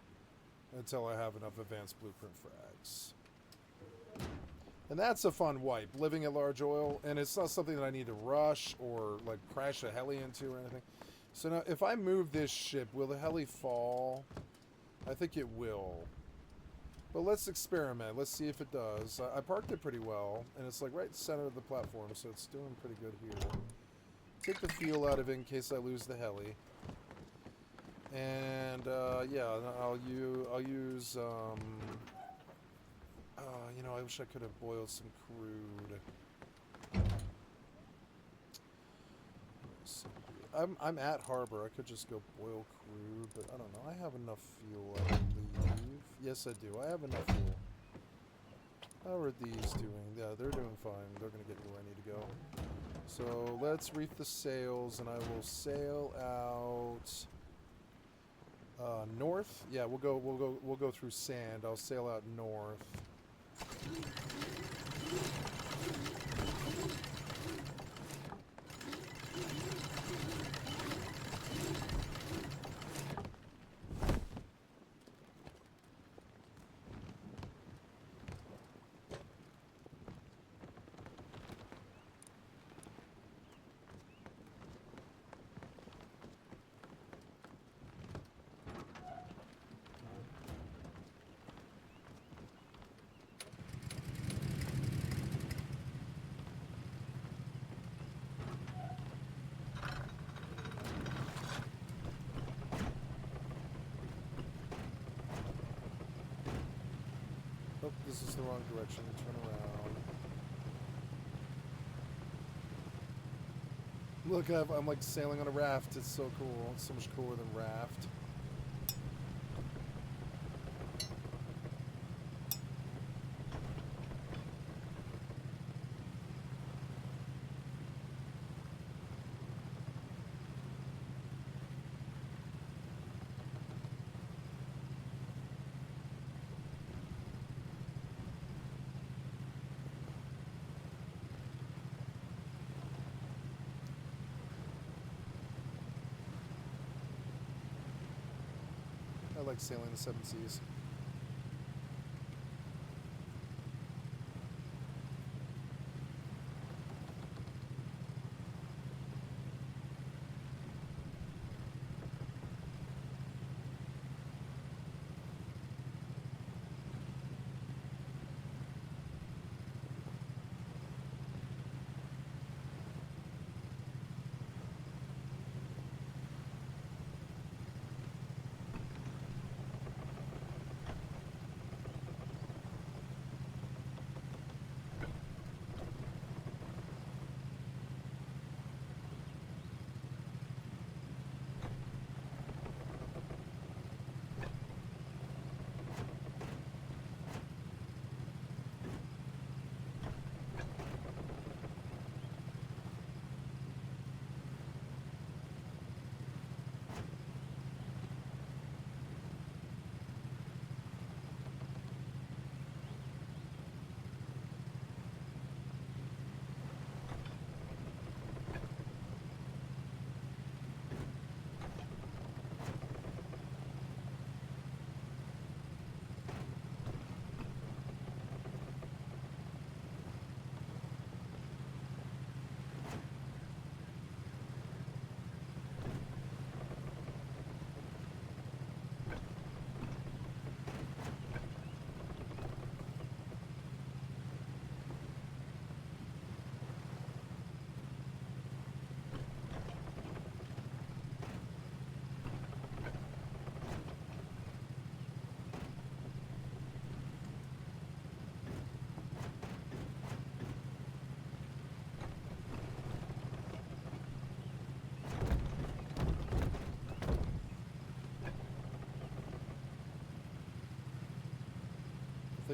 until I have enough advanced blueprint frags. And that's a fun wipe, living at large oil. And it's not something that I need to rush or like crash a heli into or anything. So now, if I move this ship, will the heli fall? I think it will. But let's experiment. Let's see if it does. I parked it pretty well, and it's like right in the center of the platform, so it's doing pretty good here. Take the fuel out of it in case I lose the heli. And yeah, I'll use you know, I wish I could have boiled some crude. I'm at harbor. I could just go boil crude, but I don't know. I have enough fuel, I believe. Yes, I do. I have enough fuel. How are these doing? Yeah, they're doing fine. They're gonna get me where I need to go. So let's reef the sails, and I will sail out north. Yeah, we'll go through sand. I'll sail out north. Oh, this is the wrong direction. Turn around. Look, I'm like sailing on a raft. It's so cool. It's so much cooler than raft. I like sailing the seven seas.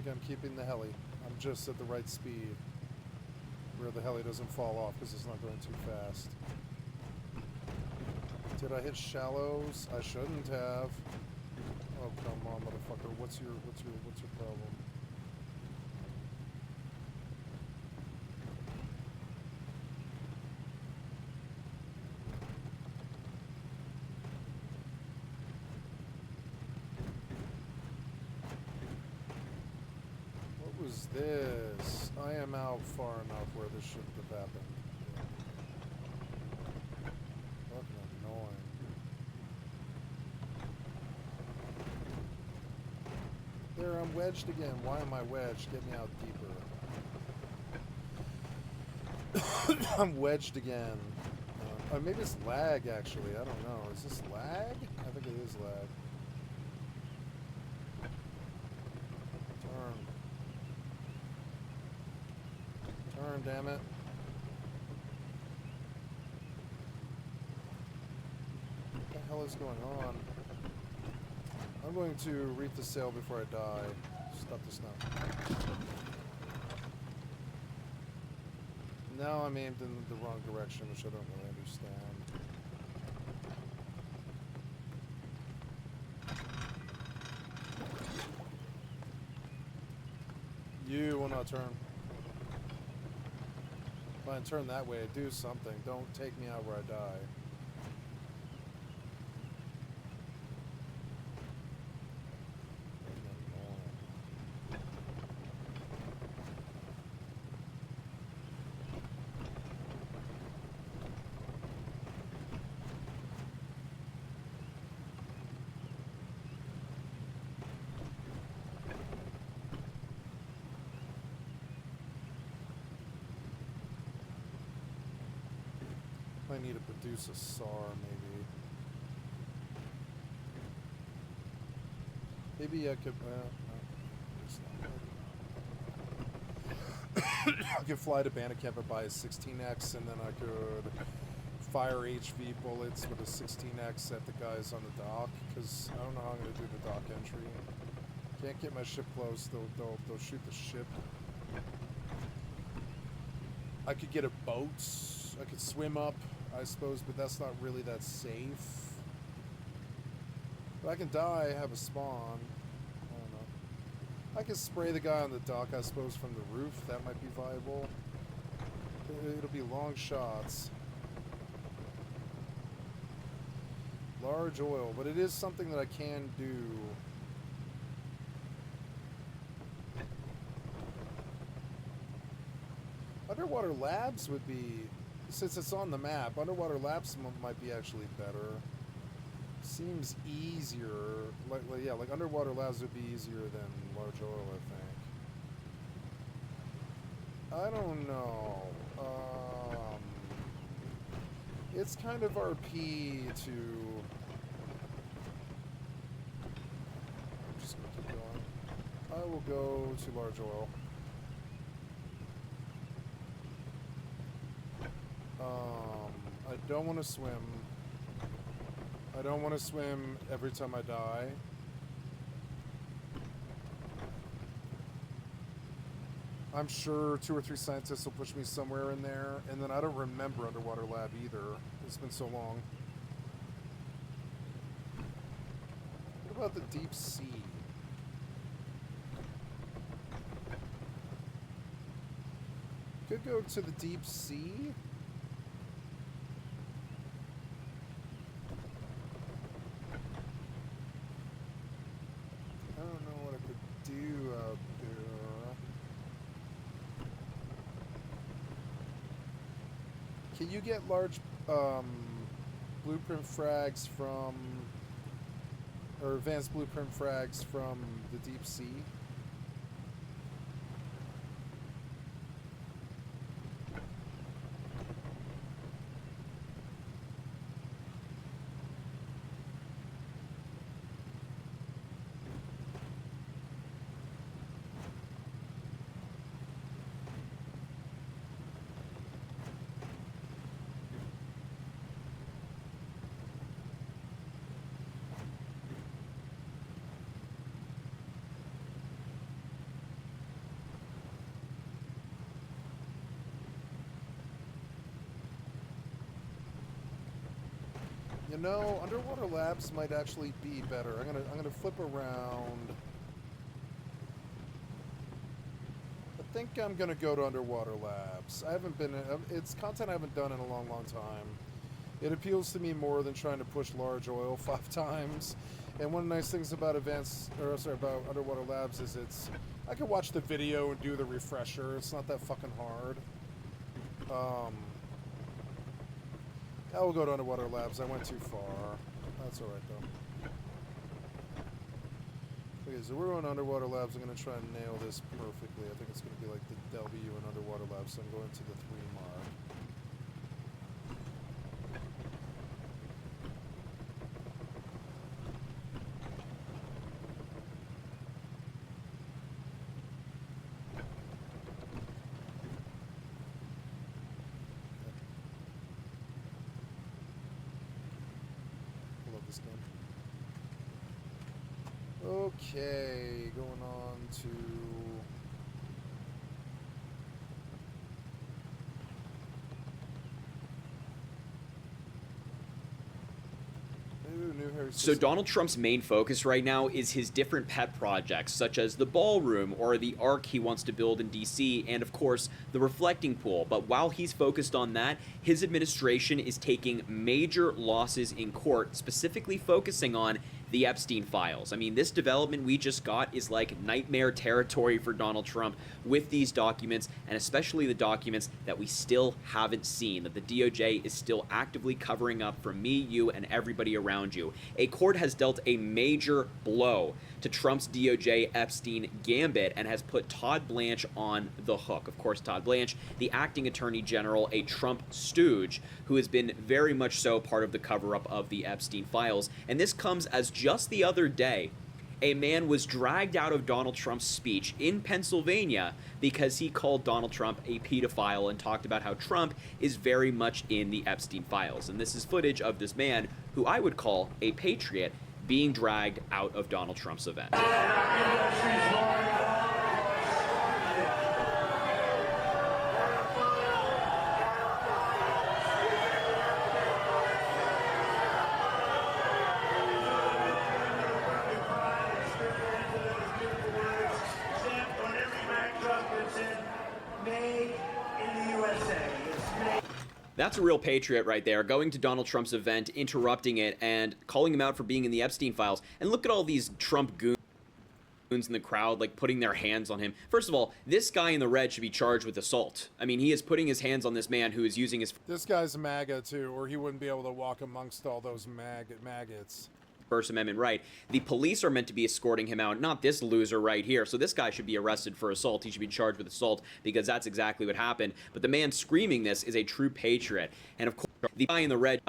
think I'm keeping the heli. I'm just at the right speed where the heli doesn't fall off because it's not going too fast. Did I hit shallows? I shouldn't have. Oh, come on, motherfucker. What's your problem? What was this? I am out far enough where this shouldn't have happened. Fucking annoying. There, I'm wedged again. Why am I wedged? Get me out deeper. I'm wedged again. Maybe it's lag, actually. I don't know. Is this lag? I think it is lag. Turn. Turn, damn it. What the hell is going on? I'm going to reef the sail before I die. Stop the snow. Now I'm aimed in the wrong direction, which I don't really understand. You will not turn. Fine, turn that way. Do something. Don't take me out where I die. I need to produce a SAR, maybe. Maybe I could. I could fly to Bandicamp and buy a 16X, and then I could fire HV bullets with a 16X at the guys on the dock. Because I don't know how I'm gonna do the dock entry. Can't get my ship close. They'll shoot the ship. I could get a boat. I could swim up, I suppose, but that's not really that safe. But I can die, have a spawn. I don't know. I can spray the guy on the dock, I suppose, from the roof. That might be viable. It'll be long shots. Large oil, but it is something that I can do. Underwater labs would be, since it's on the map, underwater labs might be actually better. Seems easier. Like underwater labs would be easier than large oil, I think. I don't know. It's kind of RP to. I'm just gonna keep going. I will go to large oil. I don't want to swim. I don't want to swim every time I die. I'm sure 2 or 3 scientists will push me somewhere in there, and then I don't remember Underwater Lab either. It's been so long. What about the deep sea? Could go to the deep sea. I don't know what I could do out there. Can you get large blueprint frags from, or advanced blueprint frags from the deep sea? You know, Underwater Labs might actually be better. I'm gonna flip around. I think I'm gonna go to Underwater Labs. I haven't been. It's content I haven't done in a long, long time. It appeals to me more than trying to push large oil 5 times. And one of the nice things about about Underwater Labs is I can watch the video and do the refresher. It's not that fucking hard. I will go to Underwater Labs. I went too far. That's alright though. Okay, so we're on Underwater Labs. I'm going to try and nail this perfectly. I think it's going to be like the W in Underwater Labs, so I'm going to the 3 mark. Okay, going on to... So Donald Trump's main focus right now is his different pet projects, such as the ballroom or the ark he wants to build in DC, and of course, the reflecting pool. But while he's focused on that, his administration is taking major losses in court, specifically focusing on the Epstein files. I mean, this development we just got is like nightmare territory for Donald Trump with these documents, and especially the documents that we still haven't seen, that the DOJ is still actively covering up for me, you, and everybody around you. A court has dealt a major blow to Trump's DOJ Epstein gambit and has put Todd Blanche on the hook. Of course, Todd Blanche, the acting attorney general, a Trump stooge, who has been very much so part of the cover-up of the Epstein files. And this comes as just the other day, a man was dragged out of Donald Trump's speech in Pennsylvania because he called Donald Trump a pedophile and talked about how Trump is very much in the Epstein files. And this is footage of this man, who I would call a patriot, being dragged out of Donald Trump's event. That's a real patriot right there, going to Donald Trump's event, interrupting it, and calling him out for being in the Epstein files. And look at all these Trump goons in the crowd, like, putting their hands on him. First of all, this guy in the red should be charged with assault. I mean, he is putting his hands on this man who is using his... This guy's MAGA, too, or he wouldn't be able to walk amongst all those maggots. First Amendment right. The police are meant to be escorting him out, not this loser right here. So this guy should be arrested for assault. He should be charged with assault because that's exactly what happened. But the man screaming this is a true patriot. And of course, the guy in the red...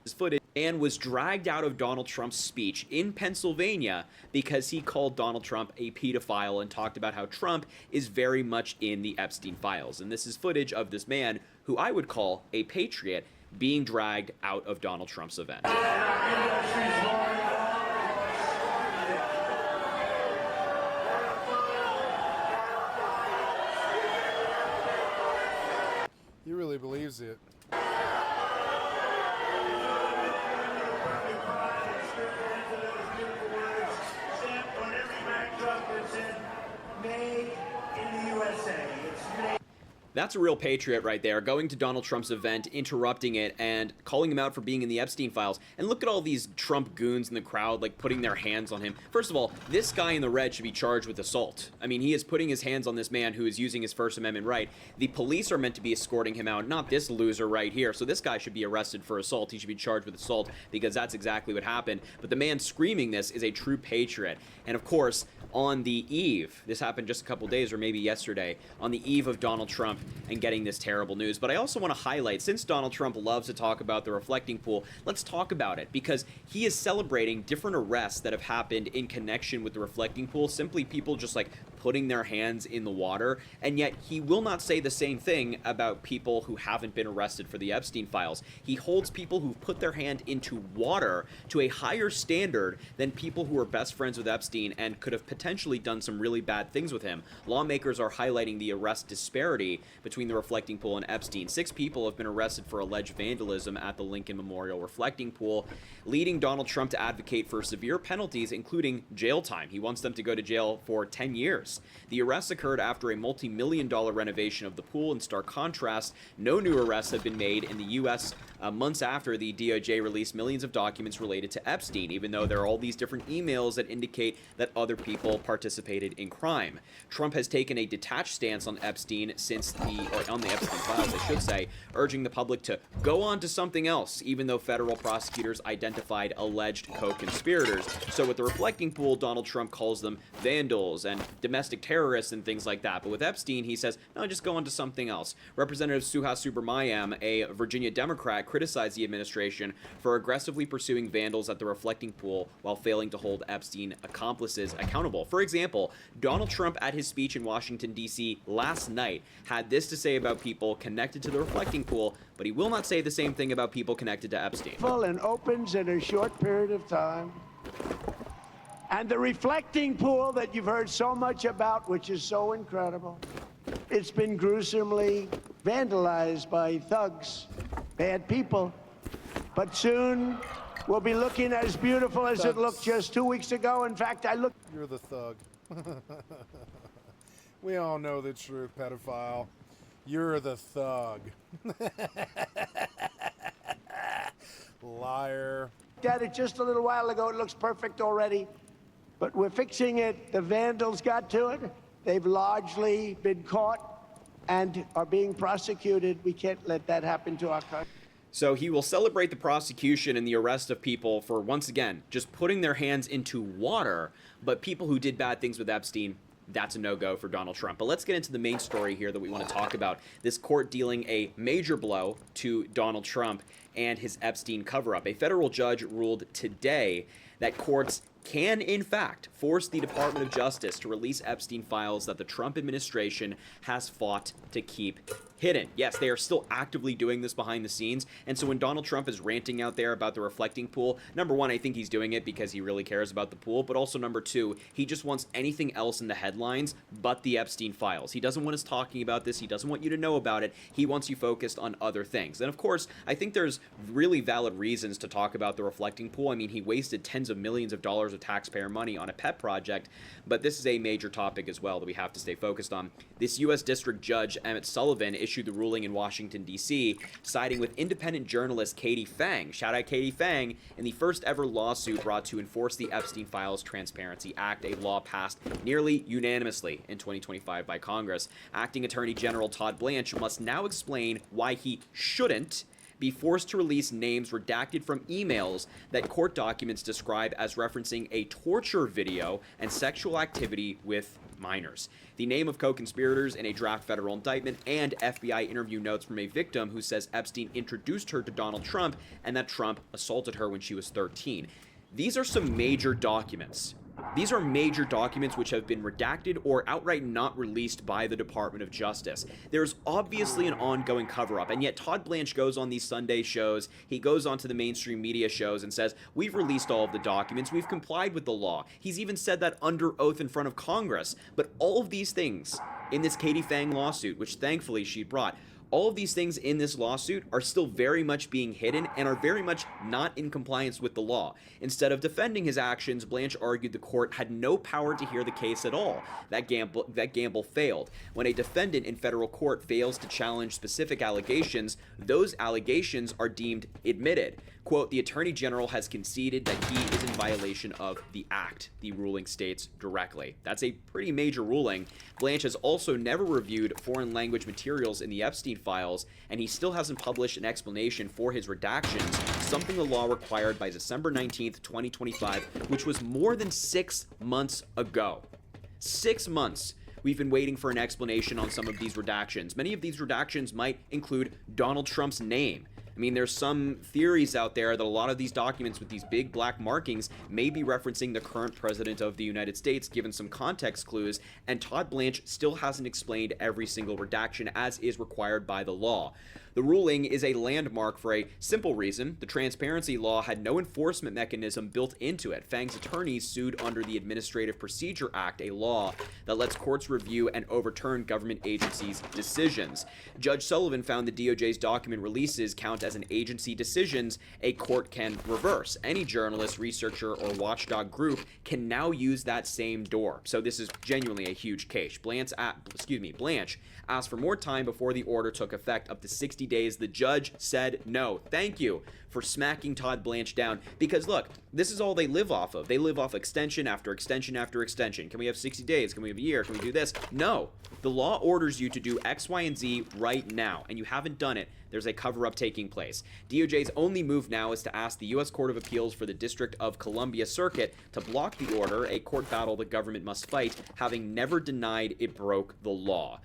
This footage, man was dragged out of Donald Trump's speech in Pennsylvania because he called Donald Trump a pedophile and talked about how Trump is very much in the Epstein files. And this is footage of this man, who I would call a patriot, being dragged out of Donald Trump's event. He really believes it. That's a real patriot right there, going to Donald Trump's event, interrupting it, and calling him out for being in the Epstein files. And look at all these Trump goons in the crowd, like, putting their hands on him. First of all, this guy in the red should be charged with assault. I mean, he is putting his hands on this man who is using his First Amendment right. The police are meant to be escorting him out, not this loser right here. So this guy should be arrested for assault. He should be charged with assault because that's exactly what happened. But the man screaming this is a true patriot. And of course, on the eve, this happened just a couple days or maybe yesterday, on the eve of Donald Trump and getting this terrible news. But I also want to highlight, since Donald Trump loves to talk about the reflecting pool, let's talk about it, because he is celebrating different arrests that have happened in connection with the reflecting pool. Simply people just like putting their hands in the water, and yet he will not say the same thing about people who haven't been arrested for the Epstein files. He holds people who've put their hand into water to a higher standard than people who are best friends with Epstein and could have potentially done some really bad things with him. Lawmakers are highlighting the arrest disparity between the reflecting pool and Epstein. 6 people have been arrested for alleged vandalism at the Lincoln Memorial reflecting pool, leading Donald Trump to advocate for severe penalties, including jail time. He wants them to go to jail for 10 years. The arrests occurred after a multi-million-dollar renovation of the pool. In stark contrast, no new arrests have been made in the U.S. Months after the DOJ released millions of documents related to Epstein, even though there are all these different emails that indicate that other people participated in crime. Trump has taken a detached stance on Epstein on the Epstein files, I should say, urging the public to go on to something else, even though federal prosecutors identified alleged co-conspirators. So with the reflecting pool, Donald Trump calls them vandals and domestic terrorists and things like that. But with Epstein, he says, no, just go on to something else. Representative Suha Subramaniam, a Virginia Democrat, criticized the administration for aggressively pursuing vandals at the reflecting pool while failing to hold Epstein accomplices accountable. For example, Donald Trump at his speech in Washington, D.C. last night had this to say about people connected to the reflecting pool, but he will not say the same thing about people connected to Epstein. And opens in a short period of time. And the reflecting pool that you've heard so much about, which is so incredible, it's been gruesomely vandalized by thugs, bad people. But soon we'll be looking as beautiful as it looked just 2 weeks ago. In fact, I looked. You're the thug. We all know the truth, pedophile. You're the thug. Liar. At it just a little while ago. It looks perfect already, but we're fixing it. The vandals got to it. They've largely been caught and are being prosecuted. We can't let that happen to our country. So he will celebrate the prosecution and the arrest of people for, once again, just putting their hands into water, but people who did bad things with Epstein, that's a no-go for Donald Trump. But let's get into the main story here that we want to talk about. This court dealing a major blow to Donald Trump and his Epstein cover-up. A federal judge ruled today that courts can, in fact, force the Department of Justice to release Epstein files that the Trump administration has fought to keep hidden. Yes, they are still actively doing this behind the scenes, and so when Donald Trump is ranting out there about the reflecting pool, number one, I think he's doing it because he really cares about the pool, but also number two, he just wants anything else in the headlines but the Epstein files. He doesn't want us talking about this. He doesn't want you to know about it. He wants you focused on other things. And of course, I think there's really valid reasons to talk about the reflecting pool. I mean, he wasted tens of millions of dollars of taxpayer money on a pet project, but this is a major topic as well that we have to stay focused on. This U.S. District Judge Emmett Sullivan issued the ruling in Washington, D.C., siding with independent journalist Katie Fang, shout out Katie Fang, in the first ever lawsuit brought to enforce the Epstein Files Transparency Act, a law passed nearly unanimously in 2025 by Congress. Acting Attorney General Todd Blanche must now explain why he shouldn't be forced to release names redacted from emails that court documents describe as referencing a torture video and sexual activity with minors. The name of co-conspirators in a draft federal indictment and FBI interview notes from a victim who says Epstein introduced her to Donald Trump and that Trump assaulted her when she was 13. These are some major documents. These are major documents which have been redacted or outright not released by the Department of Justice. There's obviously an ongoing cover-up, and yet Todd Blanche goes on these Sunday shows, he goes onto the mainstream media shows and says, we've released all of the documents, we've complied with the law. He's even said that under oath in front of Congress. But all of these things in this Katie Fang lawsuit, which thankfully she brought, all of these things in this lawsuit are still very much being hidden and are very much not in compliance with the law. Instead of defending his actions, Blanche argued the court had no power to hear the case at all. That gamble failed. When a defendant in federal court fails to challenge specific allegations, those allegations are deemed admitted. Quote, the Attorney General has conceded that he is in violation of the act, the ruling states directly. That's a pretty major ruling. Blanche has also never reviewed foreign language materials in the Epstein files, and he still hasn't published an explanation for his redactions, something the law required by December 19th, 2025, which was more than 6 months ago. 6 months. We've been waiting for an explanation on some of these redactions. Many of these redactions might include Donald Trump's name. I mean, there's some theories out there that a lot of these documents with these big black markings may be referencing the current president of the United States, given some context clues, and Todd Blanche still hasn't explained every single redaction as is required by the law. The ruling is a landmark for a simple reason. The transparency law had no enforcement mechanism built into it. Fang's attorneys sued under the Administrative Procedure Act, a law that lets courts review and overturn government agencies' decisions. Judge Sullivan found the DOJ's document releases count as an agency decisions a court can reverse. Any journalist, researcher, or watchdog group can now use that same door. So this is genuinely a huge case. Blanche asked for more time before the order took effect, up to 60 days. The judge said no. Thank you for smacking Todd Blanche down, because look, this is all they live off of. They live off extension after extension after extension. Can we have 60 days? Can we have a year? Can we do this? No. The law orders you to do X, Y, and Z right now, and you haven't done it. There's a cover-up taking place. DOJ's only move now is to ask the U.S. Court of Appeals for the District of Columbia Circuit to block the order, a court battle the government must fight, having never denied it broke the law.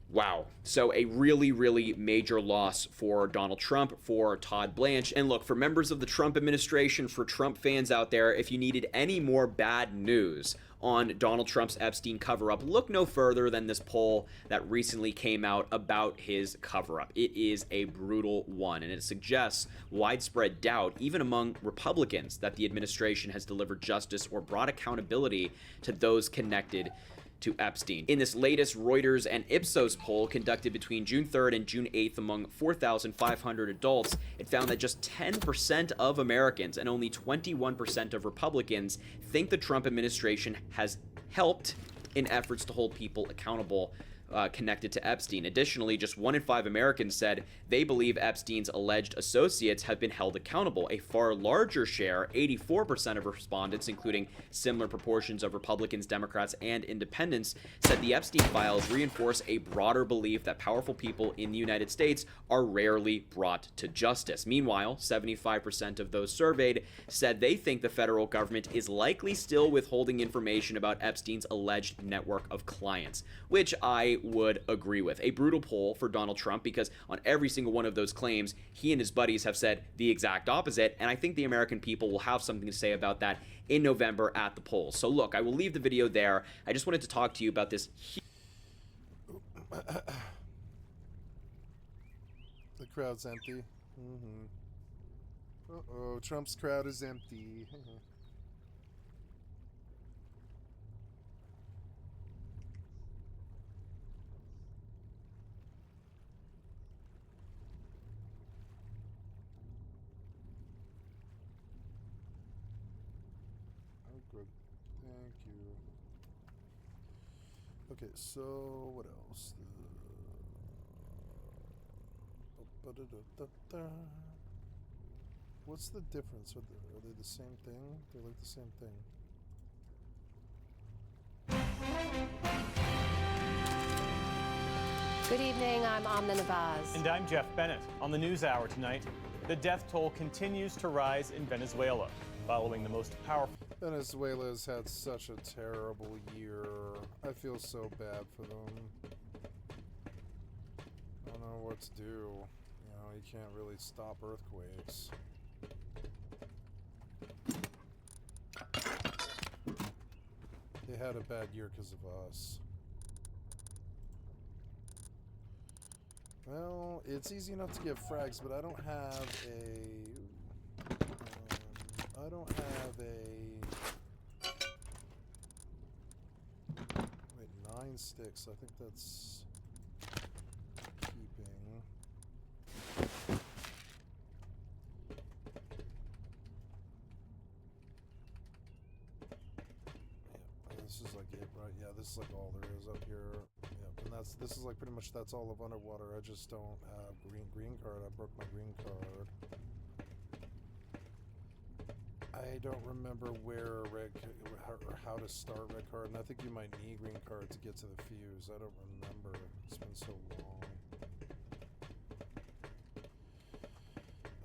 Wow. So a really, really major loss for Donald Trump, for Todd Blanche. And look, for members of the Trump administration, for Trump fans out there, if you needed any more bad news on Donald Trump's Epstein cover-up, look no further than this poll that recently came out about his cover-up. It is a brutal one, and it suggests widespread doubt, even among Republicans, that the administration has delivered justice or brought accountability to those connected to Epstein. In this latest Reuters and Ipsos poll conducted between June 3rd and June 8th among 4,500 adults, it found that just 10% of Americans and only 21% of Republicans think the Trump administration has helped in efforts to hold people accountable connected to Epstein. Additionally, just 1 in 5 Americans said they believe Epstein's alleged associates have been held accountable. A far larger share, 84% of respondents, including similar proportions of Republicans, Democrats, and independents, said the Epstein files reinforce a broader belief that powerful people in the United States are rarely brought to justice. Meanwhile, 75% of those surveyed said they think the federal government is likely still withholding information about Epstein's alleged network of clients, which I would agree with. A brutal poll for Donald Trump, because on every single one of those claims, he and his buddies have said the exact opposite, and I think the American people will have something to say about that in November at the polls. So look, I will leave the video there. I just wanted to talk to you about this. The crowd's empty. Uh-oh, Trump's crowd is empty. Good. Thank you. Okay, so what else? What's the difference? Are they the same thing? They're like the same thing. Good evening, I'm Amna Navaz. And I'm Jeff Bennett. On the NewsHour tonight, the death toll continues to rise in Venezuela, following the most powerful... Venezuela's had such a terrible year. I feel so bad for them. I don't know what to do. You know, you can't really stop earthquakes. They had a bad year because of us. Well, it's easy enough to get frags, but I don't have a... I don't have a... Wait, 9 sticks. I think that's keeping. Yeah, this is like it, right? Yeah, this is like all there is up here. Yeah, and this is like pretty much that's all of underwater. I just don't have green card. I broke my green card. I don't remember where how to start red card, and I think you might need green card to get to the fuse. I don't remember. It's been so long.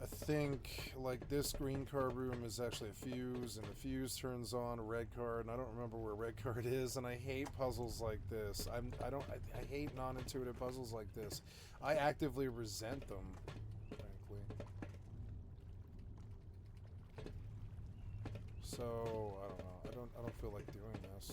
I think like this green card room is actually a fuse, and the fuse turns on a red card, and I don't remember where red card is. And I hate puzzles like this. I hate non-intuitive puzzles like this. I actively resent them, frankly. So I don't know. I don't feel like doing this.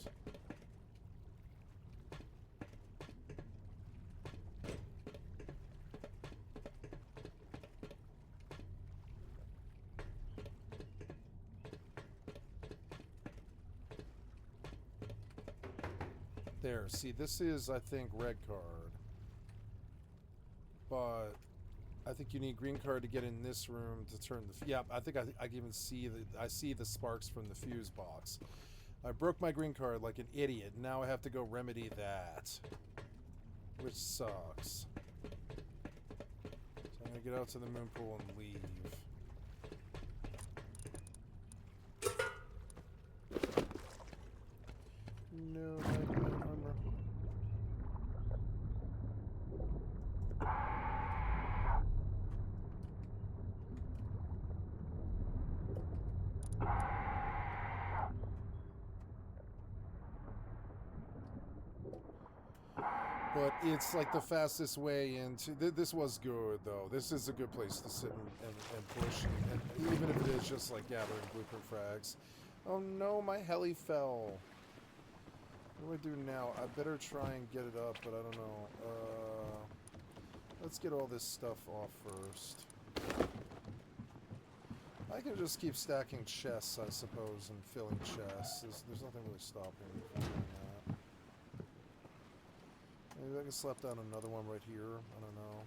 There, see, this is, I think, red card. But I think you need green card to get in this room to turn the... Yeah, I think I can even see I see the sparks from the fuse box. I broke my green card like an idiot. Now I have to go remedy that. Which sucks. So I'm going to get out to the moon pool and leave. No, I can't remember. But it's like the fastest way into... This was good, though. This is a good place to sit and push. And even if it is just like gathering blueprint frags. Oh no, my heli fell. What do I do now? I better try and get it up, but I don't know. Let's get all this stuff off first. I can just keep stacking chests, I suppose, and filling chests. There's nothing really stopping me from doing that. Maybe I can slap down another one right here. I don't know.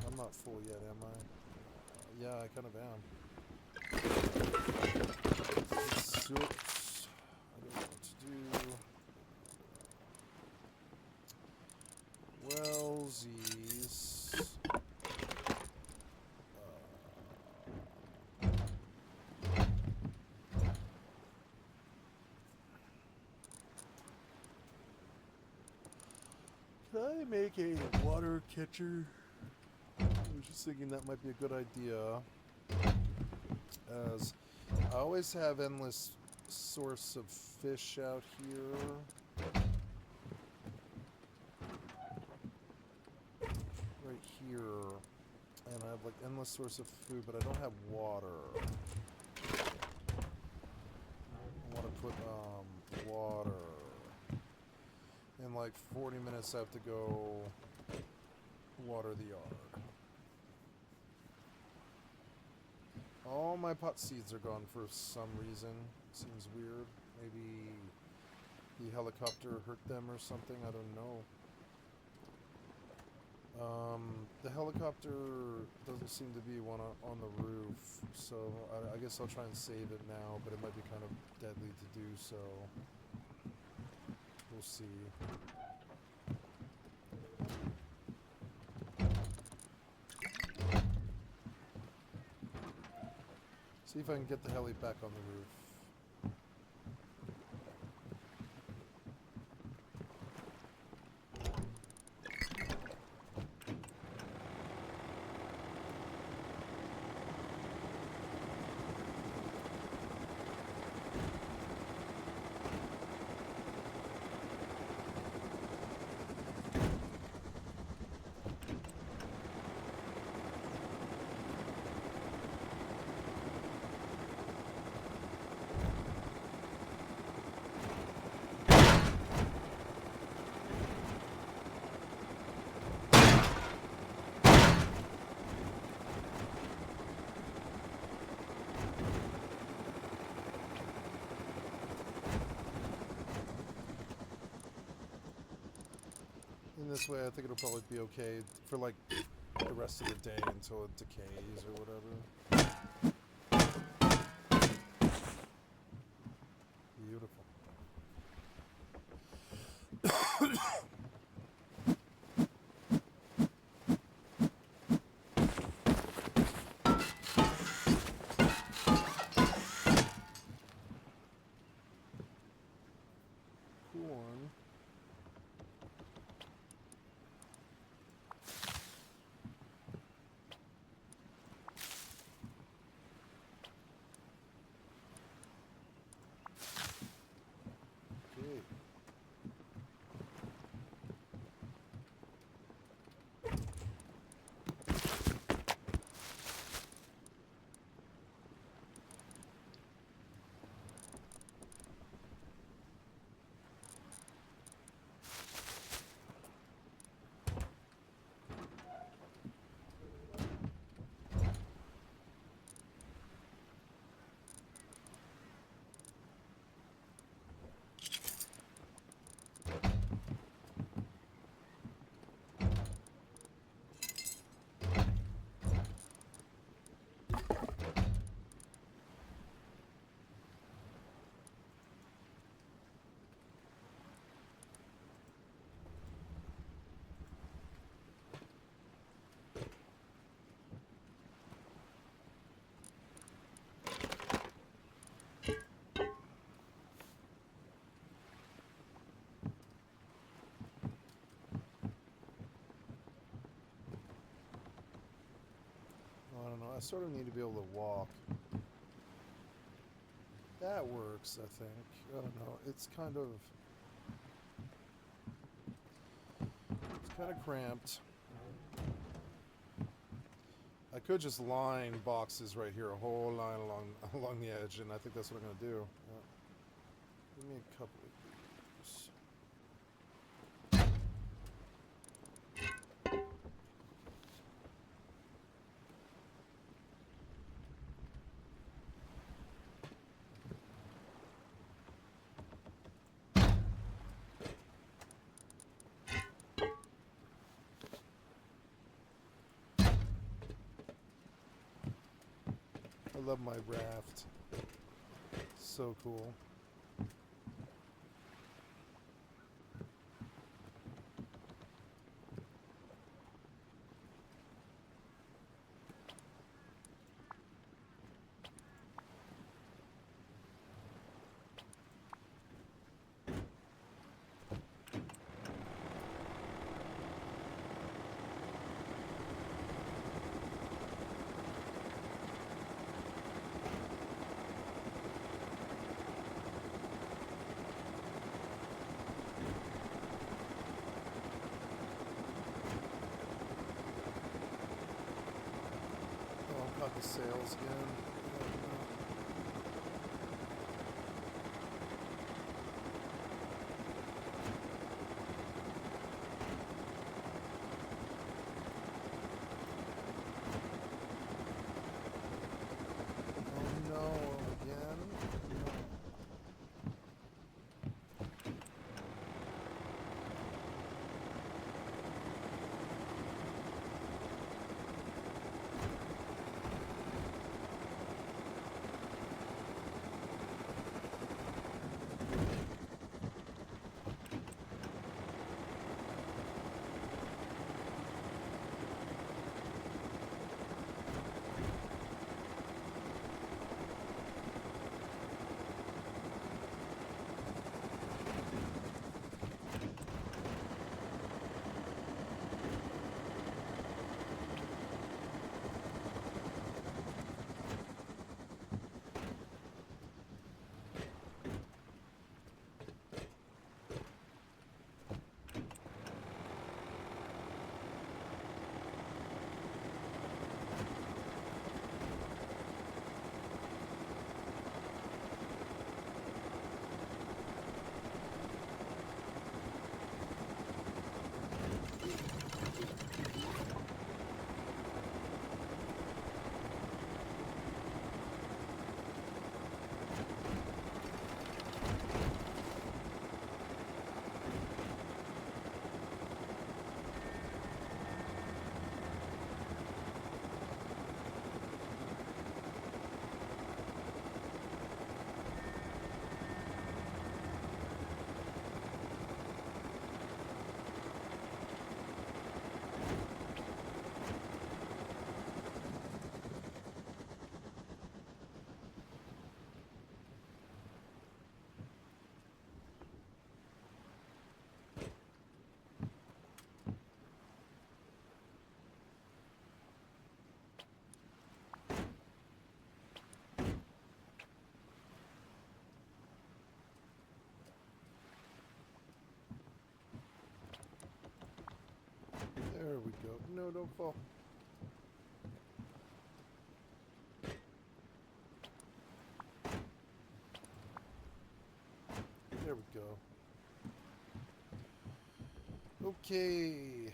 I'm not full yet, am I? Yeah, I kind of am. Oops. I don't know what to do. Wellsies. Can I make a water catcher? I was just thinking that might be a good idea. As I always have endless source of fish out here. Right here. And I have like endless source of food, but I don't have water. I want to put water. In like 40 minutes I have to go water the yard. All my pot seeds are gone for some reason. Seems weird. Maybe the helicopter hurt them or something. I don't know. The helicopter doesn't seem to be one on the roof, so I guess I'll try and save it now, but it might be kind of deadly to do so. We'll see. See if I can get the heli back on the roof. This way, I think it'll probably be okay for like the rest of the day until it decays or whatever. Beautiful. Corn. I sort of need to be able to walk. That works, I think. I don't know. It's kind of cramped. I could just line boxes right here, a whole line along the edge, and I think that's what I'm going to do. Give me a couple of these. I love my raft. So cool. Got the sails again. Oh no, again? No. There we go. No, don't fall. There we go. Okay.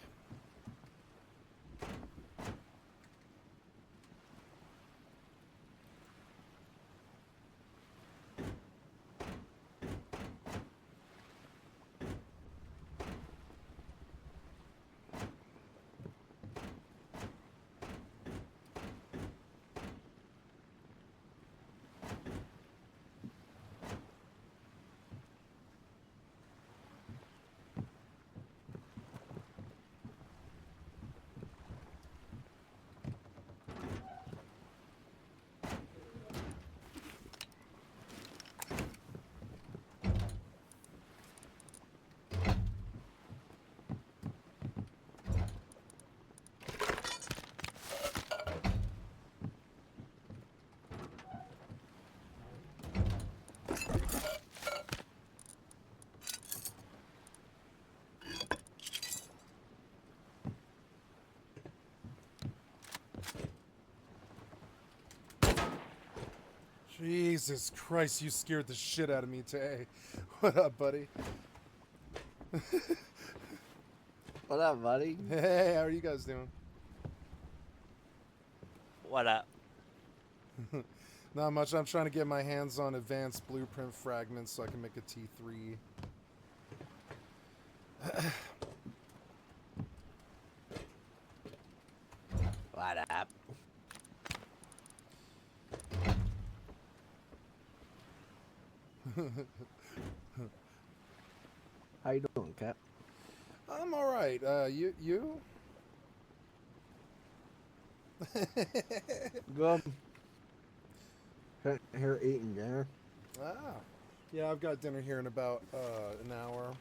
Jesus Christ, you scared the shit out of me today. What up, buddy? What up, buddy? Hey, how are you guys doing? What up? Not much. I'm trying to get my hands on advanced blueprint fragments so I can make a T3. What up? How you doing, Cap? I'm all right. You? Good. Here eating dinner. Ah. Yeah, I've got dinner here in about an hour.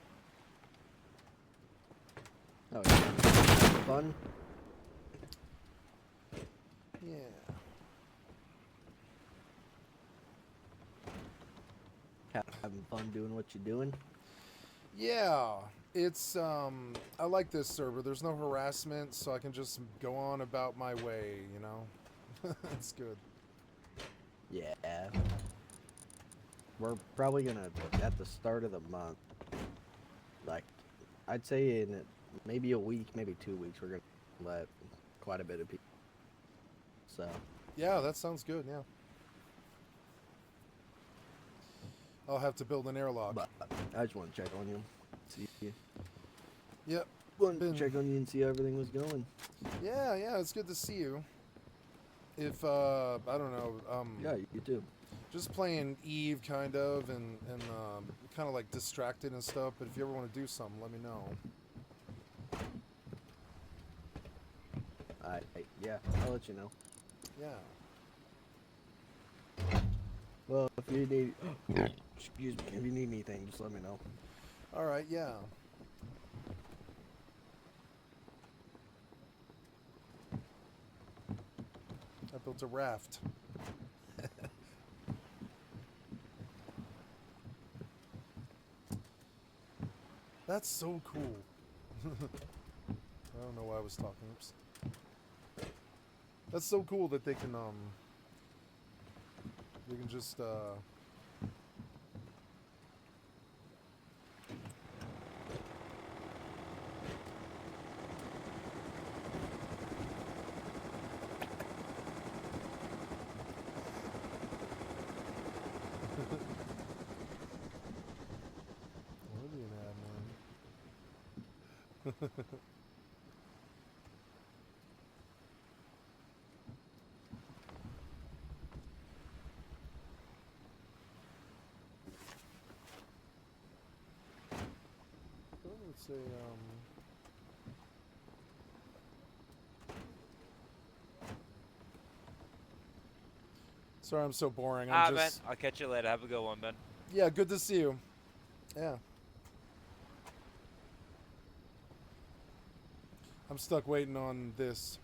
Oh, yeah. Fun? Yeah. Having fun doing what you're doing? Yeah. It's, I like this server. There's no harassment, so I can just go on about my way, you know? It's good. Yeah. We're probably gonna, at the start of the month, like, I'd say in maybe a week, maybe 2 weeks, we're gonna let quite a bit of people. So. Yeah, that sounds good, yeah. I'll have to build an airlock. But I just want to check on you. See you. Yep. Wanted to check on you and see how everything was going. Yeah, it's good to see you. If, I don't know, Yeah, you too. just playing Eve, kind of, and kind of, like, distracted and stuff, but if you ever want to do something, let me know. Yeah, I'll let you know. Yeah. Well, if you need, excuse me, if you need anything, just let me know. All right, yeah. I built a raft. That's so cool. I don't know why I was talking. Oops. That's so cool that they can just let's say, sorry, I'm so boring. I'm Ben, just... I'll catch you later. Have a good one, Ben. Yeah, good to see you. Yeah. I'm stuck waiting on this.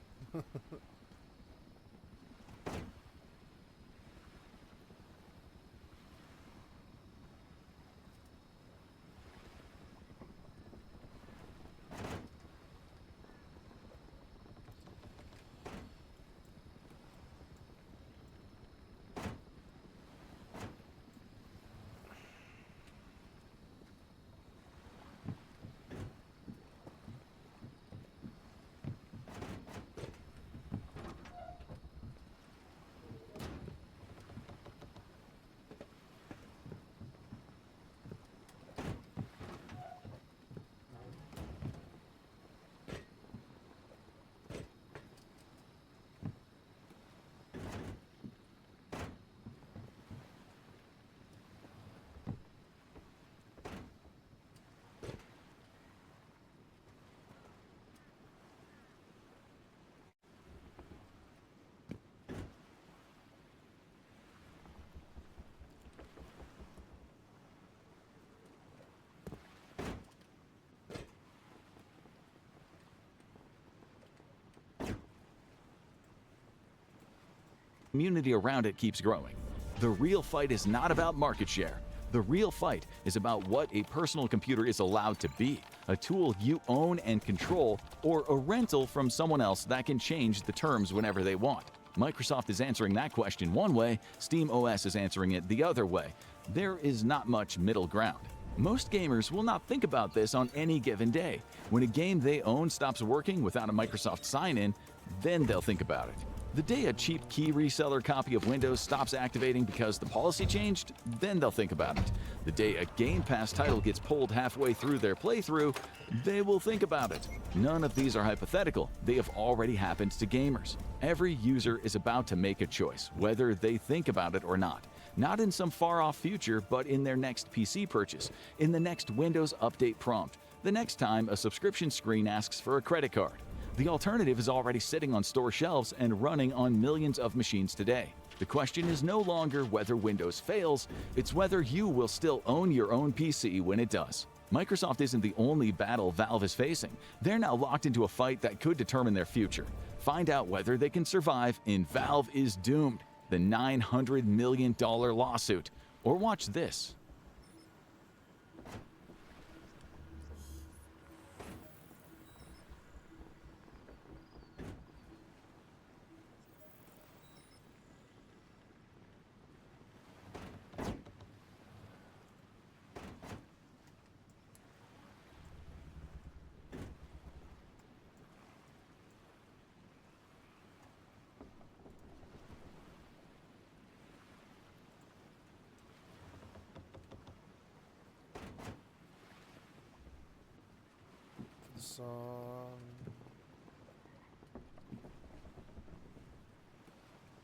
Community around it keeps growing. The real fight is not about market share. The real fight is about what a personal computer is allowed to be, a tool you own and control, or a rental from someone else that can change the terms whenever they want. Microsoft is answering that question one way, SteamOS is answering it the other way. There is not much middle ground. Most gamers will not think about this on any given day. When a game they own stops working without a Microsoft sign-in, then they'll think about it. The day a cheap key reseller copy of Windows stops activating because the policy changed, then they'll think about it. The day a Game Pass title gets pulled halfway through their playthrough, they will think about it. None of these are hypothetical. They have already happened to gamers. Every user is about to make a choice, whether they think about it or not. Not in some far-off future, but in their next PC purchase, in the next Windows Update prompt, the next time a subscription screen asks for a credit card. The alternative is already sitting on store shelves and running on millions of machines today. The question is no longer whether Windows fails, it's whether you will still own your own PC when it does. Microsoft isn't the only battle Valve is facing. They're now locked into a fight that could determine their future. Find out whether they can survive in Valve is Doomed, the $900 million lawsuit. Or watch this.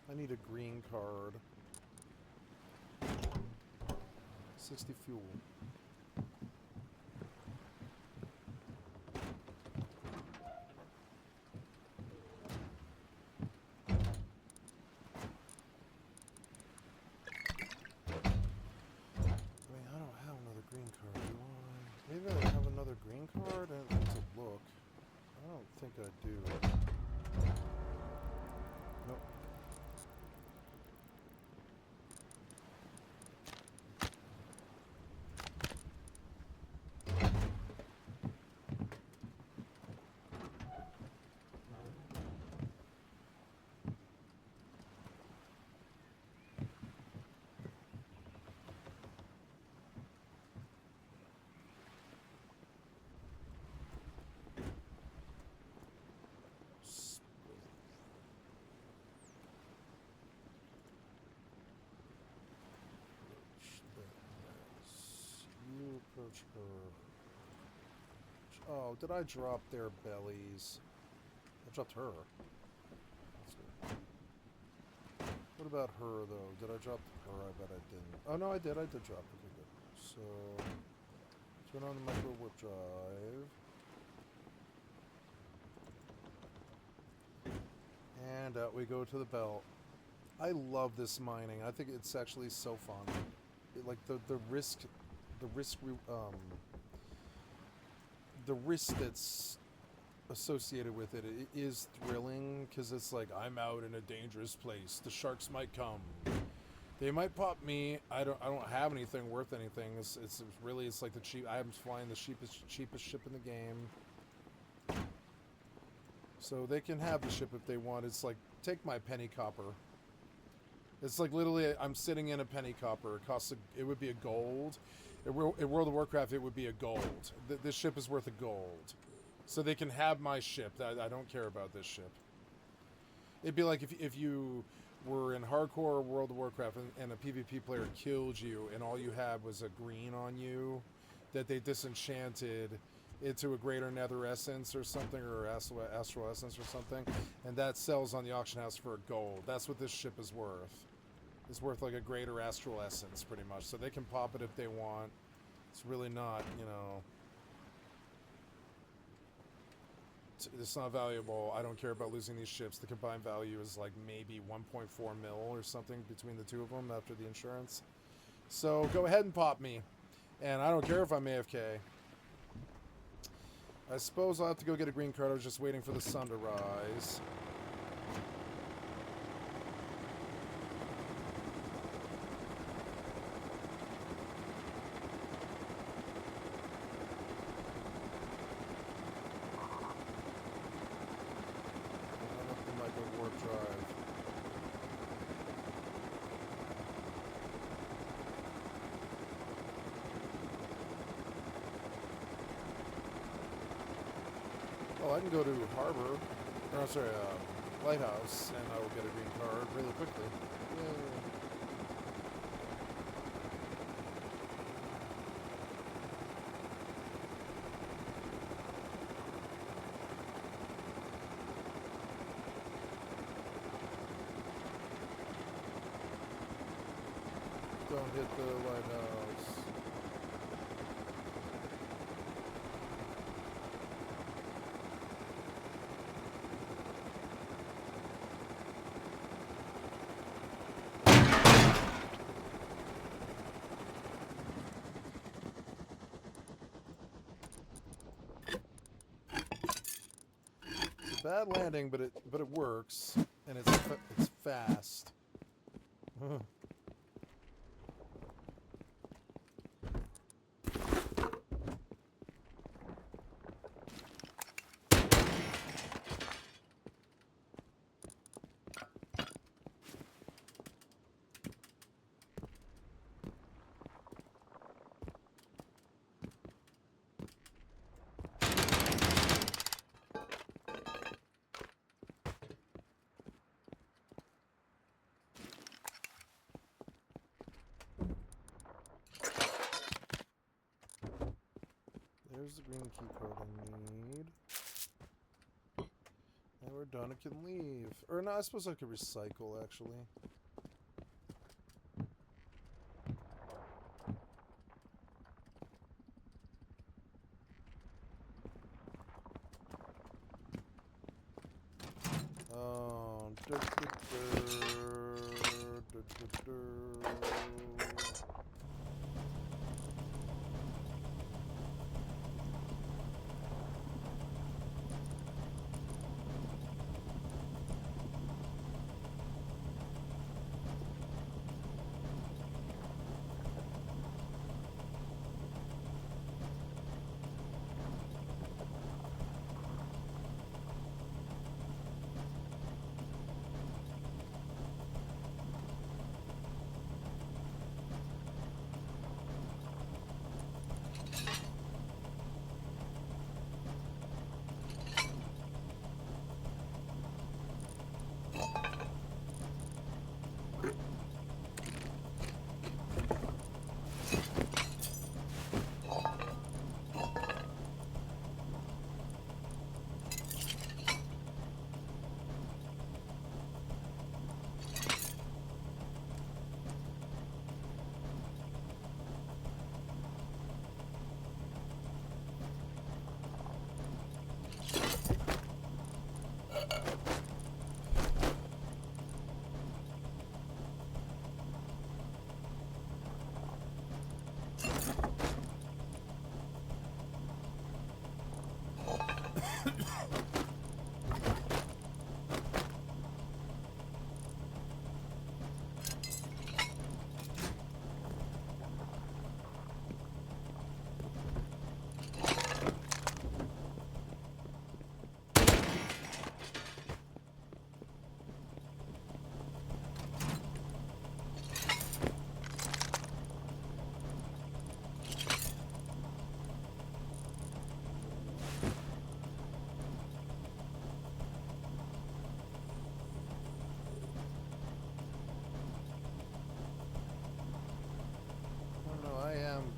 I need a green card. 60 fuel. I don't have another green card, do I? Maybe I have another green card? I have to look. I don't think I do. Nope. You approach her. Oh, did I drop their bellies? I dropped her. What about her, though? Did I drop her? I bet I didn't. Oh, no, I did. I did drop her. Okay, good. So, turn on the micro warp drive. And out we go to the belt. I love this mining. I think it's actually so fun. Like the risk that's associated with it, it is thrilling because it's like I'm out in a dangerous place. The sharks might come. They might pop me. I don't have anything worth anything. It's really like the cheap. I'm flying the cheapest ship in the game. So they can have the ship if they want. It's like, take my penny copper. It's like literally I'm sitting in a penny copper. It would be a gold. In World of Warcraft, it would be a gold. This ship is worth a gold. So they can have my ship. I don't care about this ship. It'd be like if you were in hardcore World of Warcraft and a PvP player killed you and all you had was a green on you that they disenchanted into a greater nether essence or something, or astral essence or something, and that sells on the auction house for a gold. That's what this ship is worth. It's worth like a greater astral essence, pretty much. So they can pop it if they want. It's really not, you know... It's not valuable. I don't care about losing these ships. The combined value is like maybe 1.4 mil or something between the two of them after the insurance. So go ahead and pop me. And I don't care if I'm AFK. I suppose I'll have to go get a green card. I was just waiting for the sun to rise. Open up the micro warp drive. Well, I can go to Harbor, or sorry, Lighthouse, and I will get a green card really quickly. Yay. Don't hit the lighthouse. It's a bad landing, but it works, and it's fast. There's the green key code I need. And we're done. I can leave. Or no, I suppose I could recycle, actually. Oh,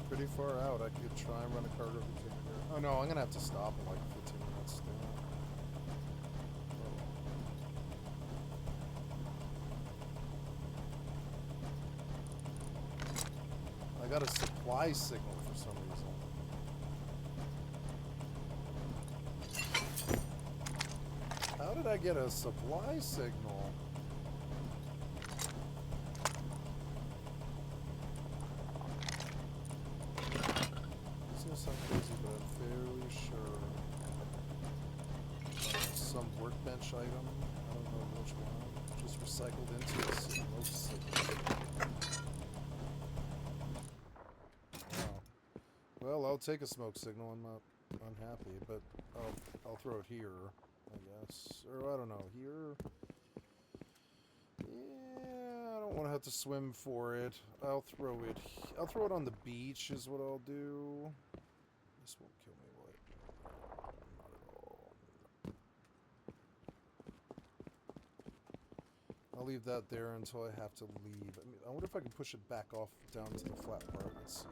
pretty far out. I could try and run a cargo container. Oh no, I'm gonna have to stop in like 15 minutes. I got a supply signal for some reason. How did I get a supply signal? Sound crazy, but I'm fairly sure some workbench item, I don't know which one, just recycled into a smoke signal. Wow. Well, I'll take a smoke signal. I'm not unhappy, but I'll throw it here, I guess. Or I don't know, here? Yeah, I don't want to have to swim for it. I'll throw it on the beach is what I'll do. This won't kill me, will it? Not at all. I'll leave that there until I have to leave. I mean, I wonder if I can push it back off down to the flat part. Let's see.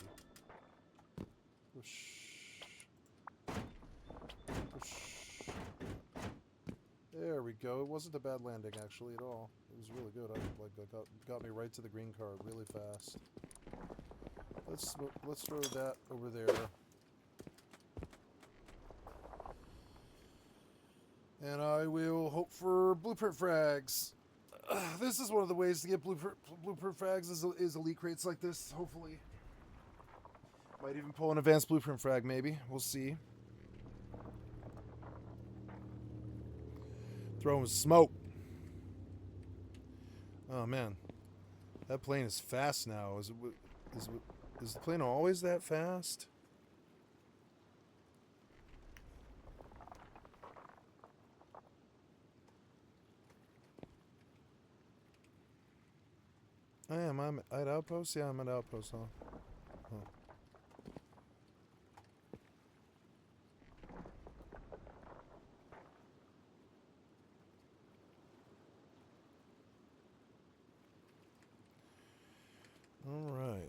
Push. Push. There we go. It wasn't a bad landing actually at all. It was really good. I got me right to the green card really fast. Let's throw that over there. And I will hope for blueprint frags. This is one of the ways to get blueprint frags is elite crates like this, hopefully. Might even pull an advanced blueprint frag, maybe. We'll see. Throwing smoke. Oh, man. That plane is fast now. Is the plane always that fast? I am. I'm at outpost? Yeah, I'm at outpost, huh? All right.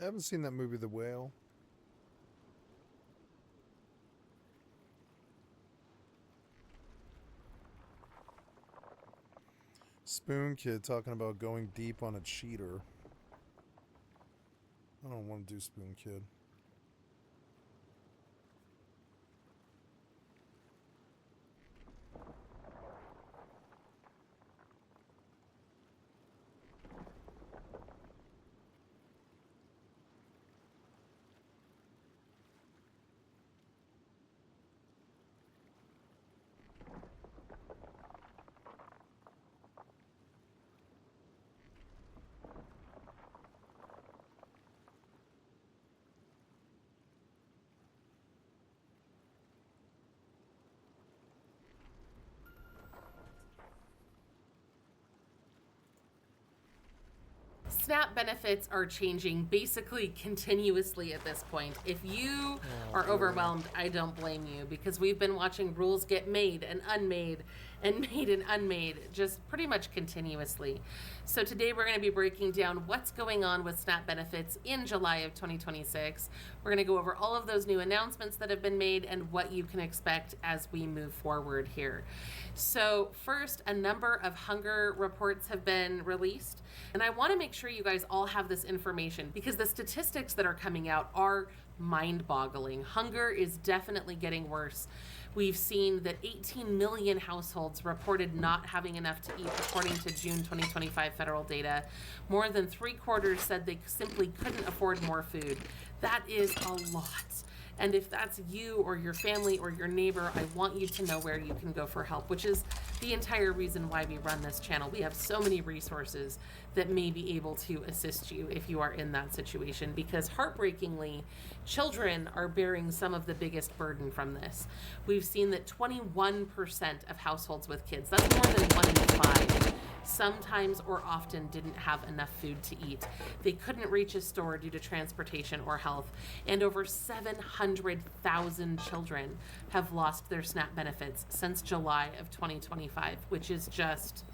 I haven't seen that movie, The Whale. Spoon Kid talking about going deep on a cheater. I don't want to do Spoon Kid. SNAP benefits are changing basically continuously at this point. If you are overwhelmed, I don't blame you, because we've been watching rules get made and unmade and made and unmade just pretty much continuously. So today we're going to be breaking down what's going on with SNAP benefits in July of 2026. We're going to go over all of those new announcements that have been made and what you can expect as we move forward here. So first, a number of hunger reports have been released, and I want to make sure you guys all have this information because the statistics that are coming out are mind-boggling. Hunger is definitely getting worse. We've seen that 18 million households reported not having enough to eat according to June 2025 federal data. More than 3/4 said they simply couldn't afford more food. That is a lot. And if that's you or your family or your neighbor, I want you to know where you can go for help, which is the entire reason why we run this channel. We have so many resources that may be able to assist you if you are in that situation, because heartbreakingly, children are bearing some of the biggest burden from this. We've seen that 21% of households with kids, that's more than 1 in 5, sometimes or often didn't have enough food to eat. They couldn't reach a store due to transportation or health, and over 700,000 children have lost their SNAP benefits since July of 2025, which is just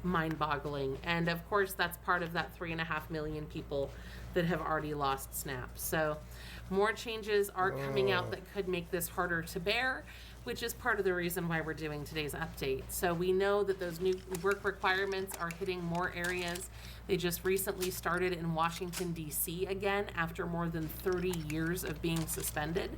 mind-boggling. And of course, that's part of that 3.5 million people that have already lost SNAP. So more changes are coming out that could make this harder to bear, which is part of the reason why we're doing today's update. So we know that those new work requirements are hitting more areas. They just recently started in Washington, D.C. again after more than 30 years of being suspended.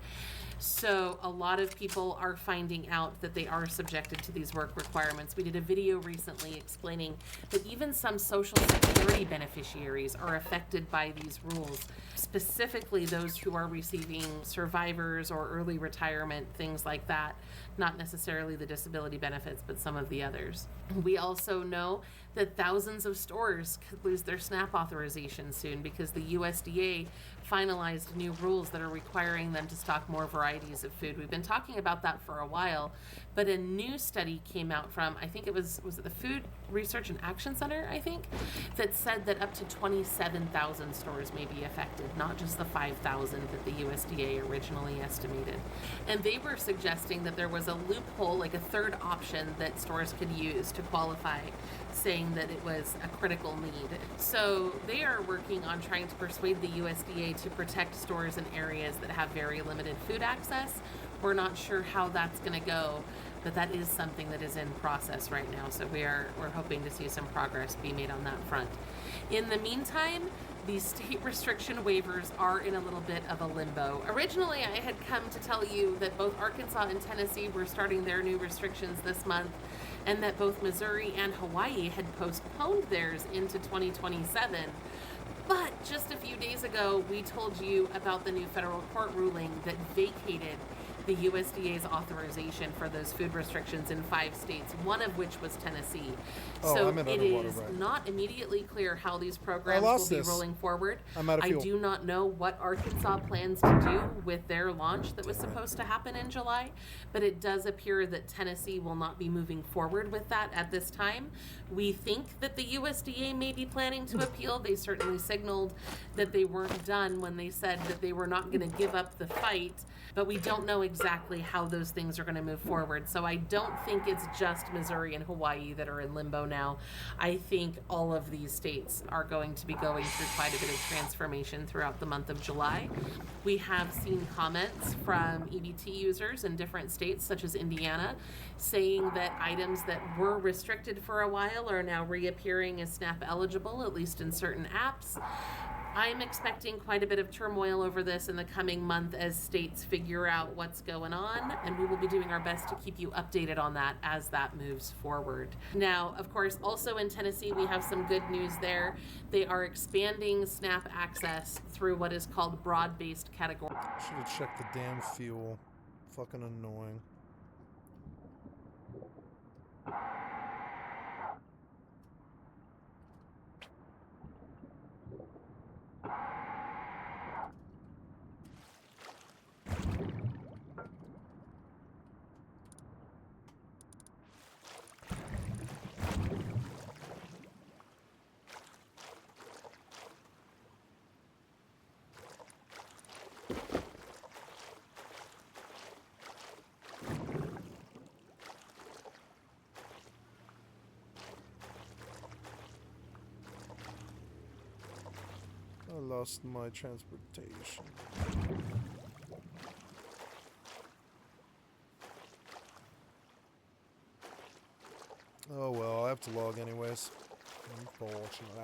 So a lot of people are finding out that they are subjected to these work requirements. We did a video recently explaining that even some Social Security beneficiaries are affected by these rules, specifically those who are receiving survivors or early retirement, things like that, not necessarily the disability benefits, but some of the others. We also know that thousands of stores could lose their SNAP authorization soon because the USDA finalized new rules that are requiring them to stock more varieties of food. We've been talking about that for a while, but a new study came out from, I think it was it the Food Research and Action Center, I think, that said that up to 27,000 stores may be affected, not just the 5,000 that the USDA originally estimated. And they were suggesting that there was a loophole, like a third option that stores could use to qualify, saying that it was a critical need. So they are working on trying to persuade the USDA to protect stores in areas that have very limited food access. We're not sure how that's going to go, but that is something that is in process right now. So we're hoping to see some progress be made on that front. In the meantime, these state restriction waivers are in a little bit of a limbo. Originally, I had come to tell you that both Arkansas and Tennessee were starting their new restrictions this month, and that both Missouri and Hawaii had postponed theirs into 2027. But just a few days ago, we told you about the new federal court ruling that vacated the USDA's authorization for those food restrictions in 5 states, one of which was Tennessee. So it is not immediately clear how these programs will be rolling forward. I do not know what Arkansas plans to do with their launch that was supposed to happen in July, but it does appear that Tennessee will not be moving forward with that at this time. We think that the USDA may be planning to appeal. They certainly signaled that they weren't done when they said that they were not going to give up the fight, but we don't know exactly how those things are going to move forward. So I don't think it's just Missouri and Hawaii that are in limbo now. I think all of these states are going to be going through quite a bit of transformation throughout the month of July. We have seen comments from EBT users in different states, such as Indiana, saying that items that were restricted for a while are now reappearing as SNAP eligible, at least in certain apps. I'm expecting quite a bit of turmoil over this in the coming month as states figure out what's going on, and we will be doing our best to keep you updated on that as that moves forward. Now, of course, also in Tennessee, we have some good news there. They are expanding SNAP access through what is called broad-based category. Should have checked the damn fuel. Fucking annoying. I lost my transportation. Oh well, I have to log anyways. Unfortunately.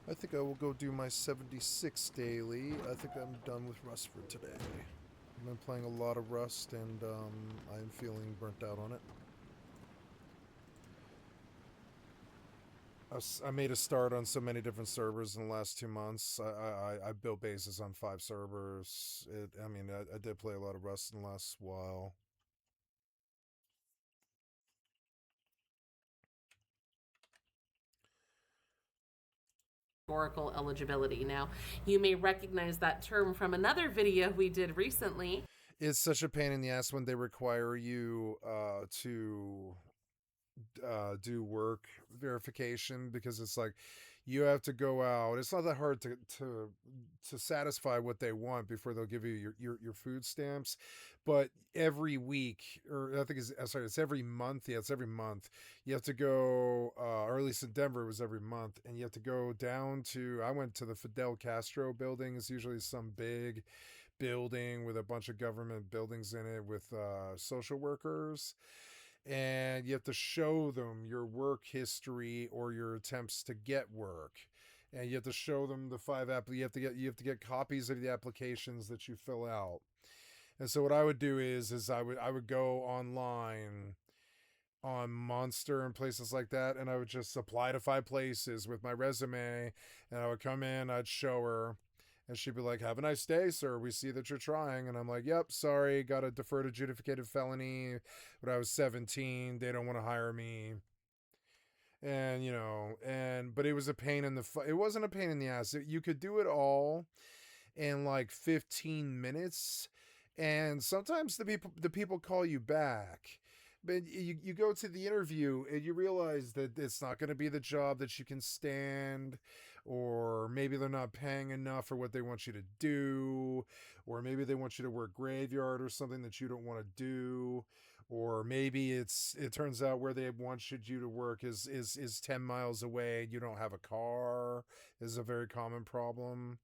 I think I will go do my 76 daily. I think I'm done with Rust for today. I've been playing a lot of Rust, and I'm feeling burnt out on it. I made a start on so many different servers in the last 2 months. I built bases on 5 servers. I did play a lot of Rust in the last while. Oracle eligibility. Now, you may recognize that term from another video we did recently. It's such a pain in the ass when they require you to do work verification, because it's like you have to go out. It's not that hard to satisfy what they want before they'll give you your food stamps, but every week, or I think it's every month. Yeah, it's every month. You have to go, or at least in Denver it was every month, and you have to go down to. I went to the Fidel Castro building. It's usually some big building with a bunch of government buildings in it with social workers, and you have to show them your work history or your attempts to get work, and you have to show them the 5 you have to get copies of the applications that you fill out. And so what I would do is I would go online on Monster and places like that, and I would just apply to 5 places with my resume, and I would come in, I'd show her, and she'd be like, "Have a nice day, sir. We see that you're trying." And I'm like, "Yep, sorry, got a deferred adjudicated felony when I was 17. They don't want to hire me." And, but it was a pain in the it wasn't a pain in the ass. You could do it all in like 15 minutes. And sometimes the people call you back. But you go to the interview and you realize that it's not going to be the job that you can stand, or maybe they're not paying enough for what they want you to do, or maybe they want you to work graveyard or something that you don't want to do, or maybe it turns out where they wanted you to work is 10 miles away. You don't have a car is a very common problem.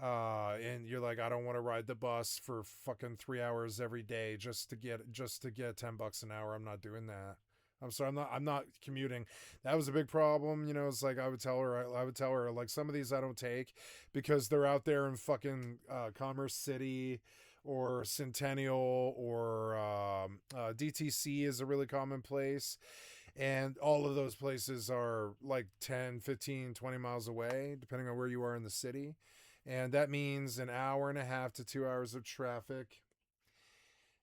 And you're like, I don't want to ride the bus for fucking 3 hours every day just to get $10 an hour. I'm not doing that. I'm sorry, I'm not commuting. That was a big problem. It's like I would tell her like, some of these I don't take because they're out there in fucking Commerce City or Centennial, or DTC is a really common place. And all of those places are like 10, 15, 20 miles away, depending on where you are in the city. And that means an hour and a half to 2 hours of traffic.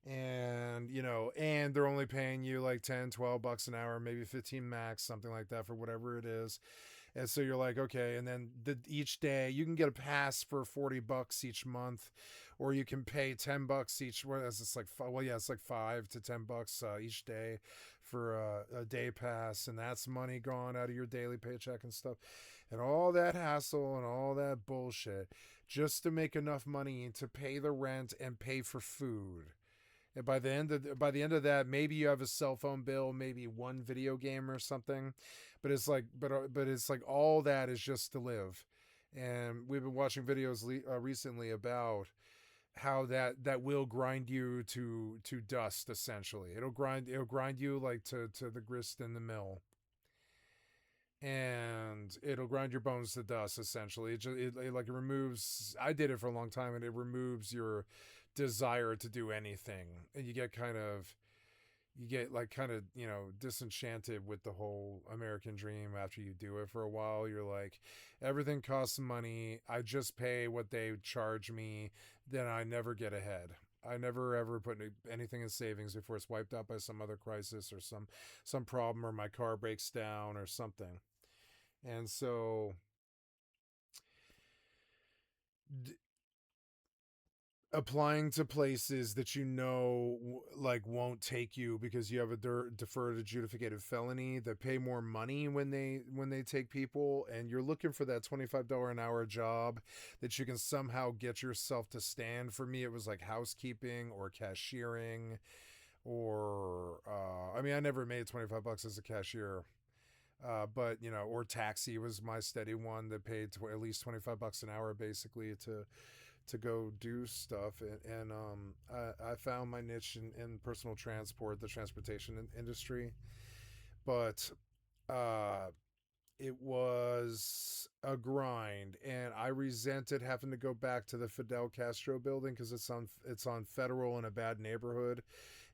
And, and they're only paying you like 10, $12 an hour, maybe 15 max, something like that, for whatever it is. And so you're like, okay. And then each day you can get a pass for $40 each month, or you can pay $10 each. It's like, it's like $5 to $10 each day for a day pass. And that's money gone out of your daily paycheck and stuff. And all that hassle and all that bullshit just to make enough money to pay the rent and pay for food. And by the end of that, maybe you have a cell phone bill, maybe one video game or something, but it's like, but it's like all that is just to live. And we've been watching videos recently about how that will grind you to dust. Essentially, it'll grind you like to the grist in the mill, and it'll grind your bones to dust. Essentially, it removes. I did it for a long time, and it removes your desire to do anything, and you get disenchanted with the whole American dream after you do it for a while. You're like, everything costs money. I just pay what they charge me. Then I never get ahead. I never ever put anything in savings before it's wiped out by some other crisis or some problem, or my car breaks down or something. And so applying to places that like won't take you because you have a deferred adjudicated felony, that pay more money when they take people, and you're looking for that $25 an hour job that you can somehow get yourself to stand. For me, it was like housekeeping or cashiering, or I never made $25 as a cashier. But or taxi was my steady one that paid at least $25 an hour, basically, to go do stuff. And I found my niche in personal transport, the transportation industry. But it was a grind, and I resented having to go back to the Fidel Castro building because it's on Federal in a bad neighborhood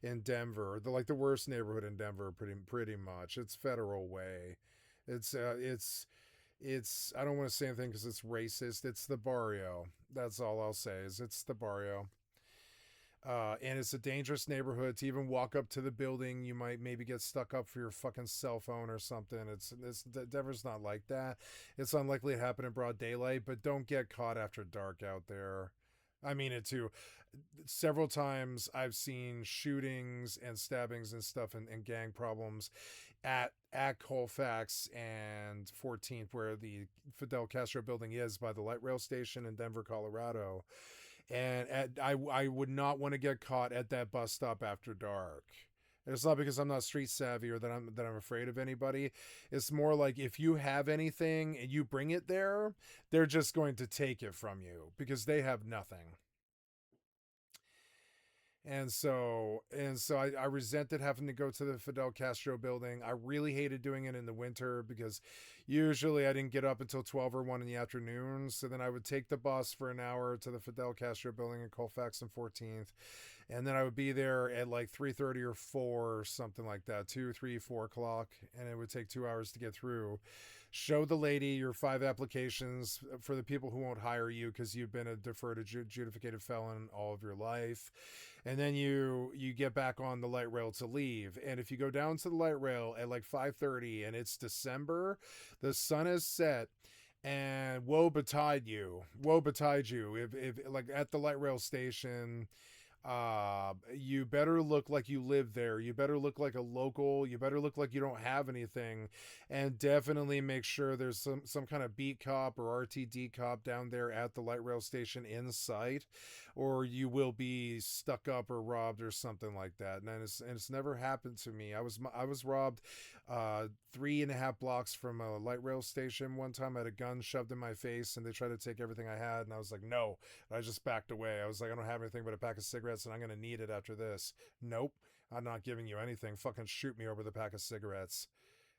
in Denver, the worst neighborhood in Denver, pretty much. It's Federal Way. It's I don't want to say anything because it's racist. It's the barrio. That's all I'll say is it's the barrio. And it's a dangerous neighborhood. To even walk up to the building, you might maybe get stuck up for your fucking cell phone or something. It's Denver's not like that. It's unlikely to happen in broad daylight, but don't get caught after dark out there. I mean it too. Several times I've seen shootings and stabbings and stuff and gang problems at Colfax and 14th, where the Fidel Castro building is by the light rail station in Denver, Colorado. And I would not want to get caught at that bus stop after dark. And it's not because I'm not street savvy or that I'm afraid of anybody. It's more like if you have anything and you bring it there, they're just going to take it from you because they have nothing. And so I resented having to go to the Fidel Castro building. I really hated doing it in the winter because usually I didn't get up until 12 or 1 in the afternoon. So then I would take the bus for an hour to the Fidel Castro building in Colfax and 14th. And then I would be there at like 3:30 or 4 or something like that, 2, 3, 4 o'clock. And it would take 2 hours to get through. Show the lady your 5 applications for the people who won't hire you because you've been a deferred adjudicated felon all of your life. And then you get back on the light rail to leave. And if you go down to the light rail at like 5:30 and it's December, the sun is set, and woe betide you. If like at the light rail station, you better look like you live there. You better look like a local. You better look like you don't have anything, and definitely make sure there's some kind of beat cop or RTD cop down there at the light rail station in sight, or you will be stuck up or robbed or something like that. And it's never happened to me. I was robbed 3.5 blocks from a light rail station one time. I had a gun shoved in my face and they tried to take everything I had, and I was like, no. And I just backed away. I was like, I don't have anything but a pack of cigarettes and I'm gonna need it after this. Nope, I'm not giving you anything. Fucking shoot me over the pack of cigarettes.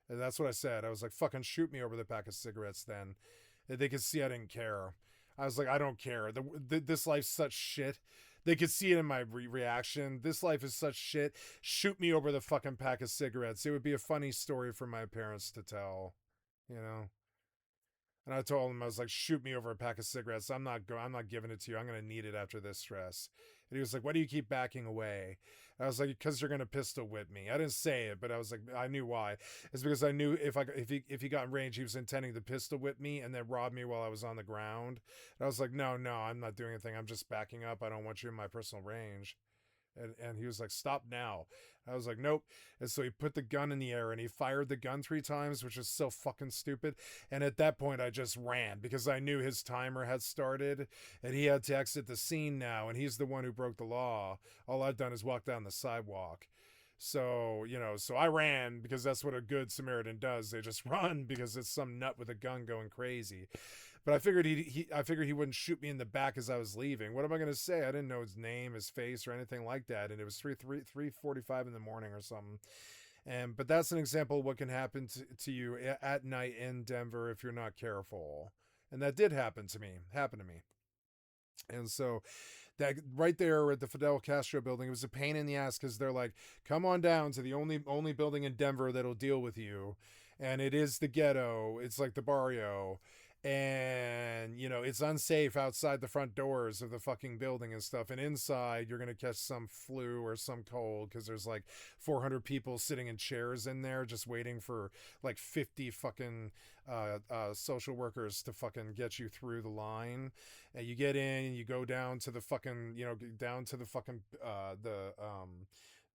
And that's what I said. I was like, fucking shoot me over the pack of cigarettes then. They could see I didn't care. I was like, I don't care. This life's such shit. They could see it in my reaction. This life is such shit. Shoot me over the fucking pack of cigarettes. It would be a funny story for my parents to tell, you know. And I told him, I was like, shoot me over a pack of cigarettes. I'm not giving it to you. I'm going to need it after this stress. And he was like, why do you keep backing away? And I was like, because you're going to pistol whip me. I didn't say it, but I was like, I knew why. It's because I knew if he got in range, he was intending to pistol whip me and then rob me while I was on the ground. And I was like, no, I'm not doing anything. I'm just backing up. I don't want you in my personal range. And he was like, stop now. I was like, nope. And so he put the gun in the air and he fired the gun 3 times, which is so fucking stupid. And at that point, I just ran because I knew his timer had started and he had to exit the scene now. And he's the one who broke the law. All I've done is walk down the sidewalk. So, so I ran because that's what a good Samaritan does. They just run because it's some nut with a gun going crazy. But I figured he wouldn't shoot me in the back as I was leaving. What am I going to say? I didn't know his name, his face, or anything like that. And it was 3:45 in the morning or something. But that's an example of what can happen to you at night in Denver if you're not careful. And that did happen to me. And so that right there at the Fidel Castro building, it was a pain in the ass because they're like, come on down to the only building in Denver that'll deal with you. And it is the ghetto. It's like the barrio. And, it's unsafe outside the front doors of the fucking building and stuff. And inside, you're going to catch some flu or some cold because there's like 400 people sitting in chairs in there just waiting for like 50 fucking social workers to fucking get you through the line. And you get in and you go down to the fucking,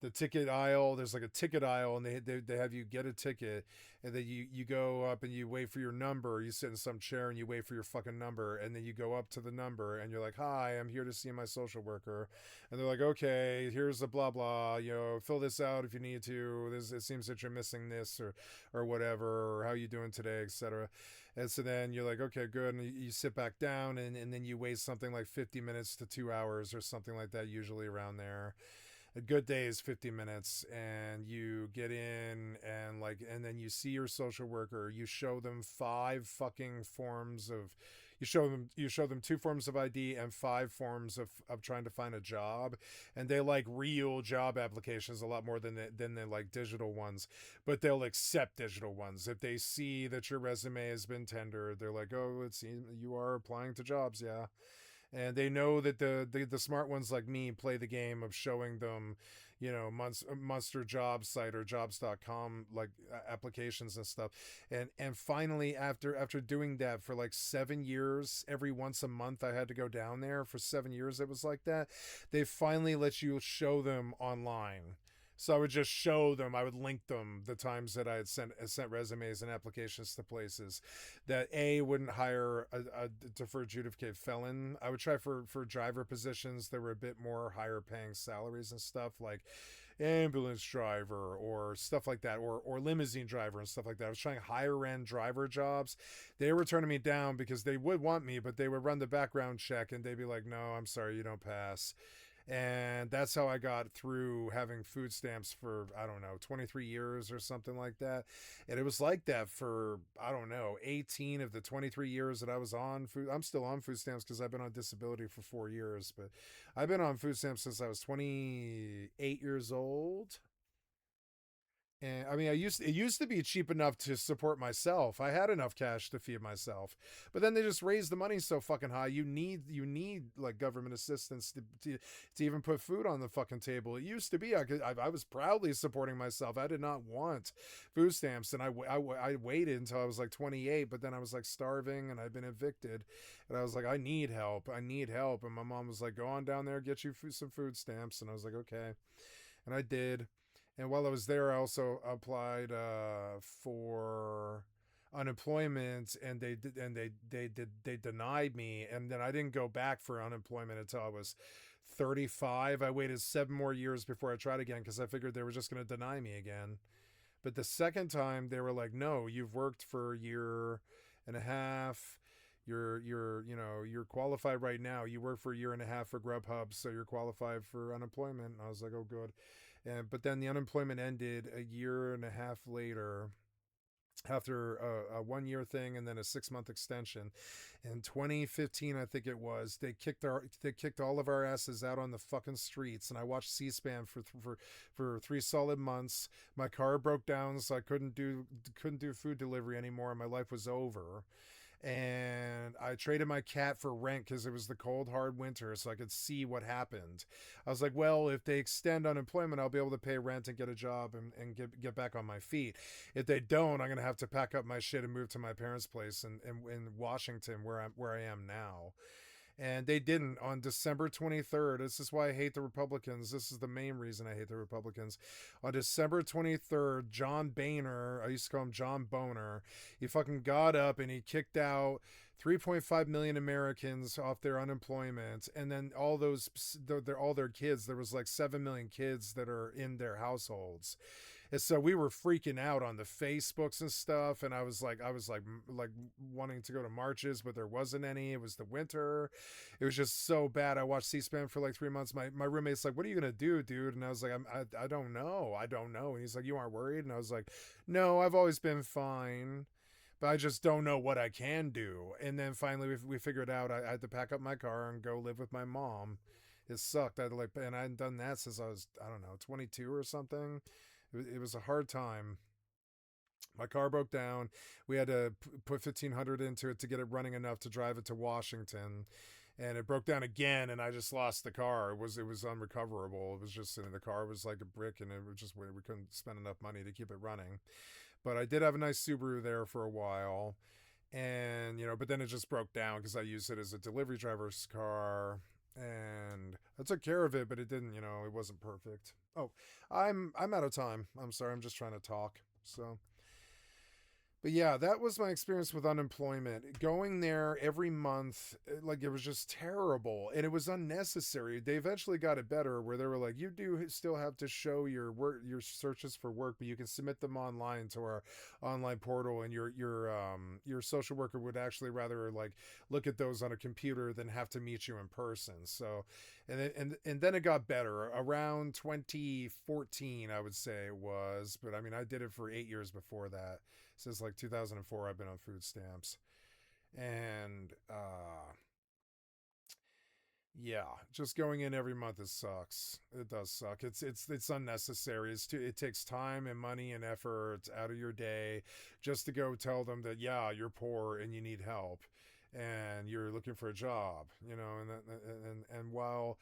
the ticket aisle. There's like a ticket aisle and they have you get a ticket, and then you go up and you wait for your number. You sit in some chair and you wait for your fucking number, and then you go up to the number and you're like, hi, I'm here to see my social worker. And they're like, okay, here's the blah blah, fill this out if you need to. It seems that you're missing this or whatever, or how you doing today, etc. And so then you're like, okay, good. And you sit back down and then you wait something like 50 minutes to 2 hours or something like that, usually around there. A good day is 50 minutes, and you get in and then you see your social worker. You show them 5 fucking forms of, you show them 2 forms of ID and 5 forms of trying to find a job, and they like real job applications a lot more than they like digital ones, but they'll accept digital ones if they see that your resume has been tendered. They're like, oh, it seems you are applying to jobs, yeah. And they know that the smart ones like me play the game of showing them, you know, Monster Job Site or jobs.com like applications and stuff. And finally, after doing that for like 7 years, every once a month I had to go down there for 7 years. It was like that. They finally let you show them online. So I would just show them, I would link them the times that I had sent resumes and applications to places that wouldn't hire a deferred adjudicated felon. I would try for driver positions that were a bit more higher paying salaries and stuff, like ambulance driver or stuff like that, or limousine driver and stuff like that. I was trying higher end driver jobs. They were turning me down because they would want me, but they would run the background check and they'd be like, no, I'm sorry, you don't pass. And that's how I got through having food stamps for, I don't know, 23 years or something like that. And it was like that for, I don't know, 18 of the 23 years that I was on food. I'm still on food stamps because I've been on disability for 4 years, but I've been on food stamps since I was 28 years old. And I mean, it used to be cheap enough to support myself. I had enough cash to feed myself, but then they just raised the money so fucking high. You need like government assistance to even put food on the fucking table. It used to be I was proudly supporting myself. I did not want food stamps, and I waited until I was like 28, but then I was like starving and I'd been evicted, and I was like, I need help. And my mom was like, go on down there, get you some food stamps, and I was like, okay, and I did. And while I was there, I also applied for unemployment, and they denied me. And then I didn't go back for unemployment until I was 35. I waited 7 more years before I tried again because I figured they were just going to deny me again. But the second time, they were like, "No, you've worked for a year and a half. You're qualified right now. You work for a year and a half for Grubhub, so you're qualified for unemployment." And I was like, "Oh, good." But then the unemployment ended a year and a half later, after a 1 year thing and then a 6-month extension. In 2015, I think it was, they kicked all of our asses out on the fucking streets, and I watched C-SPAN for 3 solid months. My car broke down, so I couldn't do food delivery anymore, and my life was over. And I traded my cat for rent because it was the cold, hard winter, so I could see what happened. I was like, well, if they extend unemployment, I'll be able to pay rent and get a job and get back on my feet. If they don't, I'm going to have to pack up my shit and move to my parents' place in Washington, where I am now. And they didn't. On December 23rd, this is why I hate the Republicans. This is the main reason I hate the Republicans. On December 23rd, John Boehner, I used to call him John Boner, he fucking got up and he kicked out 3.5 million Americans off their unemployment. And then all their kids, there was like 7 million kids that are in their households. And so we were freaking out on the Facebooks and stuff. And I was like wanting to go to marches, but there wasn't any. It was the winter. It was just so bad. I watched C-SPAN for like 3 months. My roommate's like, what are you going to do, dude? And I was like, I don't know. And he's like, you aren't worried? And I was like, no, I've always been fine, but I just don't know what I can do. And then finally we figured out I had to pack up my car and go live with my mom. It sucked. And I hadn't done that since I was, I don't know, 22 or something. It was a hard time. My car broke down. We had to put $1,500 into it to get it running enough to drive it to Washington. And it broke down again, and I just lost the car. It was unrecoverable. It was just, the car was like a brick, and it was just, we couldn't spend enough money to keep it running. But I did have a nice Subaru there for a while. And, but then it just broke down because I used it as a delivery driver's car. And I took care of it, but it didn't, it wasn't perfect. Oh, I'm out of time. I'm sorry. I'm just trying to talk. So, but yeah, that was my experience with unemployment. Going there every month, like, it was just terrible, and it was unnecessary. They eventually got it better, where they were like, you do still have to show your your searches for work, but you can submit them online to our online portal, and your social worker would actually rather like look at those on a computer than have to meet you in person. So, and then it got better around 2014, I would say it was. But I mean, I did it for 8 years before that. Since like 2004, I've been on food stamps, and yeah, just going in every month, it sucks. It does suck. It's unnecessary. It takes time and money and effort out of your day just to go tell them that, yeah, you're poor and you need help and you're looking for a job, you know. And while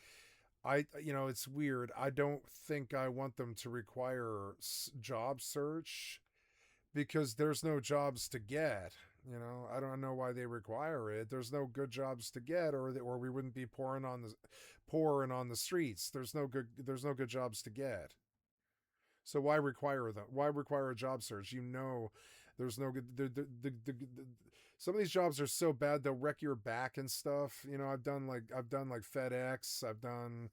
it's weird, I don't think I want them to require job search because there's no jobs to get. You know, I don't know why they require it. There's no good jobs to get, or we wouldn't be poor and on the streets. There's no good jobs to get. So why require them? Why require a job search? You know, there's no good. Some of these jobs are so bad they'll wreck your back and stuff. You know, I've done like FedEx. I've done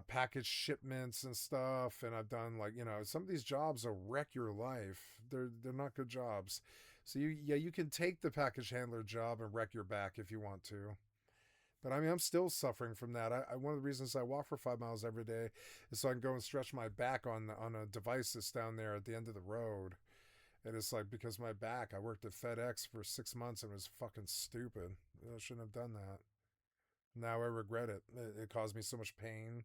package shipments and stuff, and I've done like, you know, some of these jobs will wreck your life. They're not good jobs. So you can take the package handler job and wreck your back if you want to. But I mean, I'm still suffering from that. One of the reasons I walk for 5 miles every day is so I can go and stretch my back on a device that's down there at the end of the road. And it's like, because my back, I worked at FedEx for 6 months and it was fucking stupid. I shouldn't have done that. Now I regret it. It caused me so much pain.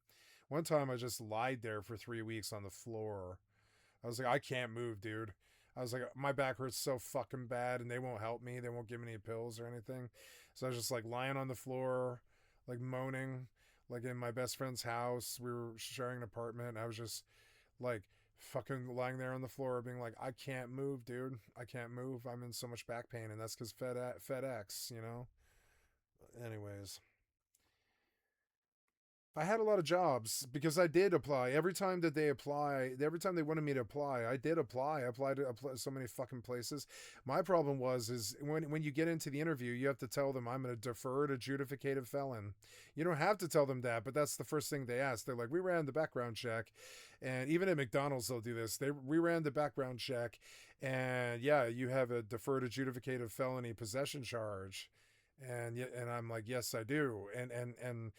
One time I just lied there for 3 weeks on the floor. I was like, I can't move, dude. I was like, my back hurts so fucking bad and they won't help me. They won't give me any pills or anything. So I was just like lying on the floor, like moaning, like in my best friend's house. We were sharing an apartment. I was just like fucking lying there on the floor being like, I can't move, dude. I can't move. I'm in so much back pain. And that's because FedEx, you know? Anyways. I had a lot of jobs because I did apply. Every time that every time they wanted me to apply, I did apply. I applied to so many fucking places. My problem is when you get into the interview, you have to tell them I'm a deferred adjudicated felon. You don't have to tell them that, but that's the first thing they ask. They're like, we ran the background check. And even at McDonald's, they'll do this. We ran the background check. And yeah, you have a deferred adjudicated felony possession charge. And I'm like, yes, I do. And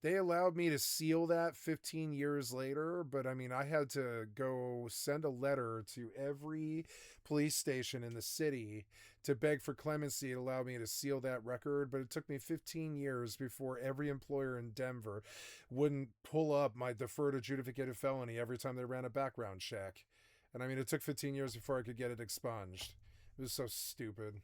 they allowed me to seal that 15 years later, but I mean, I had to go send a letter to every police station in the city to beg for clemency to allow me to seal that record. But it took me 15 years before every employer in Denver wouldn't pull up my deferred adjudicated felony every time they ran a background check. And I mean, it took 15 years before I could get it expunged. It was so stupid.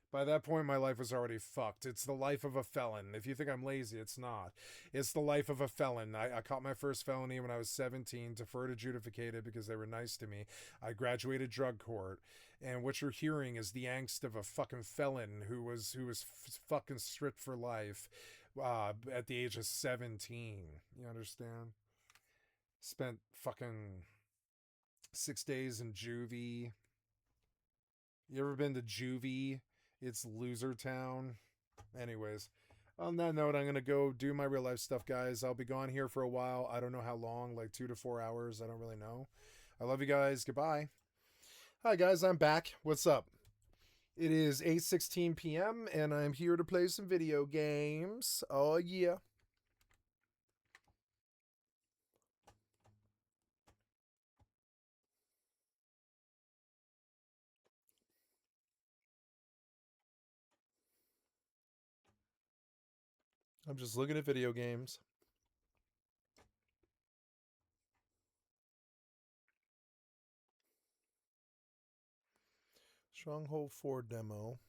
By that point, my life was already fucked. It's the life of a felon. If you think I'm lazy, it's not. It's the life of a felon. I caught my first felony when I was 17, deferred adjudicated because they were nice to me. I graduated drug court. And what you're hearing is the angst of a fucking felon who was fucking stripped for life at the age of 17. You understand? Spent fucking 6 days in juvie. You ever been to juvie? It's loser town. Anyways, on that note, I'm going to go do my real life stuff, guys. I'll be gone here for a while. I don't know how long, like 2 to 4 hours. I don't really know. I love you guys. Goodbye. Hi, guys. I'm back. What's up? It is 8:16 p.m. and I'm here to play some video games. Oh, yeah. I'm just looking at video games. Stronghold 4 demo.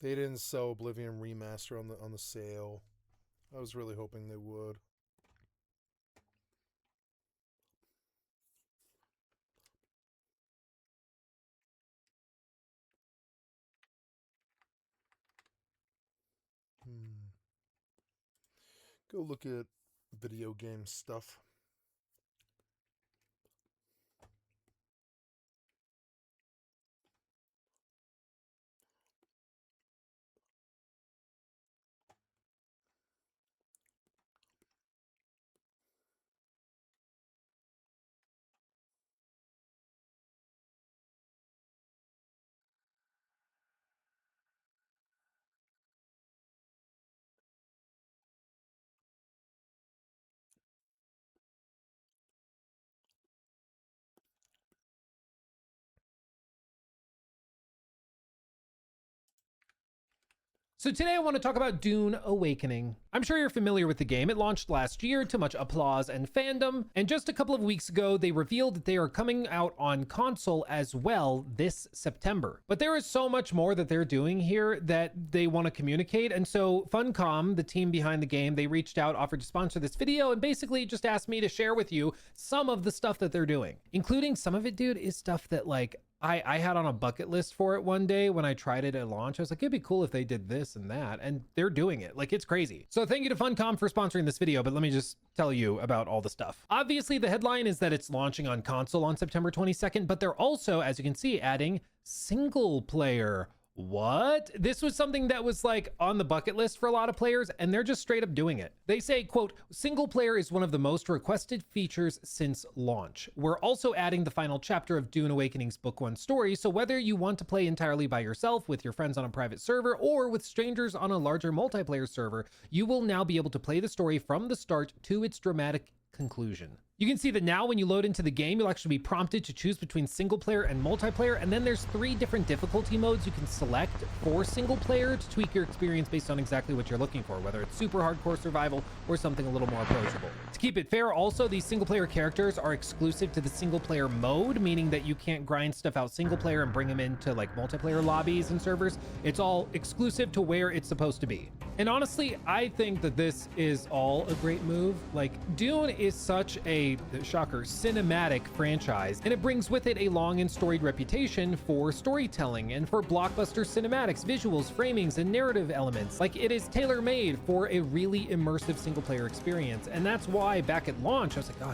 They didn't sell Oblivion Remaster on the sale. I was really hoping they would. Go look at video game stuff. So today I want to talk about Dune Awakening. I'm sure you're familiar with the game. It launched last year to much applause and fandom, and just a couple of weeks ago they revealed that they are coming out on console as well this September. But there is so much more that they're doing here that they want to communicate, and so Funcom, the team behind the game, they reached out, offered to sponsor this video, and basically just asked me to share with you some of the stuff that they're doing. Including some of it, dude, is stuff that like I had on a bucket list for it one day when I tried it at launch. I was like, it'd be cool if they did this and that, and they're doing it. Like, it's crazy. So thank you to Funcom for sponsoring this video, but let me just tell you about all the stuff. Obviously, the headline is that it's launching on console on September 22nd, but they're also, as you can see, adding single player. What? This was something that was like on the bucket list for a lot of players, and they're just straight up doing it. They say, quote, single player is one of the most requested features since launch. We're also adding the final chapter of Dune Awakening's Book 1 story, so whether you want to play entirely by yourself with your friends on a private server or with strangers on a larger multiplayer server, you will now be able to play the story from the start to its dramatic conclusion. You can see that now when you load into the game, you'll actually be prompted to choose between single player and multiplayer, and then there's 3 different difficulty modes you can select for single player to tweak your experience based on exactly what you're looking for, whether it's super hardcore survival or something a little more approachable. To keep it fair, also, these single player characters are exclusive to the single player mode, meaning that you can't grind stuff out single player and bring them into like multiplayer lobbies and servers. It's all exclusive to where it's supposed to be. And honestly, I think that this is all a great move. Like, Dune is such a, shocker, cinematic franchise, and it brings with it a long and storied reputation for storytelling and for blockbuster cinematics, visuals, framings, and narrative elements. Like, it is tailor-made for a really immersive single-player experience, and that's why back at launch, I was like, oh,